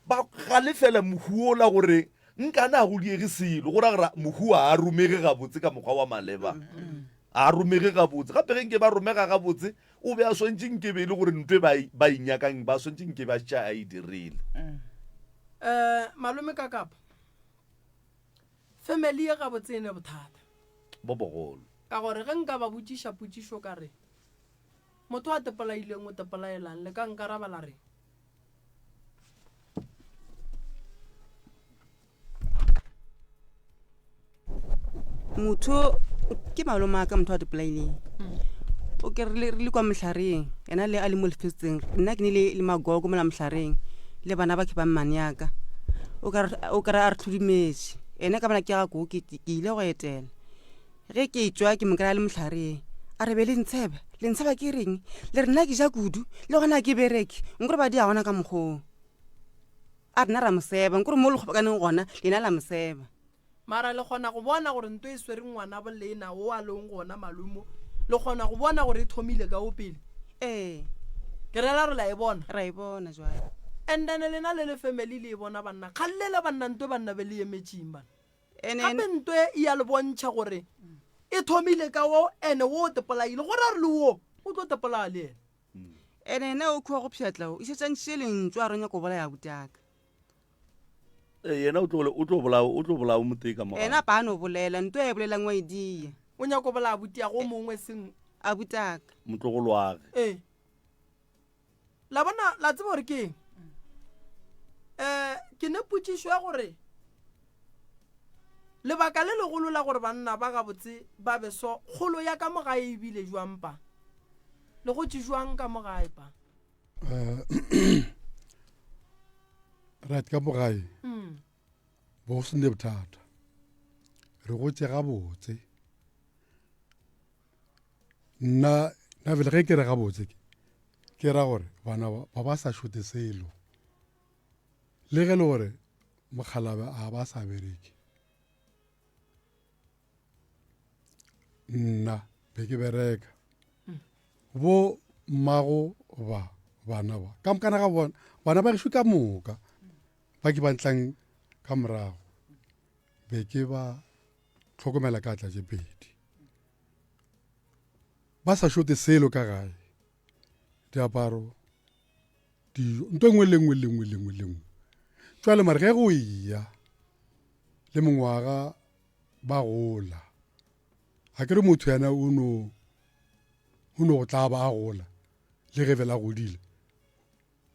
ba galefela mohu ola gore nkana a go diege selo gore gara mohu a romege gabotse ka mokgwa wa maleba a romege gabotse gape ge nke ba romega gabotse o be a swantše nkebe le gore ntwe ba inyakang ba swantše nkebe a tša a e dirile malome ka kapa family ya gabotse ene bothata bo bogolo ka gore ge nka ba botšiša potšišo ka re motho a tepolaileng o tepolaelang le ka nkarabala re motho ke malome a ka motho a tepolaileng o ke re le kwa mohlareng ena le a le mo lefetseng nna ke ne le magogo mola mohlareng le bana ba ke ba mmane yaka o ka re a re tlhodimetse ene ka bana ke ga ko ke ile go etela ge ke tswa ke mokra le mohlareng a re be le ntsheba ke reng le rena ke ja kudu le gona ke bereke nkore ba di a gona ka mokgong a rena ra moseba nkore mo le kgobakaneng gona lena la moseba mara le kgona go bona gore ntwe e swere ngwana boleena o a leng gona malumo le kgona go bona gore e thomile ka o pele ke rela re la e bona ra e bona jwale and then lena le family le e bona banna kgallele banna ntwe banna be le emetšing bana gape ntwe e ya le bontšha gore e thomile ka wo ene wo tepolaile gore a re le wo o tlo tepolaa le ene ena o khuwa go pšhatlao e šetšantšhe lentswe a ronya ko bola ya botaka yena o tlo bolao moteka mo ena pa no bolela ntwe e bolela ngwa idia o nya ko bola butia go mongwe seng a botaka motlogolo wa ge la bona la tseba gore ke ke ne potsišo ya gore lebaka le legolo la gore banna ba gabotse ba beso kgolo ya ka mogae ebile jwangpa le go tšejwang ka mogae pa right ka mogae bo se ne bothata re go tse gabotse nna vele ge ke re gabotse ke ra gore bana ba sa šote selo le ge le gore mokhalabe a ba sa bereke nna be ke bereka bo mmago bana ba ka mokana ga bona bana ba gešo ka moka ba ke ba ntlang ka morago be ke ba tlhokomela ka tla tše pedi ba sa šote selo ka gae diaparo dijo nto engwe le ngwe tšwale mare ge go iya le mengwaga ba gola ga ke re motho yana o no go tla ba a gola le ge fela godile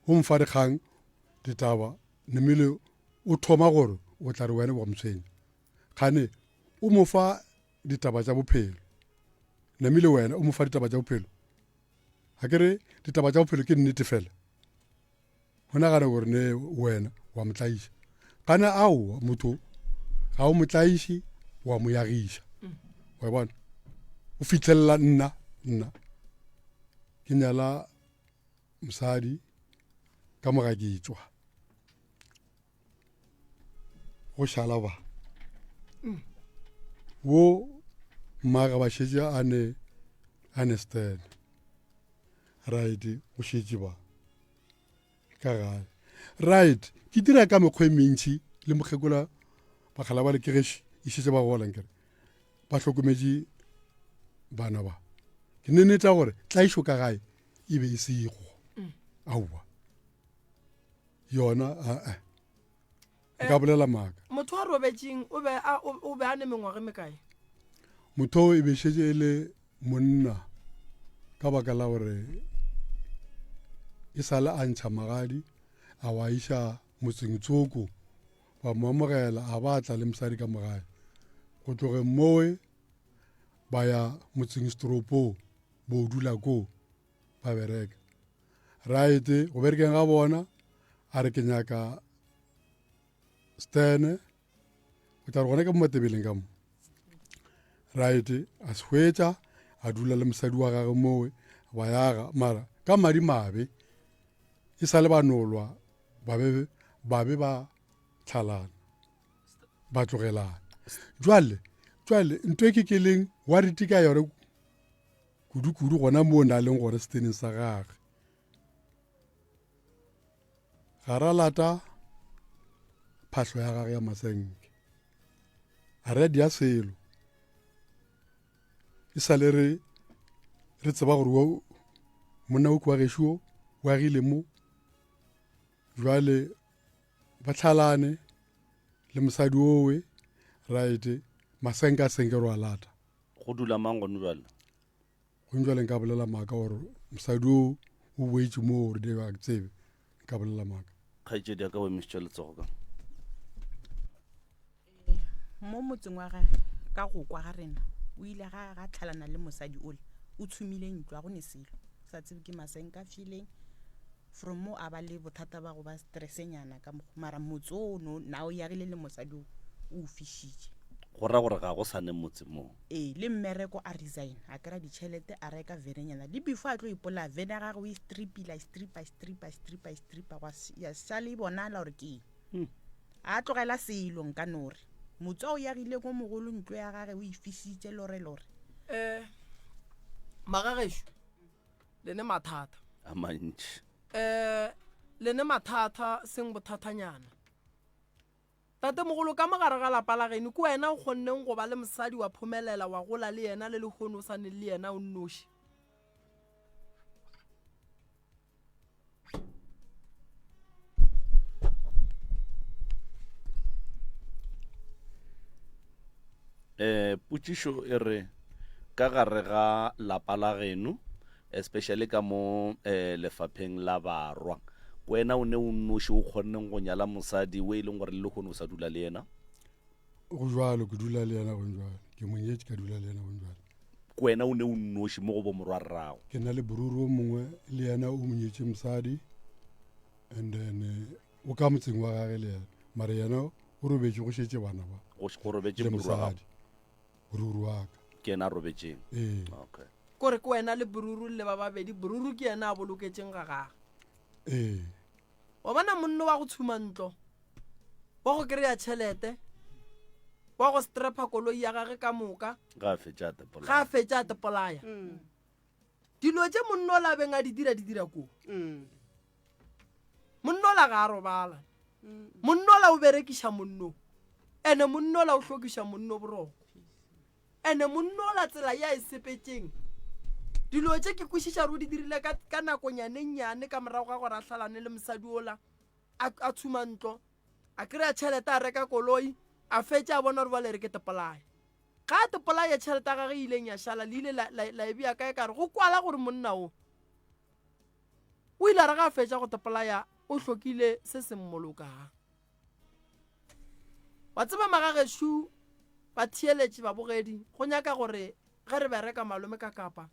o mfa dikgang ditaba nemele o thoma gore o tla re wena wa mtshwenya kgane o mo fa ditaba tša bophelo nemele wena o mo fa ditaba tša bophelo ga ke re ditaba tša bophelo ke nnete fela go nagana gore ne wena wa motlaiša kana ao motho ga o motlaiši wa mo yagiša wa bona o fitlhelela nna ke nyala mosadi ka moga ke tswa go šala ba wo mmaga ba šetse a ne stand right o šetse ba ka gae right ke dira ka mekgwa e mentši le mokgekola bakgala ba le ke gešo e šetse ba golang kere ba hlokometše bana ba ke neneta gore tlaišo ka gae e be e sego aowa yona ka bolela maaka motho a robetšeng o be a ne mengwage mekae motho e be šetse e le monna ka baka la gore e sa le a ntšha magadi a wa iša motseng tsoko ba mo amogela a ba tla le mosadi ka mogae go tloge moe ba ya motseng stropo bo dula ko ba bereka right go berekeng ga bona a re ke nyaka stene o tla re gona ka mo matebeleng ka mo right a se hwetša a dula le mosadi wa gage moe ba yaga mara ka madi mabe e sa le ba nolwa ba be ba tlhalana ba tlogelana jwale ntho e ke keleng wa riti ka yore kudu gona mo na leng gore steneng sa gage ga ra lata phahlo ya gage ya masenke a re dia selo e sa le re tseba gore monna o kwa gešo o agile mo jwale ba tlhalane le mosadi owe right masenke a senkero a lata go dula mang gone jwale go njwale nka bolela maaka gore mosadi o boetše mo gore di ba tsebe nka bolela maaka kgaetšedi ya ka o emisitše letsogo ka mo motseng wa gage ka go kwa ga rena o ile ga tlhalana le mosadi ole o tshumile ntlo a go ne selo sa tsebe ke masenke a fileng from mo a ba le bothata ba go ba stressenyana ka mara motse o na o yagile le mosadi o fišitše go ra gore ga go sa ne motse moo le mmereko a resign a kry-a ditšhelete a reka venenyana le before a tlo ipola vene ya gage o e stripila ya sale e bonala gore ke a tlogela selo nka nore motse o yagile ko mogolo ntlo ya gage o e fišitše lore magagešo le ne mathata a mantši le ne mathata seng bothatanyana tate mogolo ka mogare ga lapa la geno ke wena o kgonneng go ba le mosadi wa phomelela wa gola le yena le lekgono o sa ne le yena o nnoši potšišo e re ka gare ga lapa la geno especially ka mo lefapheng la barwa wena o ne o nnoši o kgonneng go nyala mosadi o e leng gore le kgone o sa dula le ena? go jalo ke dula le yena go jalo, ke monyetše ka dula le yena go jalo. Wena o ne o nnoši mo go bo morwa rrago? Ke na le boruru o mongwe le yena o monyetše mosadi, and then o ka motseng wa gage le yena, mara yena o robetše go šetše bana ba go robetše le morwa gago? mosadi boruru wa ka. Ke ena a robetšeng? Okay. kore ke wena le boruru le ba babedi, boruru ke yena a boloketseng ga gage. Wa bona monno wa go tshuma ntlo, wa go kry-a tšhelete, wa go strepa koloi ya gage ka moka ga a fetša ga a fetša a tepolaya. Dilo tše monno o labeng a di dira ko monno la ga a robala, monno la o berekiša monno, ene monno la o hlokiša monno boroko, ene monno la tsela ya e sepetšeng. Dilo tše ke kwešiša ro di dirile ka nakonyanennyane ka morago ga gore a hlalane le mosadi ola a tshuma ntlo, a kry-a tšhelete a reka koloi, a fetša a bona gore ba le re ke tepolaya. Ga a tepolaya tšhelete ya gage ileng ya šala, le ile la e bea kae kare go kwala gore monna o ile a re ga a fetša go tepolaya o hlokile se se mmolokang. Wa tseba magagešo ba thieletše babogedi go nyaka gore ge re bereka malome ka kapa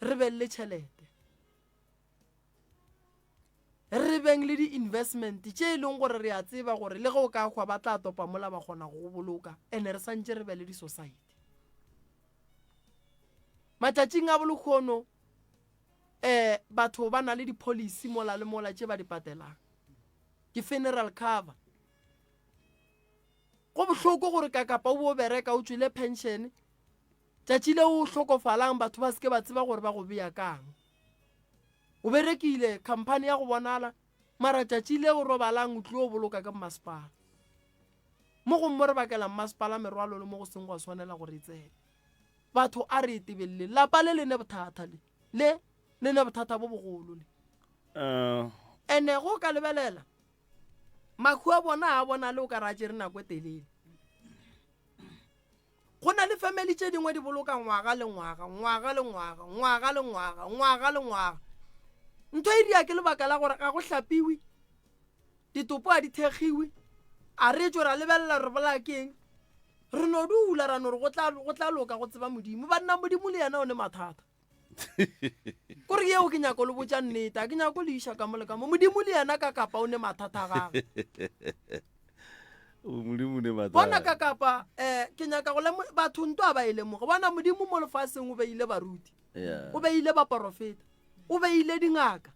re be le tšhelete, re beng le di-investment tše e leng gore re a tseba gore le ge o ka hwa ba tla topa mola ba kgona go boloka, ene re santše re be le di-society. Matšatšing a bolokgono batho ba na le di-policy mola le mola tše ba di patelang, ke funeral cover. Go bohloko gore ka kapa o bo bereka o tswile pension, tšatši le o hlokofalang batho ba seke ba tseba gore ba go bea kang. O berekile company ya go bonala, mara tšatši le o robalang o tlile o boloka ka mmasepala, mo go mo re bakela mmasepala merwalo le mo go seng go swanela gore e tsene. Batho a re etebelele lapa le lene bothata le ne bothata bo bogolo le ene go ka lebelela makhu a bona a bona le o ka ra tšere nako e telele. Go na le family tše dingwe di boloka ngwaga le ngwaga, ngwaga le ngwaga, ngwaga le ngwaga, ngwaga le ngwaga. Ntho e dia ke lebaka la gore ga go hlapiwe, ditopo a di thegiwe, a re tšo ra lebelela re bola keng, re no dula ra no re go tla loka go tseba modimo. Ba nna modimo le yena o ne mathata. Kore yeo ke nyako le botša nnete, a ke nyako le iša ka mo le ka mo, modimo le yena ka kapa o ne mathata a gage. Bona ka kapa ke nyaka go batho nto a ba e lemoga, bona modimo mo lefaseng o beile baruti, o beile baporofeta, o beile dingaka,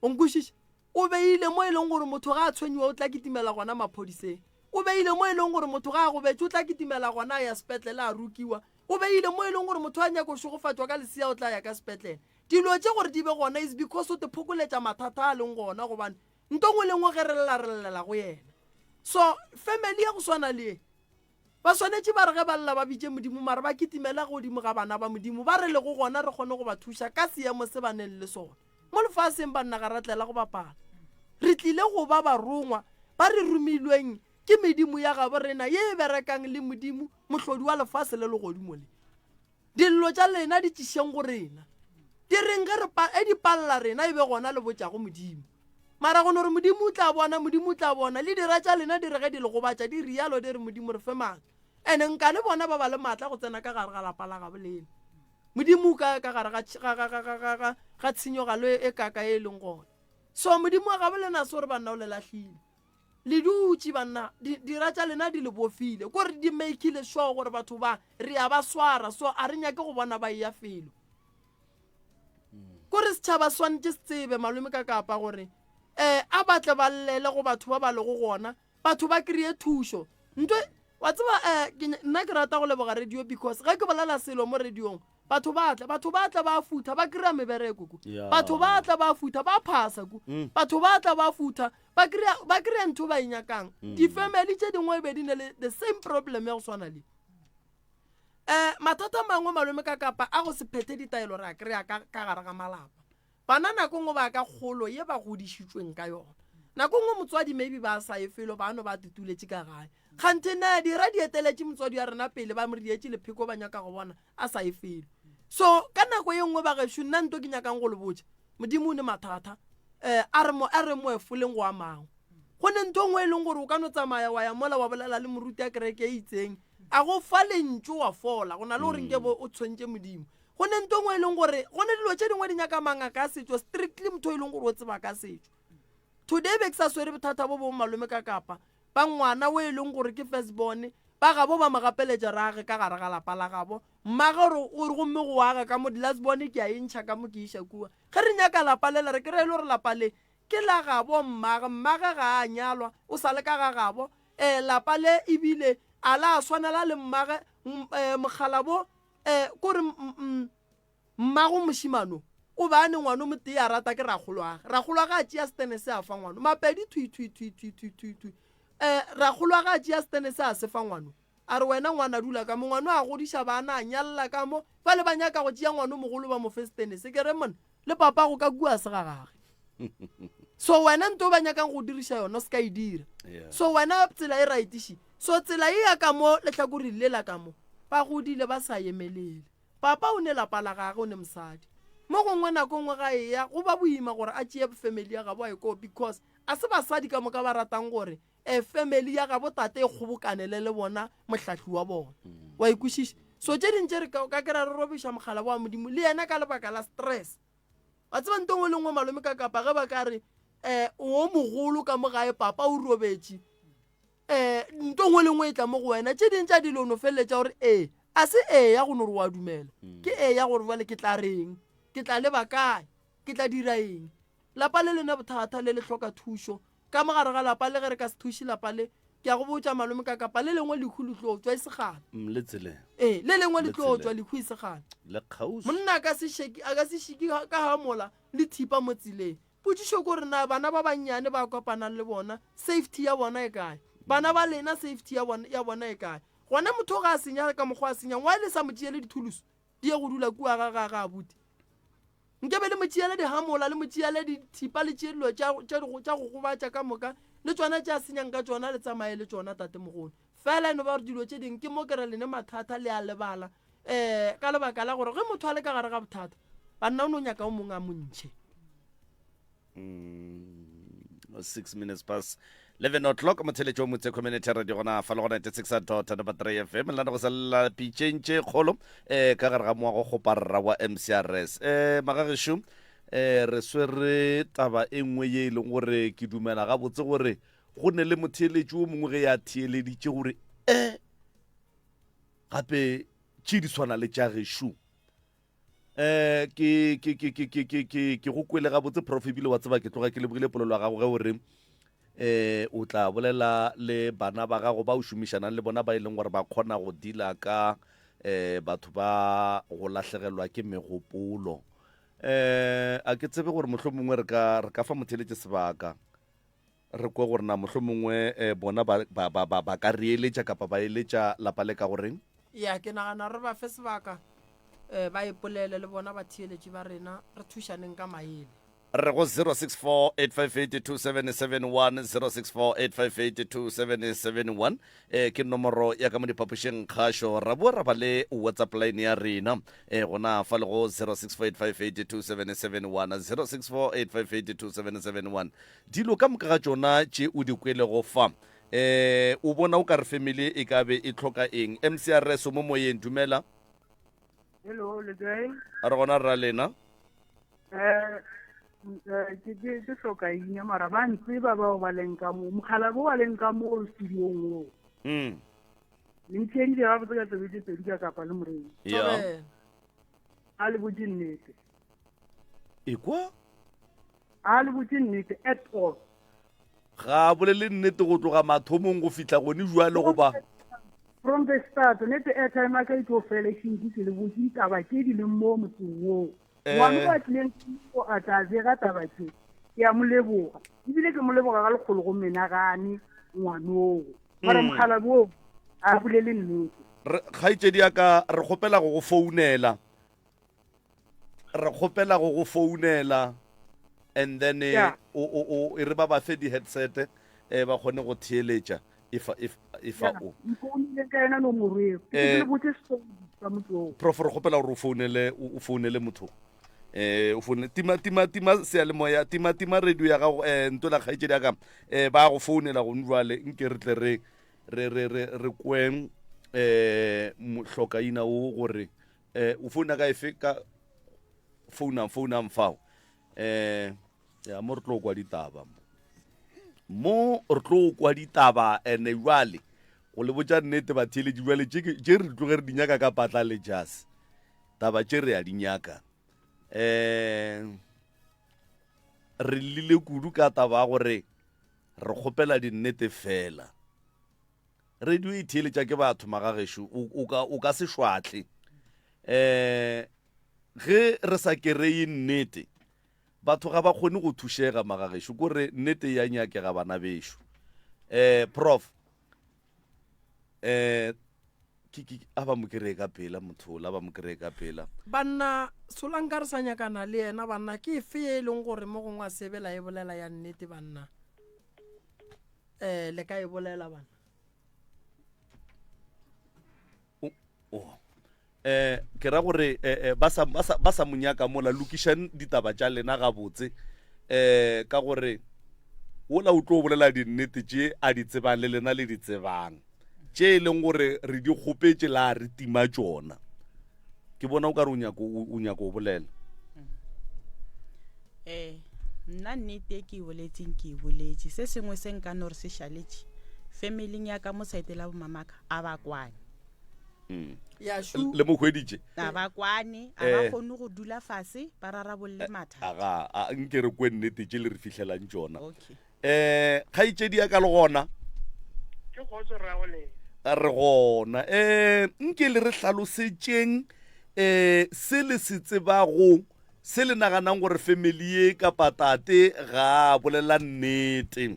o nkwešiša, o beile mo e leng gore motho ga a tshwenyiwa o tla kitimela gona maphodiseng, o beile mo e leng gore motho ga a go betse o tla kitimela gona ya sepetlele a rukiwa, o beile mo e leng gore motho a nyako šogofatšwa ka lesia o tla ya ka sepetlele. Dilo tše gore di be gona is because o te phokoletša mathata a leng gona, gobane ntongwe le ngwe ge re lela go yena. So family ya go swana le ba swanetše ba re ge ba lla ba bitše modimo, mare ba kitimela godimo ga bana ba modimo, ba re le go gona re kgone go ba thuša ka seemo se ba neng le sona. Mo lefaseng banna ga ra tlela go bapala, re tlile go ba barongwa ba re romilweng ke medimo ya gabo rena ye e berekang le modimo mohlodi wa lefase le legodimo le. Dillo tša lena di tšešeng go rena, di reng ge di palela rena e be gona le botšago modimo, mara go no re modimo o tla bona le dira tša lena di re ge di le gobatša di rialo di re modimo re fe maatla. Ene nka le bona ba ba le maatla go tsena ka gare ga lapa la gabo lena, modimo ka gare ga tshenyogalo e kaka e leng gona. So modimo wa gabo lena se gore banna o le lahlile, le dutše banna dira tša lena di le bofile, kore di makeile sure gore batho ba re a ba swara, so a re nyake go bona ba ya felo. Kore setšhaba swantše se tsebe malome ka kapa gore a batle ba llele go batho ba ba le go gona, batho ba kry-e thušo. Ntwe wa tseba nna ke rata go leboga radio because ge ke bolela selo mo radiong batho ba tla ba futha ba kry-a mebereko ku, batho ba tla ba futha ba phasa ku, batho ba tla ba futha ba kry-a ntho ba inyakang. Di-family tše dingwe e be di ne le the same problem ya go swana le mathata mangwe malome ka kapa a go se phethe ditaelo re a kry-a ka gare ga malapa. Bana nako ngwe ba ka kgolo ye ba godišitšweng ka yona, nako ngwe motswadi maybe ba sa e felo bano ba tutuletše ka gae, kgante na dira di eteletše motswadi ya rena pele ba mo dietše lepheko ba nyaka go bona a sa e felo. So ka nako ye nngwe ba gešo nna nto ke nyakang go le botša modimo o ne mathata, a re mo efoleng go a mangwe go ne ntho ngwe e leng gore o ka no tsamaya wa ya mola wa bolela le moruti ya kereke e itseng a go fa lentso wa fola go na le gore nke bo o tshwentse modimo go ne ntho ngwe e leng gore go ne dilo tse dingwe di nyaka mangaka a setso strictly motho e leng gore o tseba ka setso today be ke sa swere bothata bo bo malome ka kapa ba ngwana o e leng gore ke firstborn ba gabo ba magapeletša rage ka gare ga lapa la gabo mmaga gore o re gomme go aga ka mo di-lastborn ke a entšha ka mo ke iša kua ge re nyaka lapa lela re kry-e le gore lapa le ke la gabo mmaga ga a nyalwa o sa le ka ga gabo lapa le ebile a la a swanela le mmage mogalabo kore mmago mošimano o ba ne ngwana mo tee a rata ke ragolwaga a tšea stene se a fa ngwano mapedi thuthuthuthuthuthu ragolwaga a tšea stene se a se fa ngwano a re wena ngwana dula ka mo ngwana a godiša bana a nyalela ka mo ba le ba nyaka go tšea ngwana mogolo ba mo fe stene se ke re mona le papa go ka kua se ga gage so wena nto ba nyakang go diriša yona se ka e dira so wena tsela e raitiši so tsela e ya ka mo letlhakoreng le la ka mo ba godile ba sa emelele papa o ne lapa la gage o ne mosadi mo gongwe nako ngwe ga e ya go ba boima gore a tšee family ya gabo a eko because a se basadi ka moka ba ratang gore family ya gabo tate e kgobokanele le bona motlhatlhi wa bona wa ikwešiša so tše dintše re ka kera re robiša mogala wa modimo le yena ka lebaka la stress wa tseba nto ngwe le ngwe malome ka kapa ge ba ka re o mogolo ka mo gae papa o robetše nto ngwe le ngwe e tla mo go wena tše dintše a dilo no feleletša gore a se ya go nore wa dumela ke ya gore bale ke tla reng ke tla leba kae ke tla dira eng lapa le lena bothata le le hloka thušo ka mogare ga lapa le ge re ka se thuše lapa le ke a go botša malome ka kapa le lengwe lekhu le tlo tswa isegale le lengwe le tlo tswa lekhu isegale monna a ka se šiki ka ga mola le thipa mo tseleng potšišo ko re na bana ba bannyane ba kopanang le bona safety ya bona e kae bana ba lena safety ya bona e kae gona motho ga a senya ka mokgwa a senyang wa le sa mo tšeele dithuluso di ye go dula kua ga a bute nke be le mo tšeele dihamola le mo tšeele dithipa le tšee dilo tša go gobatša ka moka le tsona tša a senyang ka tsona le tsamaye le tsona tate mogolo fela eno ba gore dilo tše dingwe ke mo kere lene mathata le a lebala ka lebaka la gore ge motho a le ka gare ga bothata banna o ne o nyaka o mongwe a montšhe 6 minutes past 11 o'clock motheletši o motse community radio gona fa le gona 96.3 FM lana go salela pitšentše kgolo ka gare ga moago goparra wa MCRS magagesho re swere taba e nngwe ye e leng gore ke dumela ga botse gore go ne le motheletši o mongwe ge ya theeleditše gore gape tše di swana le tša gešo ke go kwele ga botse prof ebile wa tseba ke tloga ke lebogile polelo ya gago ge gore o tla bolela le bana ba gago ba o šomišanang le bona ba e leng gore ba kgona go dila ka batho ba go lahlegelwa ke megopolo a ke tsebe gore mohlho mongwe re ka fa motheletše sebaka re kwe gore na mohlho mongwe bona ba ka reeletša kapa ba eletša lapa le ka goreng ya ke nagana re ba fe sebaka ba ipolele le bona ba theeletše ba rena re thušaneng ka maele re go 064-858-2771 064-858-2771 ke nomoro ya ka mo diphapošeng kgašo ra boa ra ba le whatsapp line ya rena gona fa le go 064-858-2771 064-858-2771 dilo ka moka ga tšona tše o di kwele go fa o bona o ka re family e ka be e tlhoka eng MCRS mo moyeng dumela hello le kae a re gona ra lena ke hloka eng mara ba ntseba bao ba leng ka mo mogala bo ba leng ka mo studiong o le ntšhentše ga botse ka tsebetse pedi ka kapa le moreng a le botse nnete ekwa a le botse nnete at all ga bolele nnete go tloga mathomong go fihla gone jwale go ba from the start nete airtime a ka ito fele šintši le botse taba ke di le mo motseng woo ngwane ba tlileng o a tla zega taba tse ke a mo leboga ebile ke mo leboga ga lekgolo go menagane ngwanoo mara mogala boo a bolele nnete kgaitsedi ya ka re kgopela go go founela and then e re ba ba fe di-headset ba kgone go theeletša ifa o prof re kgopela gore o founele motho o fone tima sealemoya tima radio ya gago nto la kgaitsedi aka ba go founela go njwale nke re tle re kweng mohlokaina o gore o founa ka efe ka founang fao ya mo re tlo kwa ditaba ene jwale go le botsa nnete batheletši jwale tše re tlogere di nyaka ka patla le jase taba tše re ya di nyaka re lile kudu ka taba gore re kgopela dinnete fela radio e theeletša ke batho magagešo o ka se šwatle ge re sa kereye nnete batho ga ba kgone go thušega magagešo kore nnete ya nyakega bana bešo prof a ba mo kry-e ka pela mothola ba mo kry-e ka pela banna solanka re sa nyakana le yena banna ke efe e leng gore mo gongwe a sebela e bolela ya nnete banna le ka e bolela banna ke ra gore ba sa monyaka mola lokišang ditaba tša lena gabotse ka gore ola o tlo bolela dinnete tše a di tsebang le lena le di tsebang tše e leng gore re di kgopetše la re tima tšona ke bona o ka re o nyako o bolela nna nnete ke e boletseng ke e boletše se sengwe se nka no re se šaletše familing ya ka mo saete la bomamaka a ba kwane le mo hweditše a ba kwane a ba kgone go dula fase ba rarabolle mathata aga nke re kwe nnete tše le re fitlhelang tšona okay kgaitšedi ya ka le gona ke kgotso ragole re gona nke le re hlalosetšeng se le se tsebago se le naganang gore family ye ka patate ga bolela nnete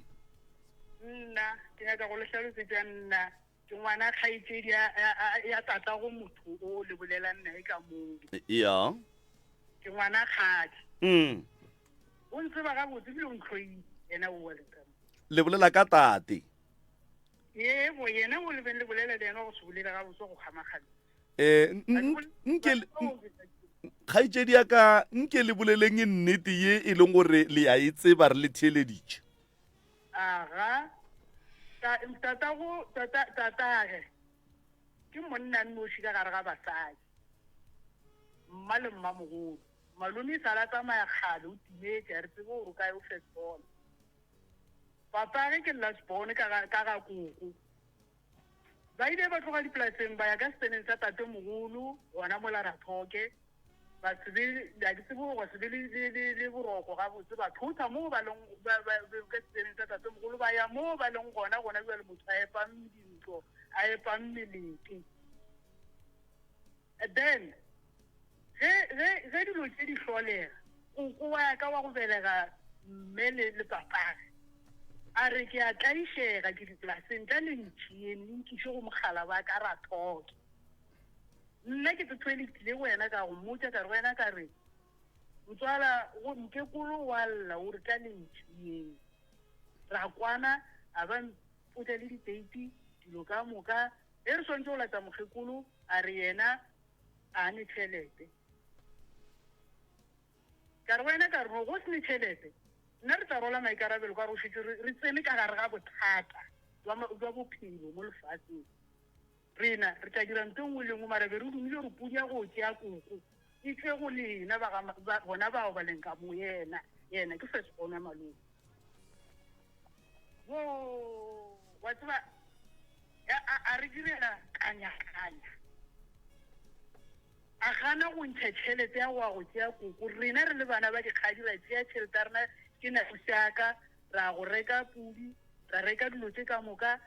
nna ke nyaka go le hlalosetša nna ke ngwana kgaitšedi ya tata go motho o le bolela nna e ka moo ya ke ngwana kgadi o ntseba gabotse bile o ntlhoile ena o walekamo le bolela ka tate yebo yena o lebeng le bolela le ena go se bolela gabotse go kgamakgana kgaitšedi ya ka nke le boleleng nnete ye e leng gore le ya e tseba re le theeleditše aga tatage ke monna nnoši ka gare ga basadi mma le mmamogolo malome sala tsamaya kgale o timetše a re tsebe gore o kae o firstborn papage ke lastborn ka ga koko ba ile ba tloga dipolaseng ba ya ka seteneng sa tate mogolo gona mola rathoke ba tsebe go se be le boroko gabotse ba thotha moo ba leng ka seteneng sa tate mogolo ba ya moo ba leng gona jale motho a epang dintlo a epang melete then ge dilo tse di hlolega koko wa ya ka wa go belega mme le papage a re ke a tlaišega ke dipolaseng tša lentšhieng le nkiše go mogala ba ka rathoke nna ke tsethoeletile wena ka go mmotša ka re wena ka re motswala go nkekolo wa lla o re ka lentšhieng ra kwana a ba mpotsa le diteiti dilo ka moka e re swantse go latsa mokgekolo a re yena a ne tšhelete ka re wena ka re no go se ne tšhelete nna re tla rola maikarabelo ka re o šetse re tsene ka gare ga bothata jwa bophelo mo lefatsheng rena re tla dira nto nngwe le nngwe mara be re dumile re pudia go tšea koko e tle go lena bona bao ba leng ka mo yena ke firstborn ya malome wa tseba a re direla kanya-kanya a gana go ntšha tšhelete ya goa go tšea koko rena re le bana ba dikgadi ra tšea tšhelete ya rena ke nausaka ra go reka pudi ra reka dilo tše ka moka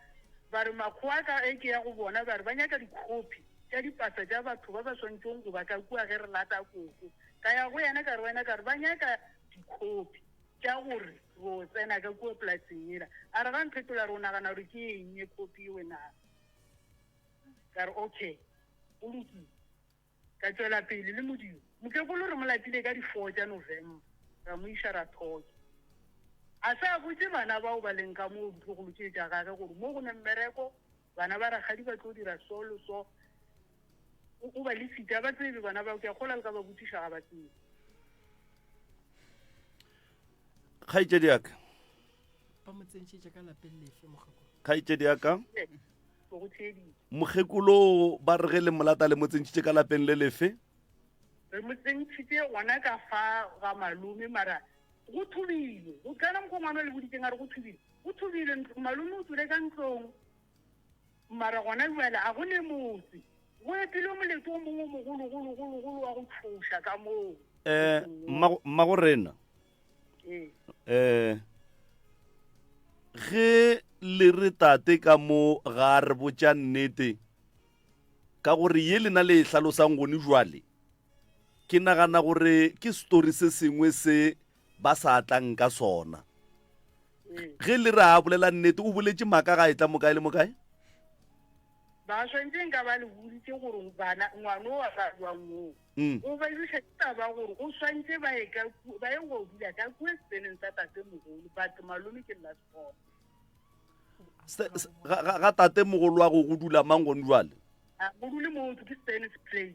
ba re makgowa ka ke ya go bona ba re ba nyaka dikhopi tša dipasa tša batho ba ba swantšeng go ba ka kua ge re lata koko ka ya go yena ka re wena ka re ba nyaka dikhopi tša gore go tsena ka kua polaseng ela a re ga mphetola re o nagana gore ke eng e kopi e wena ka re okay o lokile ka tswela pele le modimo mokekolo re mo lapile ka di-4 tša November ra mo iša rathoke a sa botse bana bao ba leng ka moo ditlogolo tše tša gage gore mo go ne mmereko bana ba ragadi ba tlo dira solo o ba le fita ba tsebe bana bao ke a kgola le ka ba botiša ga ba tsebe kgaitsedi yaka ba mo tsentšhitše ka lapeng lefe mogekolo kgaitsedi yaka go tshedi mokgekolo ba re ge le molata le mo tsentšhitše ka lapeng le lefe re mo tsentšhitše gona ka fa ga malome mara go thubile go kana mokgwa ngwana le boditseng a re go thubile malome o tswile ka ntlong mara gona jale a go ne motse go epile moletlo o mongwe mogologologologolo wa go tloša ka moo mmagorena ge le re tate ka mo ga re botša nnete ka gore ye lena le e hlalosang gone jwale ke nagana gore ke story se sengwe se ba sa tlang ka sona ge le re a bolela nnete o boletše maaka ga e tla mokae le mokae ba swantse nka ba le boditse gore ngwana o a ka jwang moo o ba iša taba gore go swantse ba ye go dula ka kue sepeneng sa tate mogolo but malome ke nna sekgona ga tate mogolo wa go dula mang gone jwale go dule motho ke Stannis Plain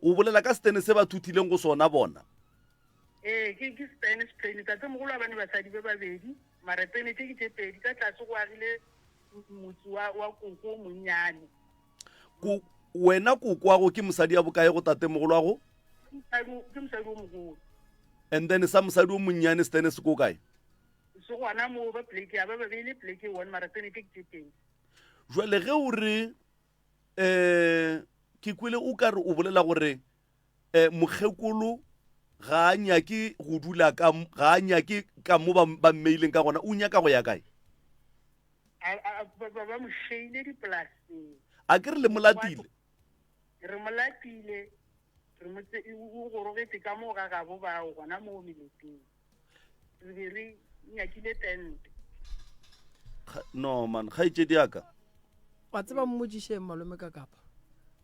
o bolela ka stene se ba thutileng go sona bona ke Stannis Plain tate mogolo a bane basadi ba babedi mara pene ke tše pedi ka tlase go agile motse wa koko monnyane wena koko wa go ke mosadi ya bokae go tate mogolo wa go ke mosadi o mogolo and then sa mosadi o monnyane stene se ko kae se gona moo ba pleke a ba beile pleke one mara pene ke tše pedi jwale ge o re ke kwele o ka re o bolela gore mokgekolo ga a nyake go dula ga a nyake ka mo ba mmeileng ka gona o nyaka go ya kae ba mo sheile dipolaseng a ke re le molatile re molatile o gorogetse ka moo ga gabo bao gona moo meleteng re be re nyakile tente no man kgaitsedi yaka wa tseba mmotšiše malome ka kapa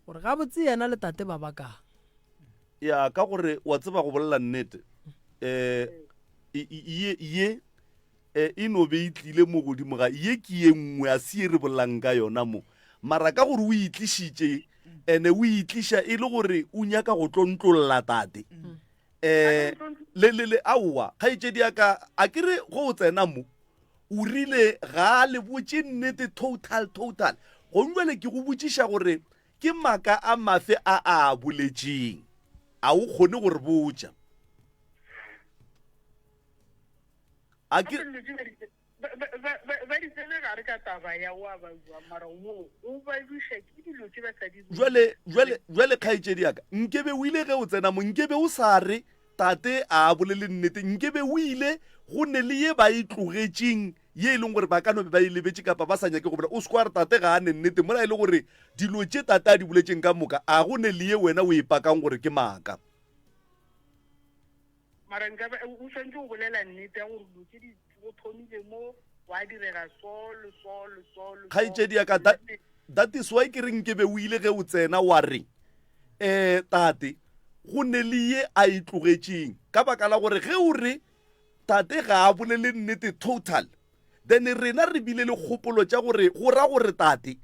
gore ga botse yena le tate ba bakang ya ka gore wa tseba go bolela nnete ye e no be e tlile mo godimo ga ye ke ye nngwe a se e re bolelang ka yona mo mara ka gore o itlišitše ene o itliša e le gore o nyaka go tlontlolla tate le aowa kgaitsedi yaka a ke re go o tsena mo o rile ga a le botše nnete total gongwe jale ke go botšiša gore ke maaka a mafe a boletšeng a o kgone gore botša ba di tsele gare ka taba ya wa ba jwa mara o ba buša ke dilo tše ba sa di jwale kgaitsedi yaka nkebe o ile ge o tsena mo nkebe o sa re tate a bolele nnete nkebe o ile go ne le ye ba e tlogetšeng ye e leng gore ba ka no be ba e lebetse kapa ba sa nyake go bolela o se kwa re tate ga a ne nnete mola e le gore dilo tše tate a di boletšeng ka moka a go ne le ye wena o e pakang gore ke maaka mara o swantse o bolela nnete ya gore dilo tše di go thomile mo wa direga solo kgaitsedi yaka that is why ke reng ke be o ile ge o tsena wa re tate go ne le ye a e tlogetšeng ka baka la gore ge o re tate ga a bolele nnete total then rena re bile le kgopolo tša gore go ra gore tate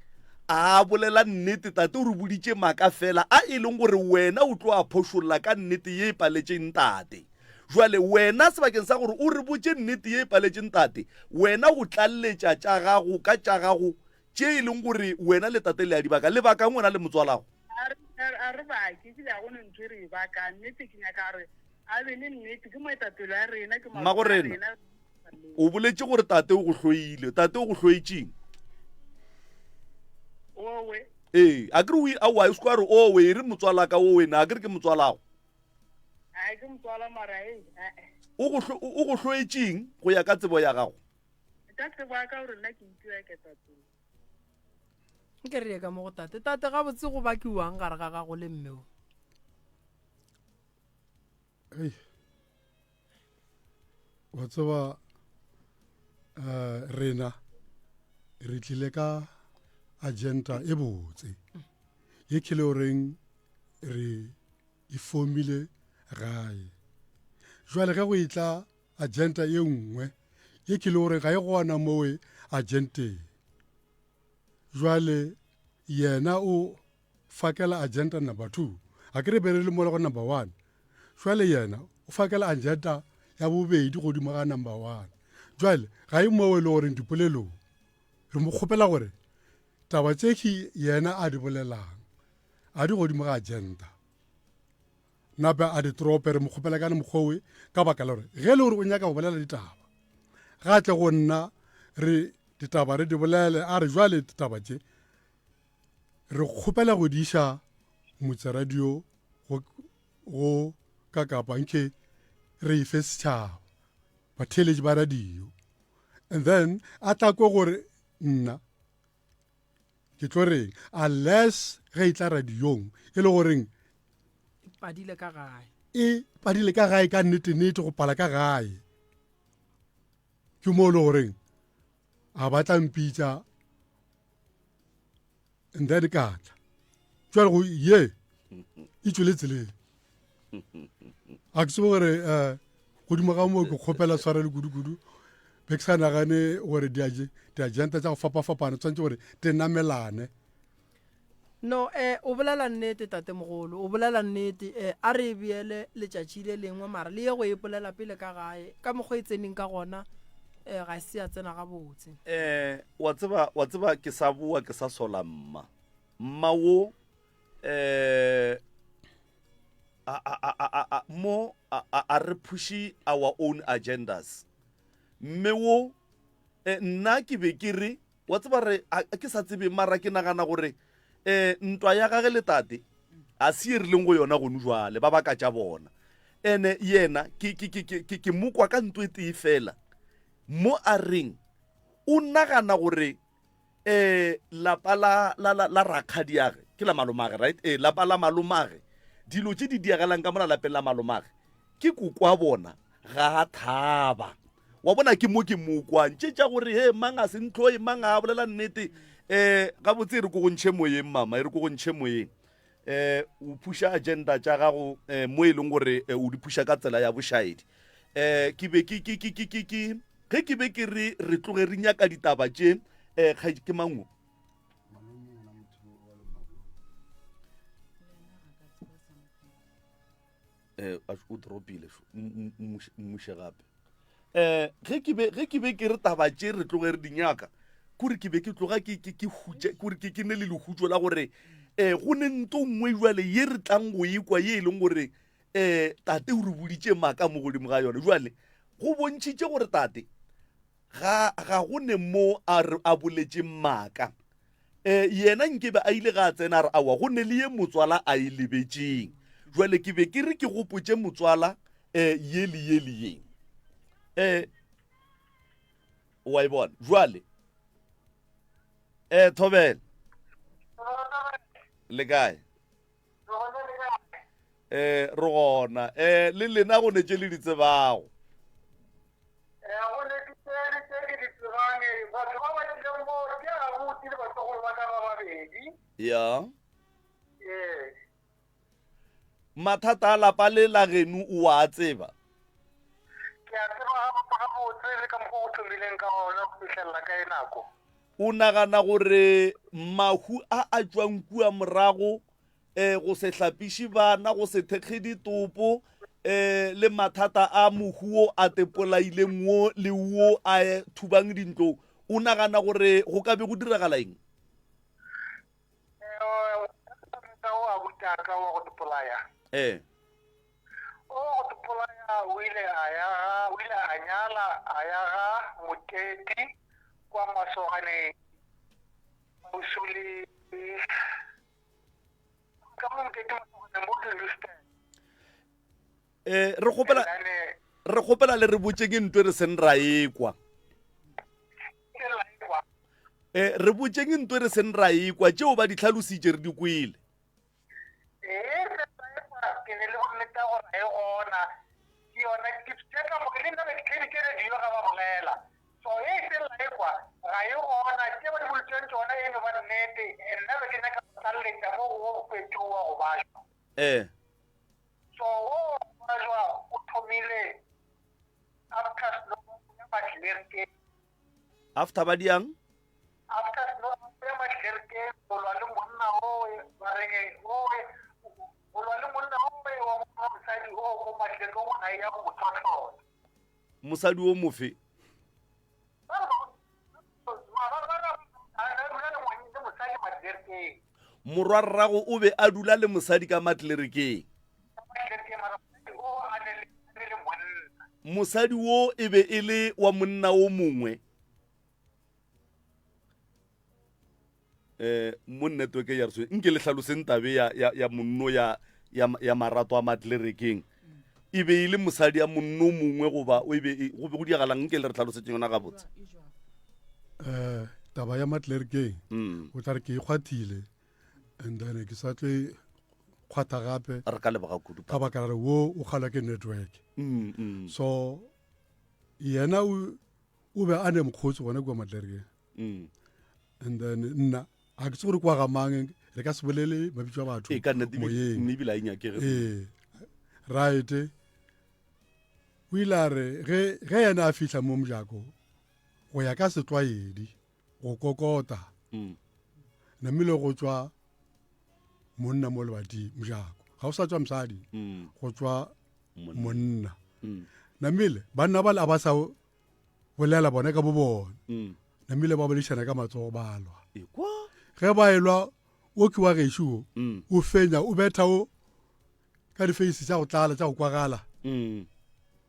a bolela nnete tate o re boditše maaka fela a e leng gore wena o tlo a phošolola ka nnete ye e paletšeng tate jwale wena sebakeng sa gore o re botše nnete ye e paletšeng tate wena o tlalletša tša gago ka tša gago tše e leng gore wena le tate le a dibaka lebakang wena le motswalago a re bake ke ya gone ntho e re e baka nnete ke nyaka re a be le nnete ke moetapelo ya rena ke mmagorena o boletše gore tate o go hloile tate o go hloetšeng owe a kere aowa e se kwa re owe e re motswalaka o wena a kere ke motswalago a ke motswala mara o go hloetšeng go ya ka tsebo ya gago ka tsebo ya ka gore nna ke itira ke tate nke re ye ka mo go tate ga botse go bakiwang gare ga gago le mmeo wa tseba rena re tlile ka agenda e botse ye ke le goreng re ifomile gae jwale ge go itla agenda ye nngwe ye ke le gore ga e gona moe agenteng jwale yena o fakela agenda number 2 a ke re be re le mo le go number 1 jwale yena o fakela agenda ya bobedi godimo ga number 1 jwale ga e mo e le gore dipolelong re mo kgopela gore taba tse yena a di bolelang a di godimo ga agenda nape a di trope re mo kgopela ka mokgowe ka baka la gore ge le gore o nyaka go bolela ditaba ga tle go nna re ditaba re di bolele a re jwale ditaba tse re kgopela go di iša motse radio go ka kapa nke re ife setšhaba batheletši ba radio and then a tla ko gore nna ke tlo reng unless ge e tla radiong e le goreng padile ka gae e padile ka gae ka nnete go pala ka gae ke mo le goreng a batla mpitša and then ka tla jwale go ye e tswele tseleng a ke tsebo gore godimo ga moo ke kgopela tshwara le kudu-kudu be ke sa nagane gore di-agenda tsa go fapa-fapana tshwanetse gore di namelane no o bolela nnete tatemogolo o bolela nnete a re beele letšatši le lengwe mara le ye go e polela pele ka gae ka mokgwa e tseneng ka gona ga se ya tsena ga botse wa tseba ke sa bua ke sa sola mma wo mo a re pushe our own agendas mme wo nna ke be ke re wa tseba re ke sa tsebe mara ke nagana gore ntwa ya gage le tate a se e rileng go yona gone jwale ba baka tša bona ene yena ke mokwa ka ntwe tee fela mo a reng o nagana gore lapa la rakgadiage ke la malomage right lapa la malomage dilo tse di diagalang ka mona lapeng la malomage ke kokwa bona ga a thaba wa bona ke mo ke mokwa ntse tša gore he mang a se ntlhoe mang a bolela nnete ga botse re ko go ntšhe moyeng mama e re ko go ntšhe moyeng o pusha agenda tša gago mo e leng gore o di pusha ka tsela ya bošaedi ke be ke re tloge re nyaka ditaba tše ke mango o dropile mmuše gape ge ke be ke re taba tše re tloge re dinyaka kore ke be ke tloga ke ne le lehutso la gore go ne nto nngwe jwale ye re tlang go ekwa ye e leng gore tate o re boditše maaka mo godimo ga yone jwale go bontšhitše gore tate ga go ne mo a boletše maaka yena nkebe a ile ga a tsena re awa go ne le ye motswala a e lebetšeng jwale ke be ke re ke gopotše motswala ye le ye wa e bona jwale Thobela le kae re gona le lena go netse le ditsebago ya mathata a lapa le la genu o a tseba ke a tseba ga botse le ka mokgwa o thomileng ka gona go fitlhelela ka e nako o nagana gore mahu a tswang kua morago go se hlapiše bana go se thekge ditopo le mathata a mohuo a tepolaileng wo le wo a thubang dintlo o nagana gore go ka be go diragala eng a butaka wa go topolaya o go topolaya o ile a nyala a ya ga moketi kwa masogane usuli ka moketi masogane mo Luston re kgopela le re botse ke ntwe re sen ra ekwa re botse ke ntwe re sen ra ekwa tšeo ba di tlhalositše re di kwele ke ne le go neta gore e gona ke yona ke tšeka mo ke le nna be ke radio ga ba bolela so e se la ekwa ga e gona ke ba di boletseng tsona e no ba nnete nna be ke nyaka go tlalletša mo go fetšo wa go bašwa so o bašwa o thomile after snow ya matlerke after ba diang after snow ya matlerke o lwa le monna o ba renge o lwa le monna o wa mosadi o go matlerke o na ya go tshwatlola mosadi o mofe morwa rrago o be a dula le mosadi ka matlerekeng mosadi wo e be e le wa monna o mongwe mo network ya re nke le hlaloseng tabe ya monno ya marato a matlerekeng e be e le mosadi ya monno mongwe goba o be go diagalang nke le re tlhalosetseng yona ga botse taba ya matlerekeng o tla re ke ikgwathile and then ke sa tle kgwatha gape re ka lebaka kudu ka baka la re wo o kgalwa ke network so yena o be a ne mokgotsi gona kua matlerekeng and then nna a ke se gore kwa ga mang re ka se bolele mabitso a batho moyeng right o ile a re ge yena a fihla mo mojako go ya ka setlwaedi go kokota namile go tswa monna mo lebati mojako ga o sa tswa mosadi go tswa monna namile banna ba le a ba sa bolela bone ka bo bone namile ba bolešana ka matsogo ba lwa ge ba elwa o ke wa gešo o fenya o betha o ka difeisi tša go tlala tša go kwagala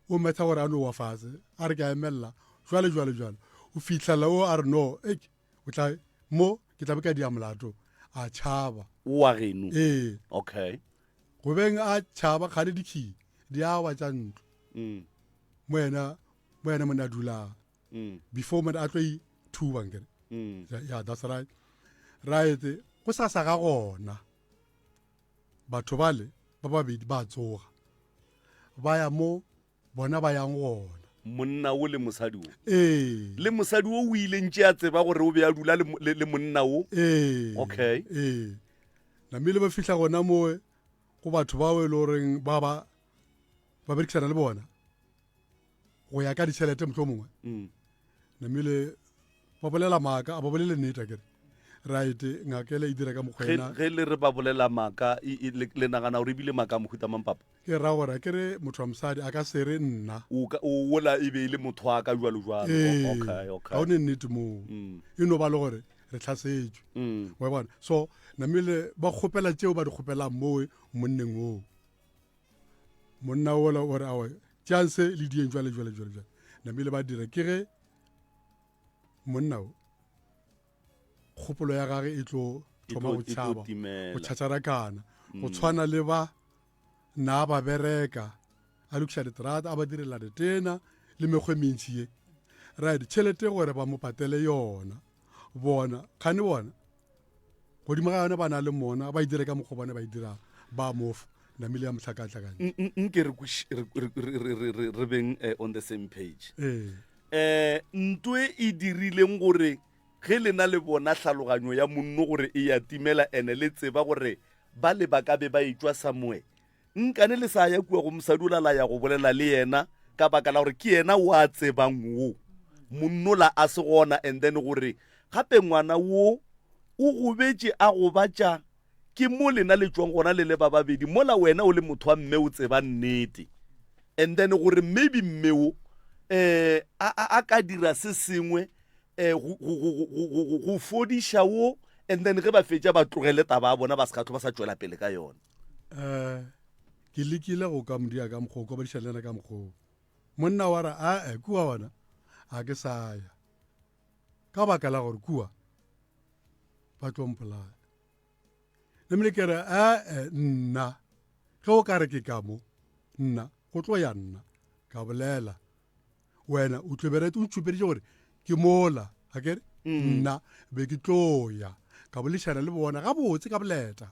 o metha gore a no wa fase a re ke a emelela jwale o fitlhela o a re no mo ke tlabe ka dia molato a tšhaba wa geno okay go beng a tšhaba kgale dikhi di a wa tša ntlo mo yena mona dula before mona a tlo ithuba nkere yeah that's right go sa ga gona batho bale ba babedi ba tsoga ba ya mo bona ba yang gona monna o le mosadi o le mosadi o ile ntse a tseba gore o be a dula le monna o okay namile ba fihla gona mo go batho ba we le goreng ba berekisana le bona go ya ka ditšhelete motho mongwe namile ba bolela maaka a ba bolele nnete kere right ngakele e dira ka mokgwena ge le re ba bolela maaka le nagana gore ebile maaka a mohuta mang papa ke ra gore ke re motho wa mosadi a ka se re nna o wola e be e le motho wa ka jwalo okay ga o ne nnete moo e no ba le gore re tlhasetswe wa bona so namile ba kgopela tšeo ba di kgopelang moo monneng oo monna ola ore awe tšanse le dieng jwale namile ba dira ke ge monna o kgopolo ya gage e tlo thoma go tšhaba go tšhatšarakana go tshwana le ba na ba bereka a lokiša diterata a ba direla ditena le mekgwe mentši ye right tšhelete gore ba mo patele yona bona kgane bona godimo ga yone ba na le mona ba e dire ka mokgwa bone ba e dirang ba mofa namile ya mohlakahlakane nke re beng on the same page ntwe e dirileng gore ge le na le bona tlhaloganyo ya monno gore e ya timela ene le tseba gore ba le ba ka be ba etswa somewhere nkane le sa ya kua go mosadi o la ya go bolela le yena ka baka la gore ke yena o a tsebang wo monno la a se gona and then gore gape ngwana wo o gobetse a go batša ke mo lena le tswang gona le ba babedi mola wena o le motho wa mme o tseba nnete and then gore maybe mmeo a ka dira se sengwe go fodiša wo and then ge ba fetša ba tlogele taba a bona ba se ka tlo ba sa tšwela pele ka yona ke lekile go ka modia ka mokgwa ko ba dišalena ka mokgwa monna wa ra kua bona a ke sa ya ka baka la gore kua ba tlo mpolaya lemele ke re nna ge o ka re ke ka mo nna go tlo ya nna ka bolela wena o tloberete o tšupeditše gore ke mola a kere nna be ke tlo ya ka bolešana le bona ga botse ka boleta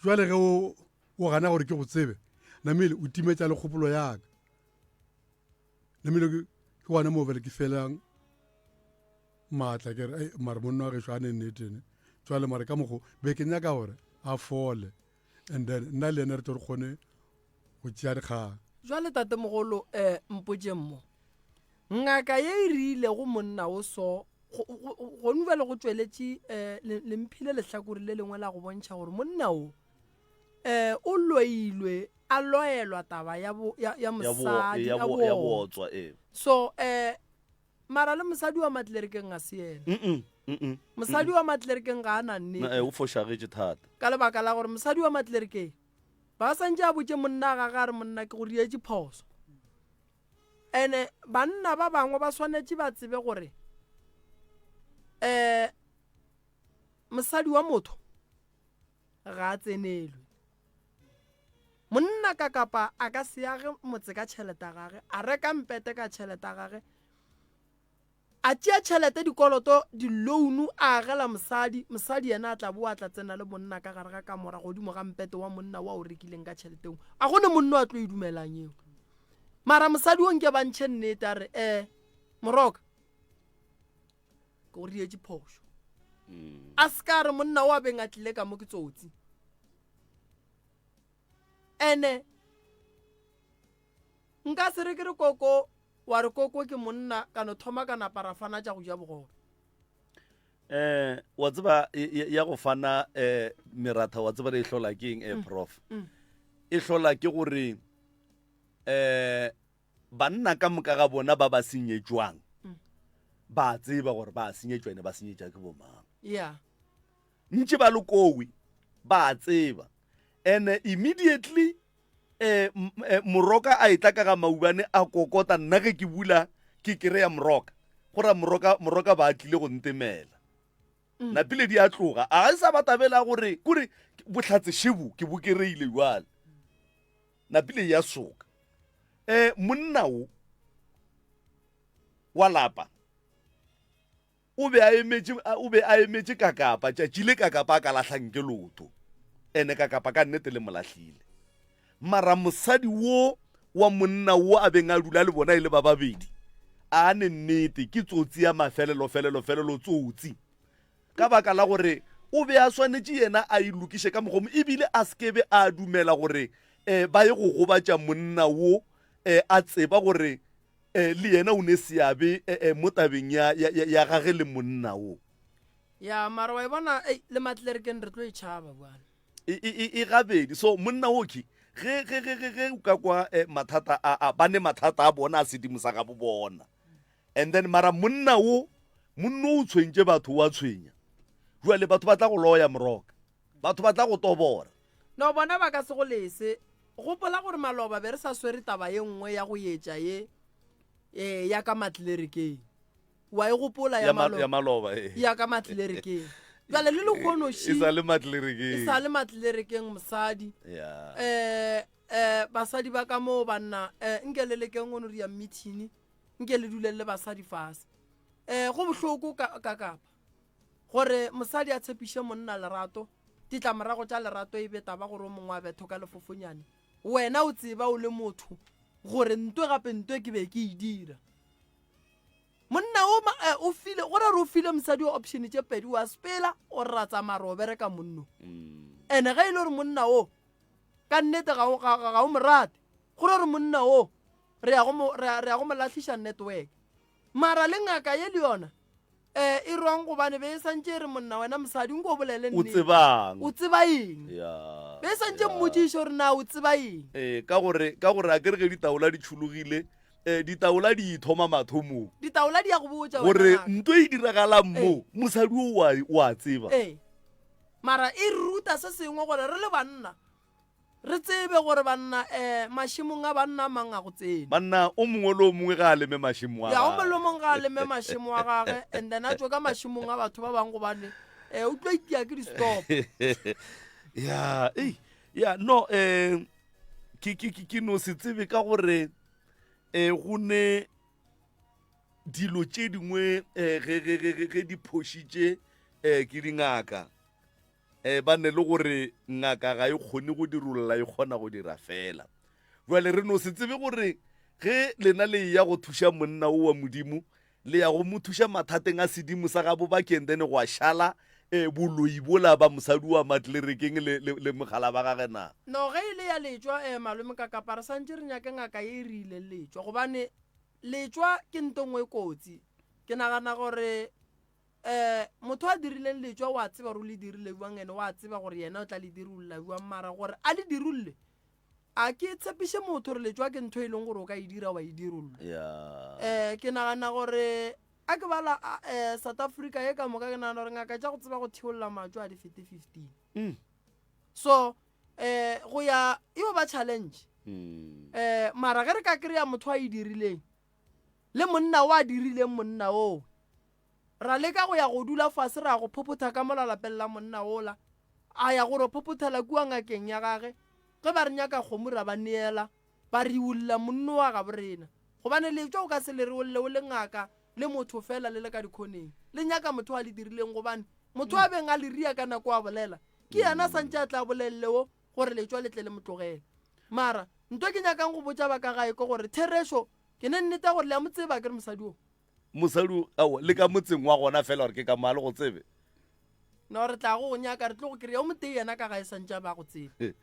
jwale ge o gana gore ke go tsebe namele o timetša le kgopolo yaka namele ke gona mo bele ke felang maatla kere mare monna wa gešo a ne nnetene jwale mare ka mokgo be ke nyaka gore a fole and then nna le ene re tlo re kgone go tšea dikgang jwale tate mogolo mpotše mmo ngaka ye e rile go monna o so gone bjale go tšweletše le mphile lehlakore le lengwe la go bontšha gore monna o o loilwe a loelwa taba ya mosadi ya a botswa so mara le mosadi wa matlerekeng a se ena mosadi wa matlerekeng ga a na nnete o fošagetse thata ka lebaka la gore mosadi wa matlerekeng ba santse a botse monna ga ga re monna ke go rietse phoso ene banna ba bangwe ba swanetse ba tsebe gore mosadi wa motho ga a tsenelwe monna ka kapa a ka se age motse ka tšhelete ya gage a reka mpete ka tšhelete ya gage a tšea tšhelete dikoloto di-loan a agela mosadi yena a tla bo a tla tsena le monna ka gare ga kamora godimo ga mpete wa monna wa o rekileng ka tšheleteng a gone monna a tlo e dumelang eo mara mosadi o nke bantšhe nnete a re moroka ke go rietse phoso a se ka re monna o a beng a tlile ka mo ke tsotsi ene nka se re ke re koko wa re koko ke monna ka no thoma ka naparafana tša go ja bogobe wa tseba ya go fana meratha wa tseba re e hlola ke eng prof e hlola ke gore banna ka moka ga bona ba ba senyetjwang ba tseba gore ba senyetjwa ene ba senyetja ke bomang ntse ba lokowi ba tseba and immediately moroka a itla ka ga maubane a kokota nna ge ke bula ke kry-a moroka gora moroka ba tlile go ntemela na pele di a tloga a ga sa ba tabela gore kore botlhatse shebu ke bo kereile jwale na pele ya soka monna wa lapa o be a emetše kakapa tšatšile kakapa a ka lahlang ke loto ene kakapa ka nnete le molahlile mara mosadi wo wa monna wo a beng a dula le bona ile ba babedi a ne nnete ke tsotsi ya mafelelo tsotsi ka baka la gore o be a swanetse yena a ilokiše ka mogomo ebile a skebe a dumela gore ba ye go gobatša monna wo a tseba gore le yena o ne seabe mo tabeng ya gage le monna wo ya mara wa bona le matlerekeng re tlo e tšhaba bwana e gabedi so monna wo ke ge o ka kwa mathata ba ne mathata a bona a sedimo sa ga bo bona and then mara monna o tshwentse batho wa tshwenya jwale batho ba tla go loya moroka batho ba tla go tobora no bona ba ka se go lese gopola gore maloba be re sa swere taba ye nngwe ya go yetša ye ya ka matlerekeng wa e gopola ya maloba ya ka matlerekeng jale le lekgonoši e sa le matlerekeng mosadi basadi ba ka moo banna nke le lekeng ono re ya meeting nke le dulele le basadi fase go bohloko ka kapa gore mosadi a tshepiše monna lerato ditlamorago tša lerato e beta ba gore o mongwe a betho ka lefofonyane wena o tseba o le motho gore ntwe gape ntwe ke be ke e dira monna o file gore re o file mosadi wa option tše pedi wa sepela o ratsa mara o bereka monno ene ga ile gore monna o ka nnete ga o morate gore re monna o re ya go mo latlhiša network mara le ngaka ye le yona e rwang gobane be e santše re monna wena mosadi nko o bolele o tseba eng be e santše mmotšiše gore na o tseba eng ka gore a kerege ditaola di tšhologile ditaola di ithoma mathomong ditaola di ya go botša gore ntwe e diragalang mo mosadi o wa tseba mara e ruta se sengwe gore re le banna re tsebe gore banna mašimong a banna mang a go tsene banna o mongwe le o mongwe ga a leme mašimo ya o mongwe mongwe ga a leme mašimo a gage and then a tswe ka mašimong a batho ba bangwe gobane o tlo itia ke di-stop ya no ke no se tsebe ka gore go ne dilo tše dingwe ge di phošitše ke dingaka ba ne le gore ngaka ga e kgone go dirolola e kgona go dira fela jwale re no se tsebe gore ge lena le ya go thuša monna o wa modimo le ya go mo thuša mathateng a sedimo sa gabo bakeng then go a šala boloi bola ba mosadi wa matlerekeng le mogala ba gage na no ge e le ya letswa malome ka kapa re santse re nyake ngaka ye e rile letswa gobane letswa ke ntongwe kotsi ke nagana gore motho a dirileng letswa wa tseba gore o le dirile buang ene wa tseba gore yena o tla le dirulla buang mara gore a le dirulle a ke tshepiše motho gore letswa ke ntho e leng gore o ka e dira wa e dirulla ke nagana gore a ke bala South Africa e ka moka ke nagana gore ngaka tša go tseba go theolola matšo a di fete 15 so go ya e ba challenge mara ge re ka kry-a motho a e dirileng le monna wa dirileng monna o ra leka go ya go dula fase ra go phopotha ka mola lapeng la monna ola a ya gore phophothela kua ngakeng ya gage ge ba re nyaka kgomo ra ba neela ba re ulla monno wa ga borena gobane letswa o ka se le re olle o le ngaka le motho fela le le ka dikhoneng le nyaka motho a le dirileng gobane motho a beng a le ria ka nako a bolela ke yana santse a tla bolelleo gore letswa le tle le motlogela mara nto ke nyakang go botsa ba ka gae ko gore theresho ke ne nnete gore le a mo tseba ke re mosadi o mosadi ao le ka motseng wa gona fela gore ke ka male go tsebe no re tla go nyaka re tlo go kry-a o motee yena ka gae santse ba go tsebe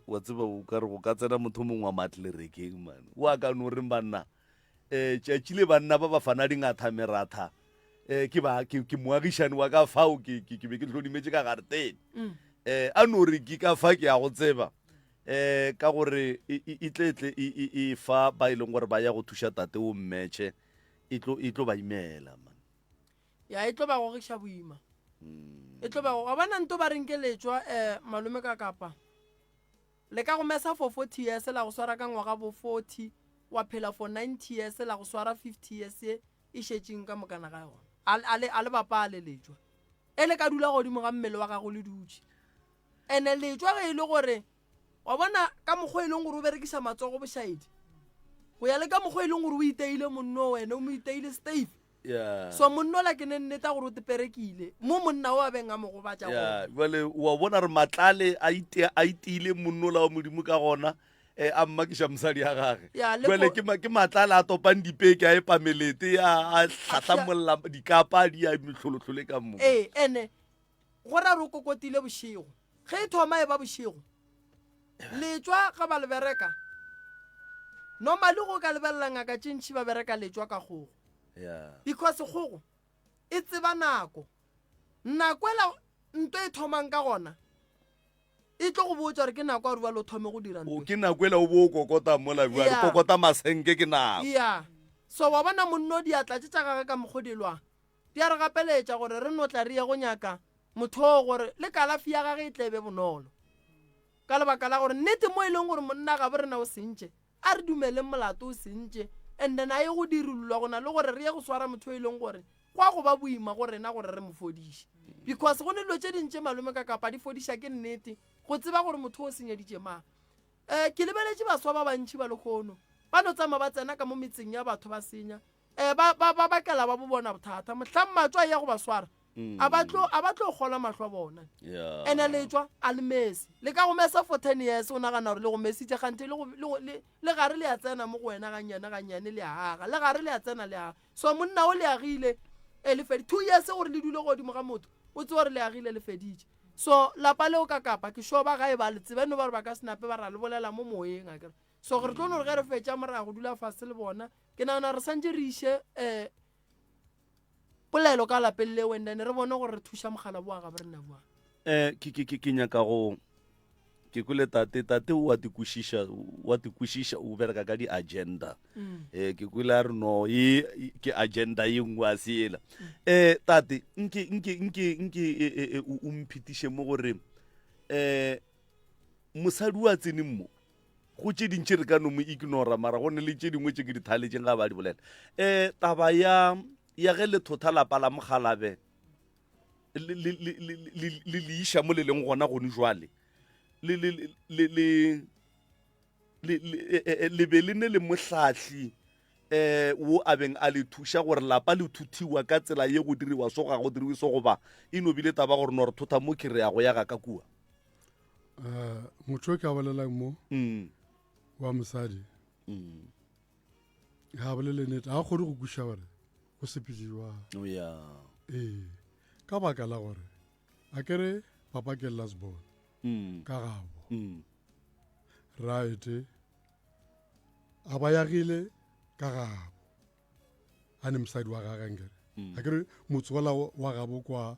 wa tseba o ka re go ka tsena motho mongwe wa matlerekeng mane o a ka no reng banna tšatšile banna ba ba fana dingatha meratha ke moagišane wa ka fao ke be ke tlhodimetse ka gare tene a no re ke ka fa ke ya go tseba ka gore e tletle e fa ba e leng gore ba ya go thuša tate o mmetšhe e tlo ba imela man ya e tlo ba gogiša boima e tlo ba go bona nto ba reng ke letswa malome ka kapa le ka go mesa for 40 years la go swara ka ngwaga bo 40 wa phela for 90 years la go swara 50 years e šetšeng ka mokana ga yona a le bapa a le letswa e le ka dula godimo ga mmele wa gago le dutše ene letswa ge e le gore wa bona ka mokgwa e leng gore o berekisa matsogo bošaedi go ya le ka mokgwa e leng gore o iteile monno wena o mo iteile stave so monno la ke ne nneta gore o teperekile mo monna o a beng a mo gobatša jale wa bona re matlale a iteile monno la wa modimo ka gona a mmakiša mosadi ya gage jale ke matlale a topang dipeke a epamelete a tlhatlamolla dikapa di a metlholotlhole ka mo ene go ra re o kokotile bošego ge e thoma e ba bošego letswa ga ba le bereka normally go ka lebelela ngaka tšentšhi ba bereka letswa ka kgogo because kgogo e tseba nako ela nto e thomang ka gona e tlo go botsa gore ke nako a re ba lo thome go dira ke nako ela o bo o kokota mola bua re kokota masenke ke nako so wa bona monno diatla tša gage ka mogodilwang di a re gapeletša gore re notla re ye go nyaka motho gore le kalafi ya gage e tlebe bonolo ka lebaka la gore nnete mo e leng gore monna ga bo rena o sentše a re dumeleng molato o sentše and then a ye go dirilwa gona le gore re ye go swara motho e leng gore go a go ba boima go rena gore re mo fodiše because go ne dilo tše dintše malome ka kapa di fodiša ke nnete go tseba gore motho o senyeditše mang ke lebeletše baswa ba bantši ba lekgono ba no tsama ba tsena ka mo metseng ya batho ba senya ba bakela ba bo bona bothata mohlang matswa ya go ba swara a ba tlo gola mahlo a bona ene letswa a le mesi le ka go mesa for 10 years o nagana gore le go mesitše gante le gare le ya tsena mo go wena gannyane le aga le gare le ya tsena le aga so monna o le agile le fedi 2 years gore le dule godimo ga motho o tse gore le agile le feditše so lapa leo ka kapa ke sure ba gae ba le tsebene ba re ba ka senape ba ra le bolela mo moyeng akere so gore tlo no re ge re fetša morago go dula fase le bona ke nagana re santse re iše polelo ka lapeng le wendane re bone gore re thuša mogala boa ga borena boa ke nyaka go ke kole tate wa tikwešiša o bereka ka di-agenda ke kole a re no ke agenda ye nngwe a seela tate nke o mphetiše mo gore mosadi wa tseneng mo go tše dintšhe re ka no mo ignora mara go ne le tše dingwe tše ke di thaletšeng ga ba di bolela taba ya ge lethotha lapa la mogalabe le iša mo le leng gona gone jwale le be le ne le mohlahli wo a beng a le thuša gore lapa le thuthiwa ka tsela ye go diriwa so ga go diriwe so goba e no bile taba gore no re thotha mo ke re ya go ya ga ka kua motho o ke a bolelang mo wa mosadi ga bolele nnete ga kgone go kuša gore go sepediwa ka baka la gore a kere papa ke lasbon ka gabo right a ba yagile ka gabo a ne mosadi wa gagengere ga kere motsola wa gabo kwa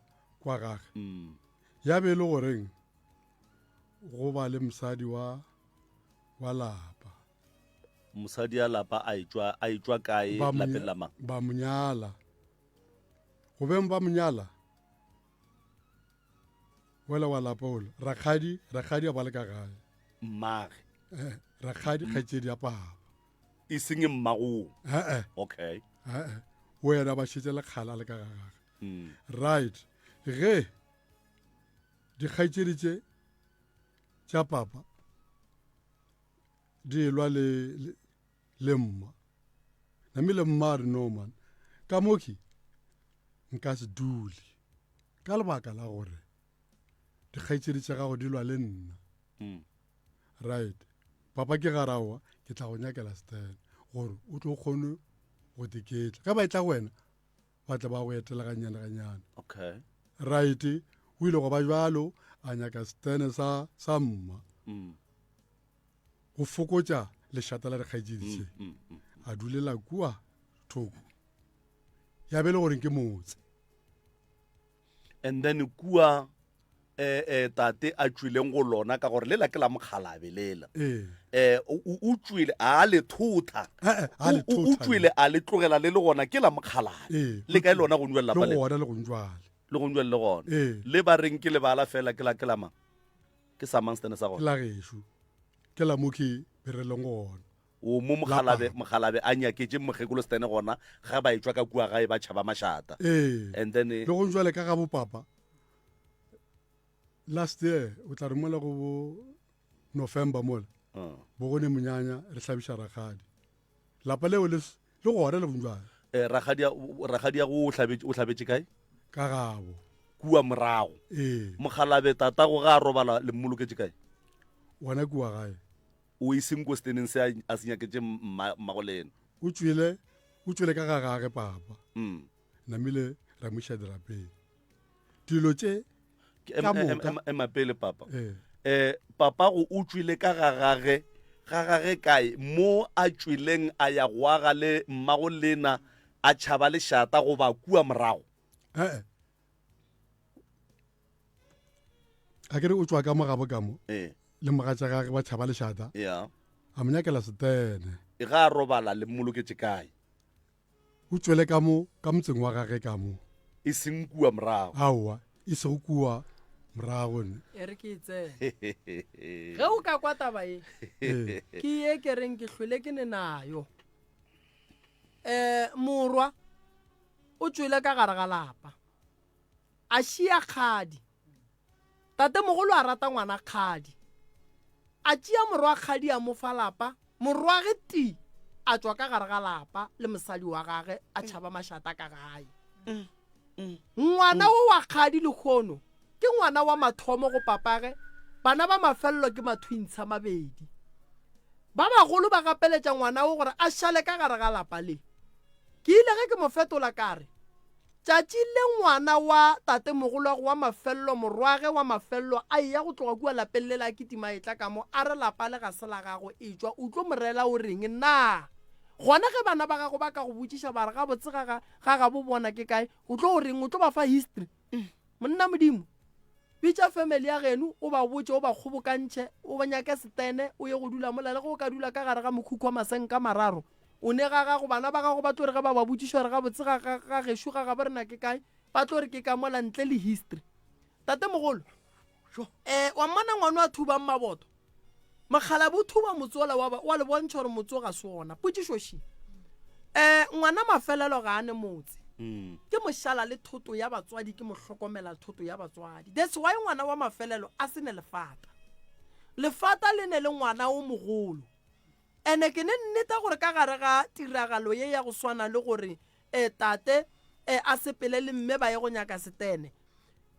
gage ya be le goreng go ba le mosadi wa lapa mosadi ya lapa a etswa kae lapeng la mang ba monyala go beng ba monyala wela wa lapa ola rakgadi a ba le ka gae mmage rakgadi kgaitsedi ya papa e seng mmagong okay wena ba šetse lekgala le ka gagage right ge dikgaitsedi tša papa di lwa le mma namile mma a re no man ka moki nka se dule ka lebaka la gore dikgaitsedi tša gago di lwa le nna right papa ke garawa ke tla go nyakela Stan gore o tlo kgone go diketla ka ba etla wena ba tla ba go etela ganyana okay right o ile go ba jalo a nyaka Stan sa mma go fokotša lešata la dikgaitsedi a dulela kua thoko ya be le gore ke motse and then kua tate a tswileng go lona ka gore lela ke la mokgalabe lela o tswile a le thotha o tswile a le tlogela le gona ke la mokgalabe le ka lona go nwella le gona le go njwale le go nwelle gona le ba reng ke le bala fela ke la mang ke sa mang Stan sa gona la geshu ke la moki bereleng gona o mo mokgalabe a nyaketse mogekolo Stan gona ga ba etswa ka kua gae ba tšhaba mašata and then le go njwale ka ga bo papa last year o tla re mola go bo November mola bo gone monyanya re hlabiša rakgadi lapa leo le gona le bonjwale rakgadi ya go o hlabetse kae ka gabo kua morago mogalabe tata go ga a robala le mmoloketse kae wona kua gae o iseng ko Staneng se a se nyaketse mmago le ena o tswile ka ga gage papa namile ra moša dirapeng dilo tše ema pele papa papa go o tswile ka ga gage kae mo a tswileng a ya go aga le mmago lena a tšhaba lešata go ba kua morago a kere o tswa ka mogabo ka mo le mogatša gage ba tšhaba lešata a monyakela Stene e ga a robala le mmoloketse kae o tswele ka mo ka motseng wa gage ka mo e seng kua morago aowa e se go kua morago ne e re ke tsene ge o ka kwa taba e ke ye ke reng ke hlwele ke ne nayo morwa o tswile ka gare ga lapa a šia kgadi tate mogolo a rata ngwana kgadi a tšea morwa kgadi a mo fa lapa morwa ge ti a tswa ka gare ga lapa le mosadi wa gage a tšhaba mašata ka gae ngwana o wa kgadi le kgono ke ngwana wa mathomo go papage bana ba mafelelo ke mathwintsha mabedi ba bagolo ba gapeletša ngwana o gore a šale ka gare ga lapa le ke ile ge ke mo fetola kare tšatši le ngwana wa tate mogolo wa mafelelo morwage wa mafelelo a eya go tloga kua lapeng le la ketima etla ka mo a re lapa le ga se la gago e tswa o tlo morela o reng na gona ge bana ba gago ba ka go botšiša ba re ga botse ga ga bo bona ke kae o tlo o reng o tlo ba fa history monna modimo bitša family ya geno o ba botse o ba kgobokantšhe o ba nyake Stene o ye go dula mola le go ka dula ka gare ga mokhukhu wa masenka mararo o ne ga gago bana ba gago ba tlo re ga ba botšiša re ga botse ga gešo ga ba rena ke kae ba tlo re ke ka mola ntle le history tate mogolo wa mmona ngwana wa thubang maboto mogala bo thuba motsola wa le bontšha gore motso ga se ona potšišoši ngwana mafelelo ga ane motse ke mošala le thoto ya batswadi ke mohlokomela thoto ya batswadi that's why ngwana wa mafelelo a se ne lefata le ne le ngwana o mogolo ene ke ne nneta gore ka gare ga tiragalo ye ya go swana le gore tate a sepele le mme ba ye go nyaka Stene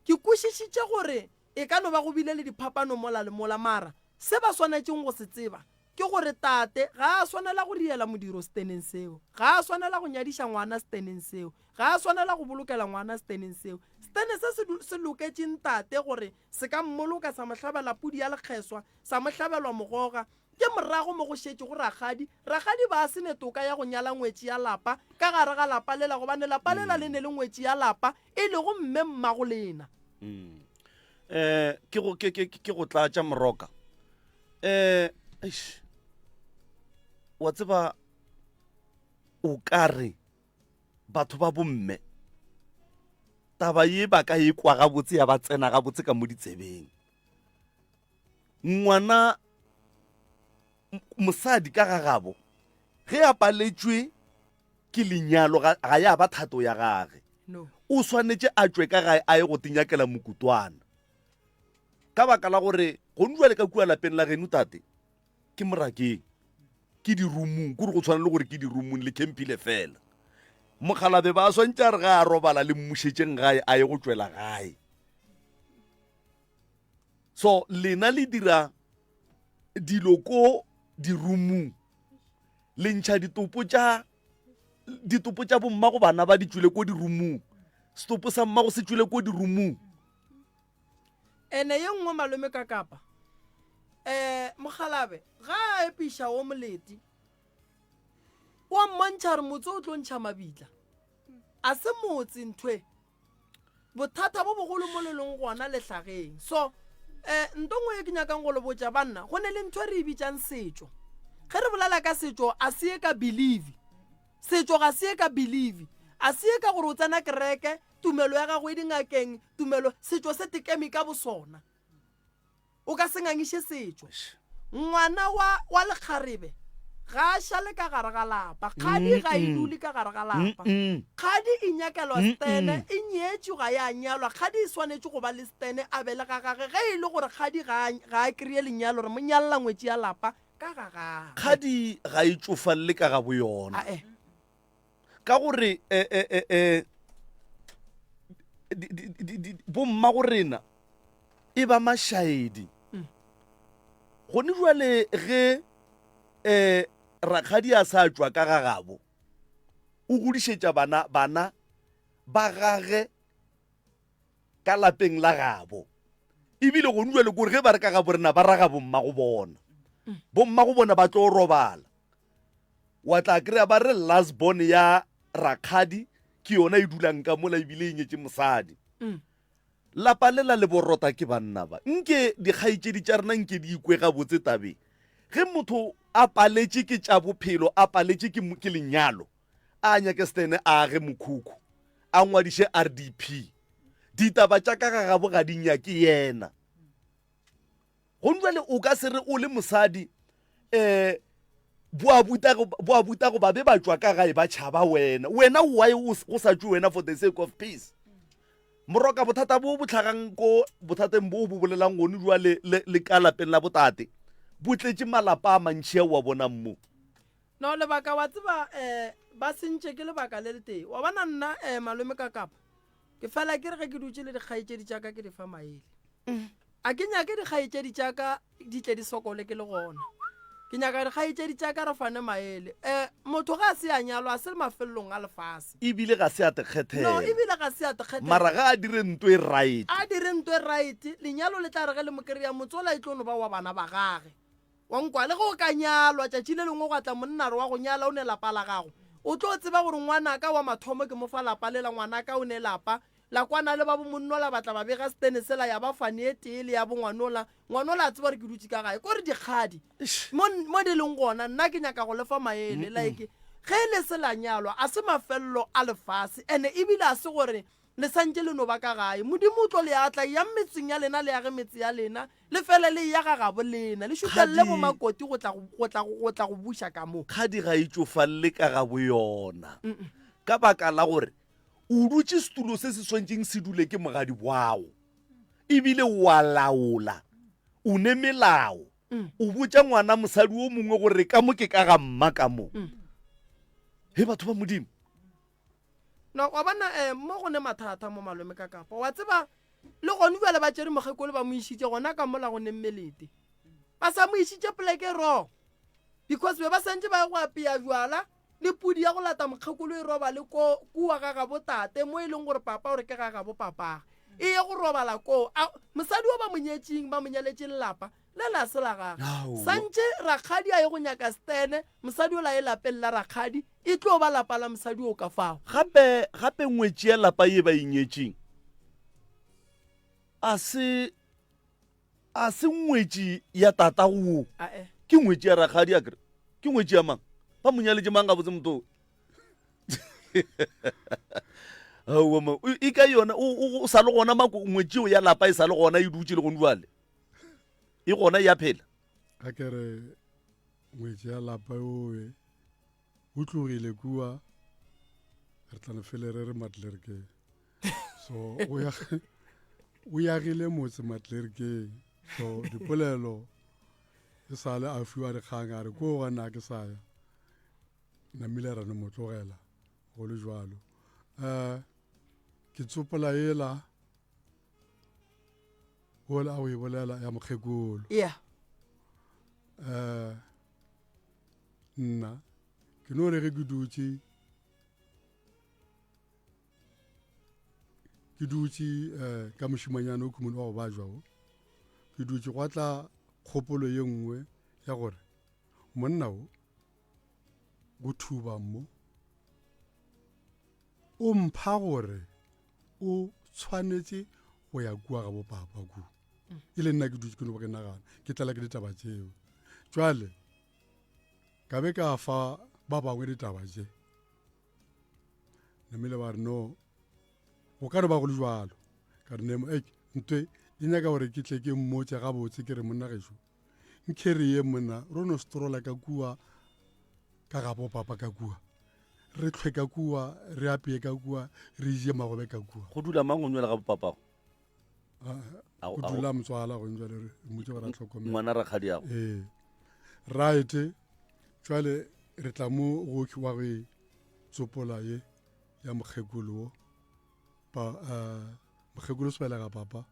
ke kwešišitše gore e ka no ba go bile le diphapano mola le mola mara se ba swanetšeng go se tseba ke gore tate ga a swanela go diela modiro Steneng seo ga a swanela go nyadiša ngwana Steneng seo ga a swanela go bolokela ngwana Steneng seo Stene se loketšeng tate gore se ka mmoloka sa mohlabela pudi ya lekgeswa sa mohlabelwa mogoga ke morago mo go šetse go ragadi ba se ne toka ya go nyala ngwetsi ya lapa ka gare ga lapa lela gobane lapa lela le ne le ngwetsi ya lapa e le go mme mmago lena ke go tlatša moroka wa tseba o ka re batho ba bomme taba ye ba ka e kwa gabotse ya ba tsena gabotse ka mo ditsebeng ngwana mosadi ka gagabo ge a paletšwe ke lenyalo ga ya ba thato ya gage o swanetše a tšwe ka gae a ye go tinyakela mokutwana ka baka la gore go ntswa le ka kua lapeng la geno tate ke morakeng ke dirumong kore go tshwana le gore ke dirumong le kempile fela mokgalabe ba swantse a re ga a robala le mmušetšeng gae a ye go tšwela gae so lena le dira dilo ko dirumong le ntšha ditopo tša bommago bana ba di tšwele ko dirumong setopo sa mmago se tšwele ko dirumong ene ye nngwe malome ka kapa mogalabe ga a epiša o moleti wa mmontšha re motse o tlo ntšha mabitla a se motse nthwe bothata bo bogolo mo le leng gona letlhageng so ntongwe ye ke nyakang go le botša banna go ne le ntho re e bitsang setšo ge re bolela ka setšo a se ye ka believe setšo ga se ye ka believe a se ye ka gore o tsena kereke tumelo ya gago e dingakeng tumelo setšo se tekeme ka bosona o ka se ngangiše setšo ngwana wa lekgarebe ga a šale ka gare ga lapa kgadi ga e dule ka gare ga lapa kgadi e nyakelwa stene e nyetšwe ga ya nyalwa kgadi e swanetše go ba le stene a bele ga gage ge e le gore kgadi ga a kry-e lenyalo re mo nyalela ngwetši ya lapa ka ga gage kgadi ga e tšofalele ka ga bo yona ka gore bomma go rena e ba mašaedi gone jwale ge rakgadi a sa tšwa ka ga gabo o godišetša bana ba gage ka lapeng la gabo ebile gone jwale kore ge ba re ka gabo rena ba raga bomma go bona ba tlo robala wa tla kry-a ba re last born ya rakgadi ke yona e dulang ka mola ebile e nyetse mosadi lapa lela le borota ke banna ba nke dikgaitšedi tša rena nke di ikwe gabotse tabeng ge motho a paletše ke tša bophelo a paletše ke lenyalo a nyake stene a age mokhukhu a ngwadiše RDP ditaba tša ka ga gabo ga di nyake yena go jwale o ka se re o le mosadi bo a buta go ba be ba tšwa ka gae ba tšhaba wena why o sa tšwe wena for the sake of peace moroka bothata bo botlhagang ko bothateng bo bo bolelang gone jwale le ka lapeng la botate bo tletše malapa a mantšhi a wa bonang mo no lebaka wa tseba ba sentše ke lebaka le le tee wa bona nna malome ka kapa ke fela ke re ge ke dutše le dikgaetšedi tša ka ke di fa maele a ke nyake dikgaetšedi tša ka di tle di sokole ke le gona ke nyaka dikgaetšedi tša ka re fane maele motho ga a se a nyalwa a se le mafelelong a lefase ebile ga se a tekgethela no ebile ga se a tekgethela mara ga a dire ntho e right a dire ntho e right lenyalo le tla re ge le mokereya motsola e tlono ba wa bana ba gage wa nkwa le ge o ka nyalwa tšatši le lengwe go atla monna re wa go nyala o ne lapa la gago o tlo tseba gore ngwanaka wa mathomo ke mo fa lapa lela ngwanaka o ne lapa la kwana le ba bo monnola batla ba bega stene sela ya ba fane e tele ya bo ngwanola a tseba re ke dutse ka gae kore dikgadi mo di leng gona nna ke nyaka go lefa maele like ge le sela nyalwa a se mafelelo a lefase ene ebile a se gore le santse le no ba ka gae modimo o tlo le atla ya metseng ya lena le ya ge metse ya lena le fele le ya ga gabo lena le šutelele go makoti go tla go buša ka moo kgadi ga e tšofalele ka ga bo yona ka baka la gore o dutse setulo se se swantšeng se dule ke mogadi boao ebile wa laola o ne melao o botša ngwana mosadi o mongwe gore ka mo ke ka ga mma ka mo he batho ba modimo no wa bona mo go ne mathata mo malome ka kapa wa tseba le gone bjale ba tšere mogekolo ba mo išitše gona ka mola go ne mmelete ba sa mo išitše poleke ro because be ba santse ba go apea jwala le pudi ya go lata mokgekolo e roba le kua ga gabo tate mo e leng gore papa gore ke ga gabo papa e ye go robala koo mosadi o ba monyetseng ba monyaletse lelapa le la se la gage santse rakgadi a ye go nyaka stene mosadi o la e lapeng la rakgadi e tlo ba lapa la mosadi o ka fao gape ngwetsi ya lapa ye ba inyetseng a se ngwetsi ya tatago ke ngwetsi ya rakgadi a kere ke ngwetsi ya mang ba monyaletse mang ga botse motho e ka yona o sa le gona ngwetsi ya lapa e sa le gona e dutse le gone jale e gona ya phela a kere ngwetsi ya lapa oe o tlogile kua re tlane fele re matlerkeng so o yagile motse matlerkeng so dipolelo e sale a fiwa dikgang a re ko gana ke saya namile rane mo tlogela go le jwalo ke tsopola ela ola o e bolela ya mokgekolo nna ke no re ge ke dutse ka mošimanyana o khumone wa go ba jwao ke dutse go tla kgopolo ye nngwe ya gore monna o go thuba mo o mpha gore o tshwanetse go ya kua ga bopapa ku e le nna ke dutse ke no ke nagana ke tlala ke ditaba tseo jwale ka be ka fa ba bangwe ditaba tse namile ba re no go ka re ba go le jwalo ka re nemo ntwe e nyaka gore ke tle ke mmotse gabotse ke re monna gešo nkere ye monna rono strola ka kua ka ga bopapa ka kua re tlhwe ka kua re apeye ka kua re je magobe ka kua go dula mang o nywela ga bopapago go dula motswala go njwa le motse gore a tlhokomela ngwana rakgadi yago right jwale re tla mo go wa go tsopola ye ya mokgekolo mokgekolo sebela ga papa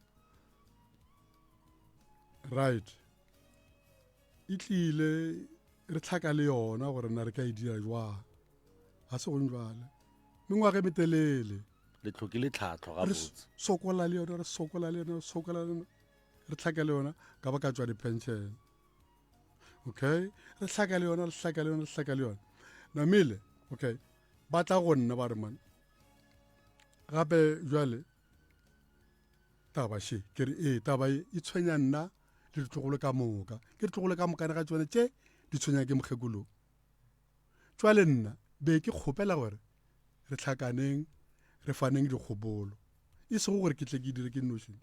right e tlile re tlhaka le yona gore na re ka e dira jwang ga se go njwale mengwaga e metelele le tlhokile tlhatlho ga botse sokola le yona re tlhaka le yona ka ba ka tswa di-pension okay re tlhaka le yona namile okay ba tla go nna ba re man gape jwale taba she ke re taba e tshwenya nna le ditlogolo ka moka ke ditlogolo ka moka ga tsone tše di tshwenya ke mokgekolo jwale nna be ke kgopela gore re tlhakaneng re faneng dikgopolo e sego gore ke tle ke dire ke nošine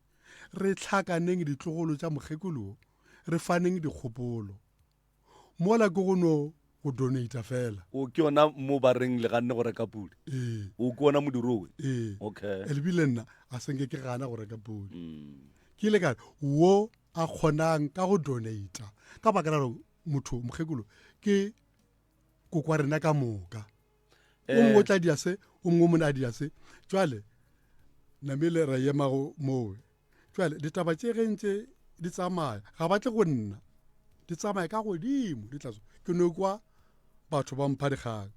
re tlhakaneng ditlogolo tša mokgekolo re faneng dikgopolo mola ke gono go donata fela o ke yona mo ba reng le ganne go reka pudi o ke ona modirowe okay elebile nna a senke ke gana go reka pudi ke ile ka wo a kgonang ka go donata ka baka la motho mokgekolo ke kokwa rena ka moka o mongwe tla dia se o mongwe mona dia se jwale namile ra yema go mowe jwale ditaba tše gentse di tsamaya ga batle go nna di tsamaya ka godimo di tlaso ke no kwa batho ba mpha dikgang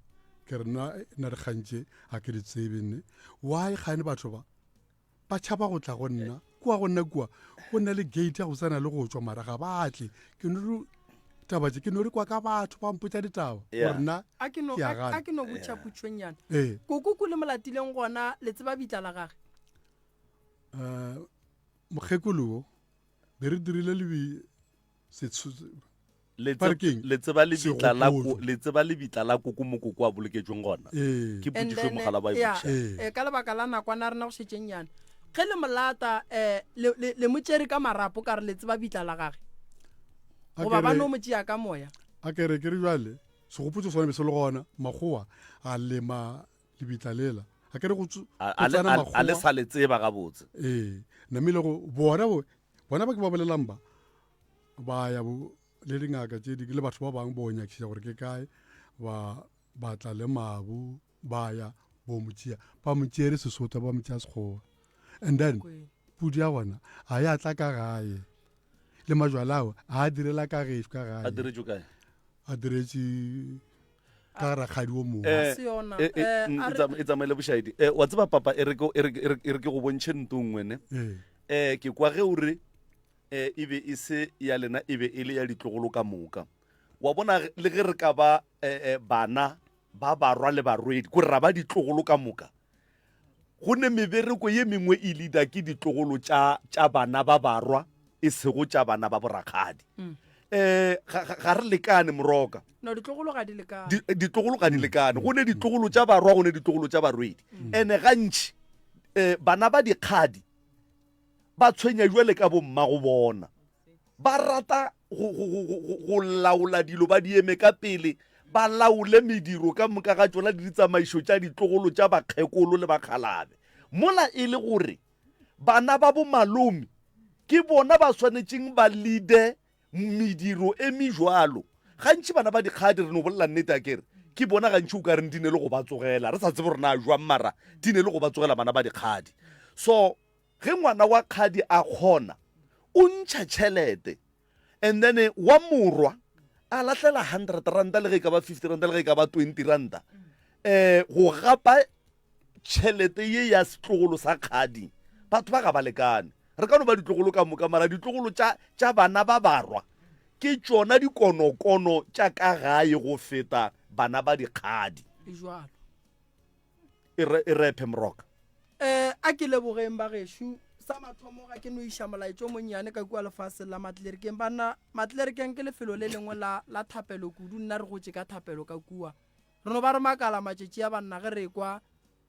ke re na dikgantše ga ke di tsebe nne why gane batho ba tšhaba go tla go nna kua go nna kua go nna le gate ya go tsena le go tswa mara ga batle ke no taba tše ke no re kwa ka batho ba mpotša ditaba gore nna a ke no botša potšonyana kokoko le molatileng gona le tseba bitla la gage mokgekolo be re dirile le tseba lebitla la koko mo koko a boloketsweng gona ke pudišwe mogala ba ka lebaka la nakwana rena go šetšengyana ge le molata le motšere ka marapo ka re le tseba bitla la gage goba ba no motšea ka moya a kere ke re jwale segopotso sone be se le gona makgowa a lema lebitla lela a kere a le sa le tseba ga botse namile go bona ba ke ba bolelang ba ya le dingaka tše le batho ba bangwe bo nyakiša gore ke kae ba tla le mabu ba ya bo motšea ba motšere sesotho ba motšea sekgowa and then pudi ya gona a ya tla ka gae le majwala ao a direla ka gešo ka gae a diretšwe kae a diretše ka gara kgadi o mongwe se yona. e tsamaile bošaedi wa tseba papa e re ke go bontšhe ntongwe ne ke kwa ge o re e be e se ya lena e be e le ya ditlogolo ka moka wa bona le ge re ka ba bana ba barwa le barwedi ko ra ba ditlogolo ka moka go ne mebereko ye mengwe e leader ke ditlogolo tša bana ba barwa e sego tša bana ba borakgadi ga re lekane moroka no ditlogolo ga di lekane ditlogolo ga di lekane go ne ditlogolo tša barwa go ne ditlogolo tša barwedi ene gantši bana ba dikgadi ba tshwenya jwale ka bomma go bona ba rata go laola dilo ba di eme ka pele ba laole mediro ka moka ga tsona di tsamaišo tša ditlogolo tša bakgekolo le bakgalabe mola e le gore bana ba bo malomi ke bona ba swanetšeng ba leade mediro e mejwalo gantši bana ba dikgadi re no bolela nnete a kere ke bona gantši o ka reng di ne le go ba tsogela re sa tsebe gore na jwang mara di ne le go ba tsogela bana ba dikgadi so ge ngwana wa kgadi a kgona o ntšha tšhelete and then wa morwa a latlela 100 ranta le ge ka ba 50 ranta le ge ka ba 20 ranta go gapa tšhelete ye ya setlogolo sa kgadi batho ba ga ba lekane re ka no ba ditlogolo ka moka mara ditlogolo tša bana ba barwa ke tšona dikonokono tša ka gae go feta bana ba dikgadi e rephe moroka a ke lebogeng ba gešo sa mathomo ga ke no iša molaetso monnyane ka kua lefase la matlelerikeng bana matlelerikeng ke lefelo le lengwe la thapelo kudu nna re gotse ka thapelo ka kua re no ba re makala matšetši a banna ge re kwa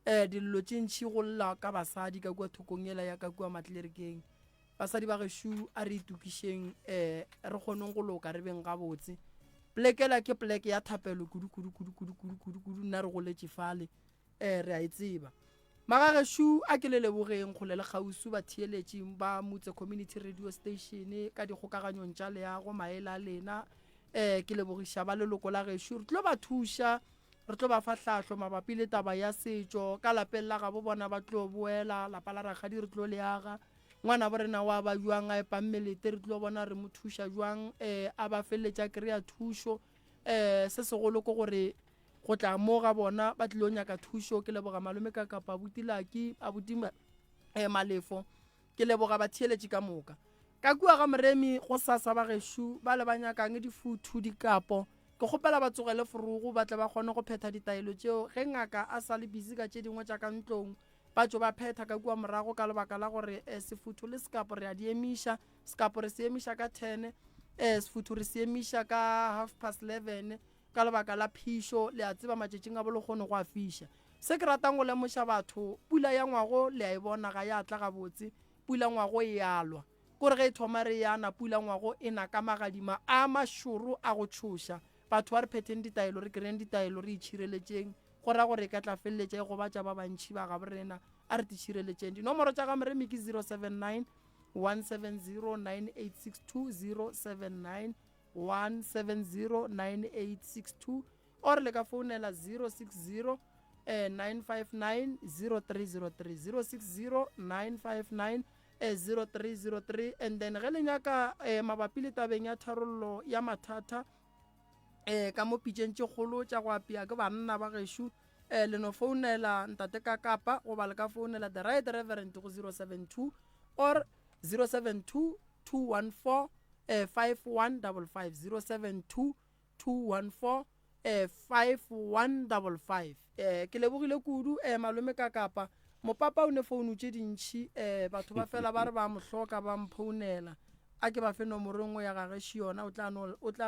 dillo tše ntšhi go lla ka basadi ka kua thokong ela ya ka kua matlelerikeng basadi ba gešo a re itukišeng re kgoneng go loka re beng gabotse plekela ke pleke ya thapelo kudu nna re goletše fale re a e tseba magagešo a ke le lebogeng kgole le kgausu ba theeletšeng ba motse community radio station ka dikgokaganyong tša leago maele a lena ke lebogiša ba leloko la gešo re tlo ba thuša re tlo ba fa hlahlo mabapi le taba ya setšo ka lapeng la gabo bona ba tlo boela lapa la rakgadi re tlo leaga ngwana bo rena wa ba jwang a epammelete re tlo bona re mo thuša jwang a ba feleletša kry-a thušo se segolo ke gore go tla mo ga bona ba tlilo nyaka thušo ke leboga malome ka kapa butilaki abuti malefo ke leboga ba theeletše ka moka ka kua ga moremi go sasa ba gešo ba le ba nyakang difuthu dikapo ke kgopela ba tsogele forogo ba tle ba kgone go phetha ditaelo tšeo ge ngaka a sa le busy ka tše dingwe tša ka ntlong ba tšo ba phetha ka kua morago ka lebaka la gore sefuthu le sekapo re a di emiša sekapo re se emiša ka 10 sefuthu re se emiša ka 11:30 ka lebaka la phišo le a tseba matšetšing a bolekgone go a fiša se ke ratang go lemoša batho pula ya ngwago le a e bona ga ya tla gabotse pula ngwago e alwa kore ge e thoma re yana pula ngwago e na ka magadima a mašoro a go tšhoša batho ba re phetheng ditaelo re kry-eng ditaelo re itšhireletšeng go ra gore e ka tla feleletša e go batša ba bantšhi ba gabo rena a re ditšhireletšeng dinomoro tša ga moremi ke 079 170 9862 079 1709862 or le ka founela 060 959 0303 060 959 0303 and then ge le nyaka mabapi le tabeng ya tharollo ya mathata ka mo pitšeng tše kgolo tša go apea ke banna ba gešo le no founela ntate ka kapa goba le ka founela the right reverend go 072 or 072 214 5155 072 214 5155 ke lebogile kudu malome ka kapa mopapa o ne founu tše dintšhi batho ba fela ba re ba mohloka ba mphounela a ke ba fe nomoro nngwe ya gagešo yona o tla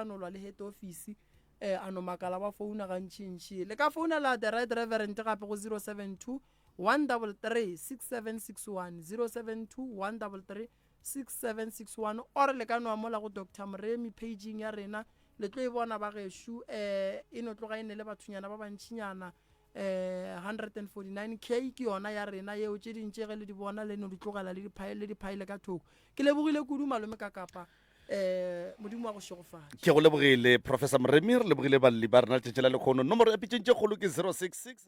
nolwa le head office a no makala ba founa gantšintši le ka founela the right reverend gape go 072 133 6761 072 133 6761 or le ka noa mola go Dr. Moremi paging ya rena le tlo e bona ba gešo e no tloga e ne le bathunyana ba bantšinyana 149k ke yona ya rena yeo tše dintše ge le di bona le no di tlogela le diphaile ka thoko ke lebogile kudu malome ka kapa modimo wa go šegofala ke go lebogile professor Moremi re lebogile balli ba rena tšetšela lekgono nomoro ya pitšeng tše kgolo ke 066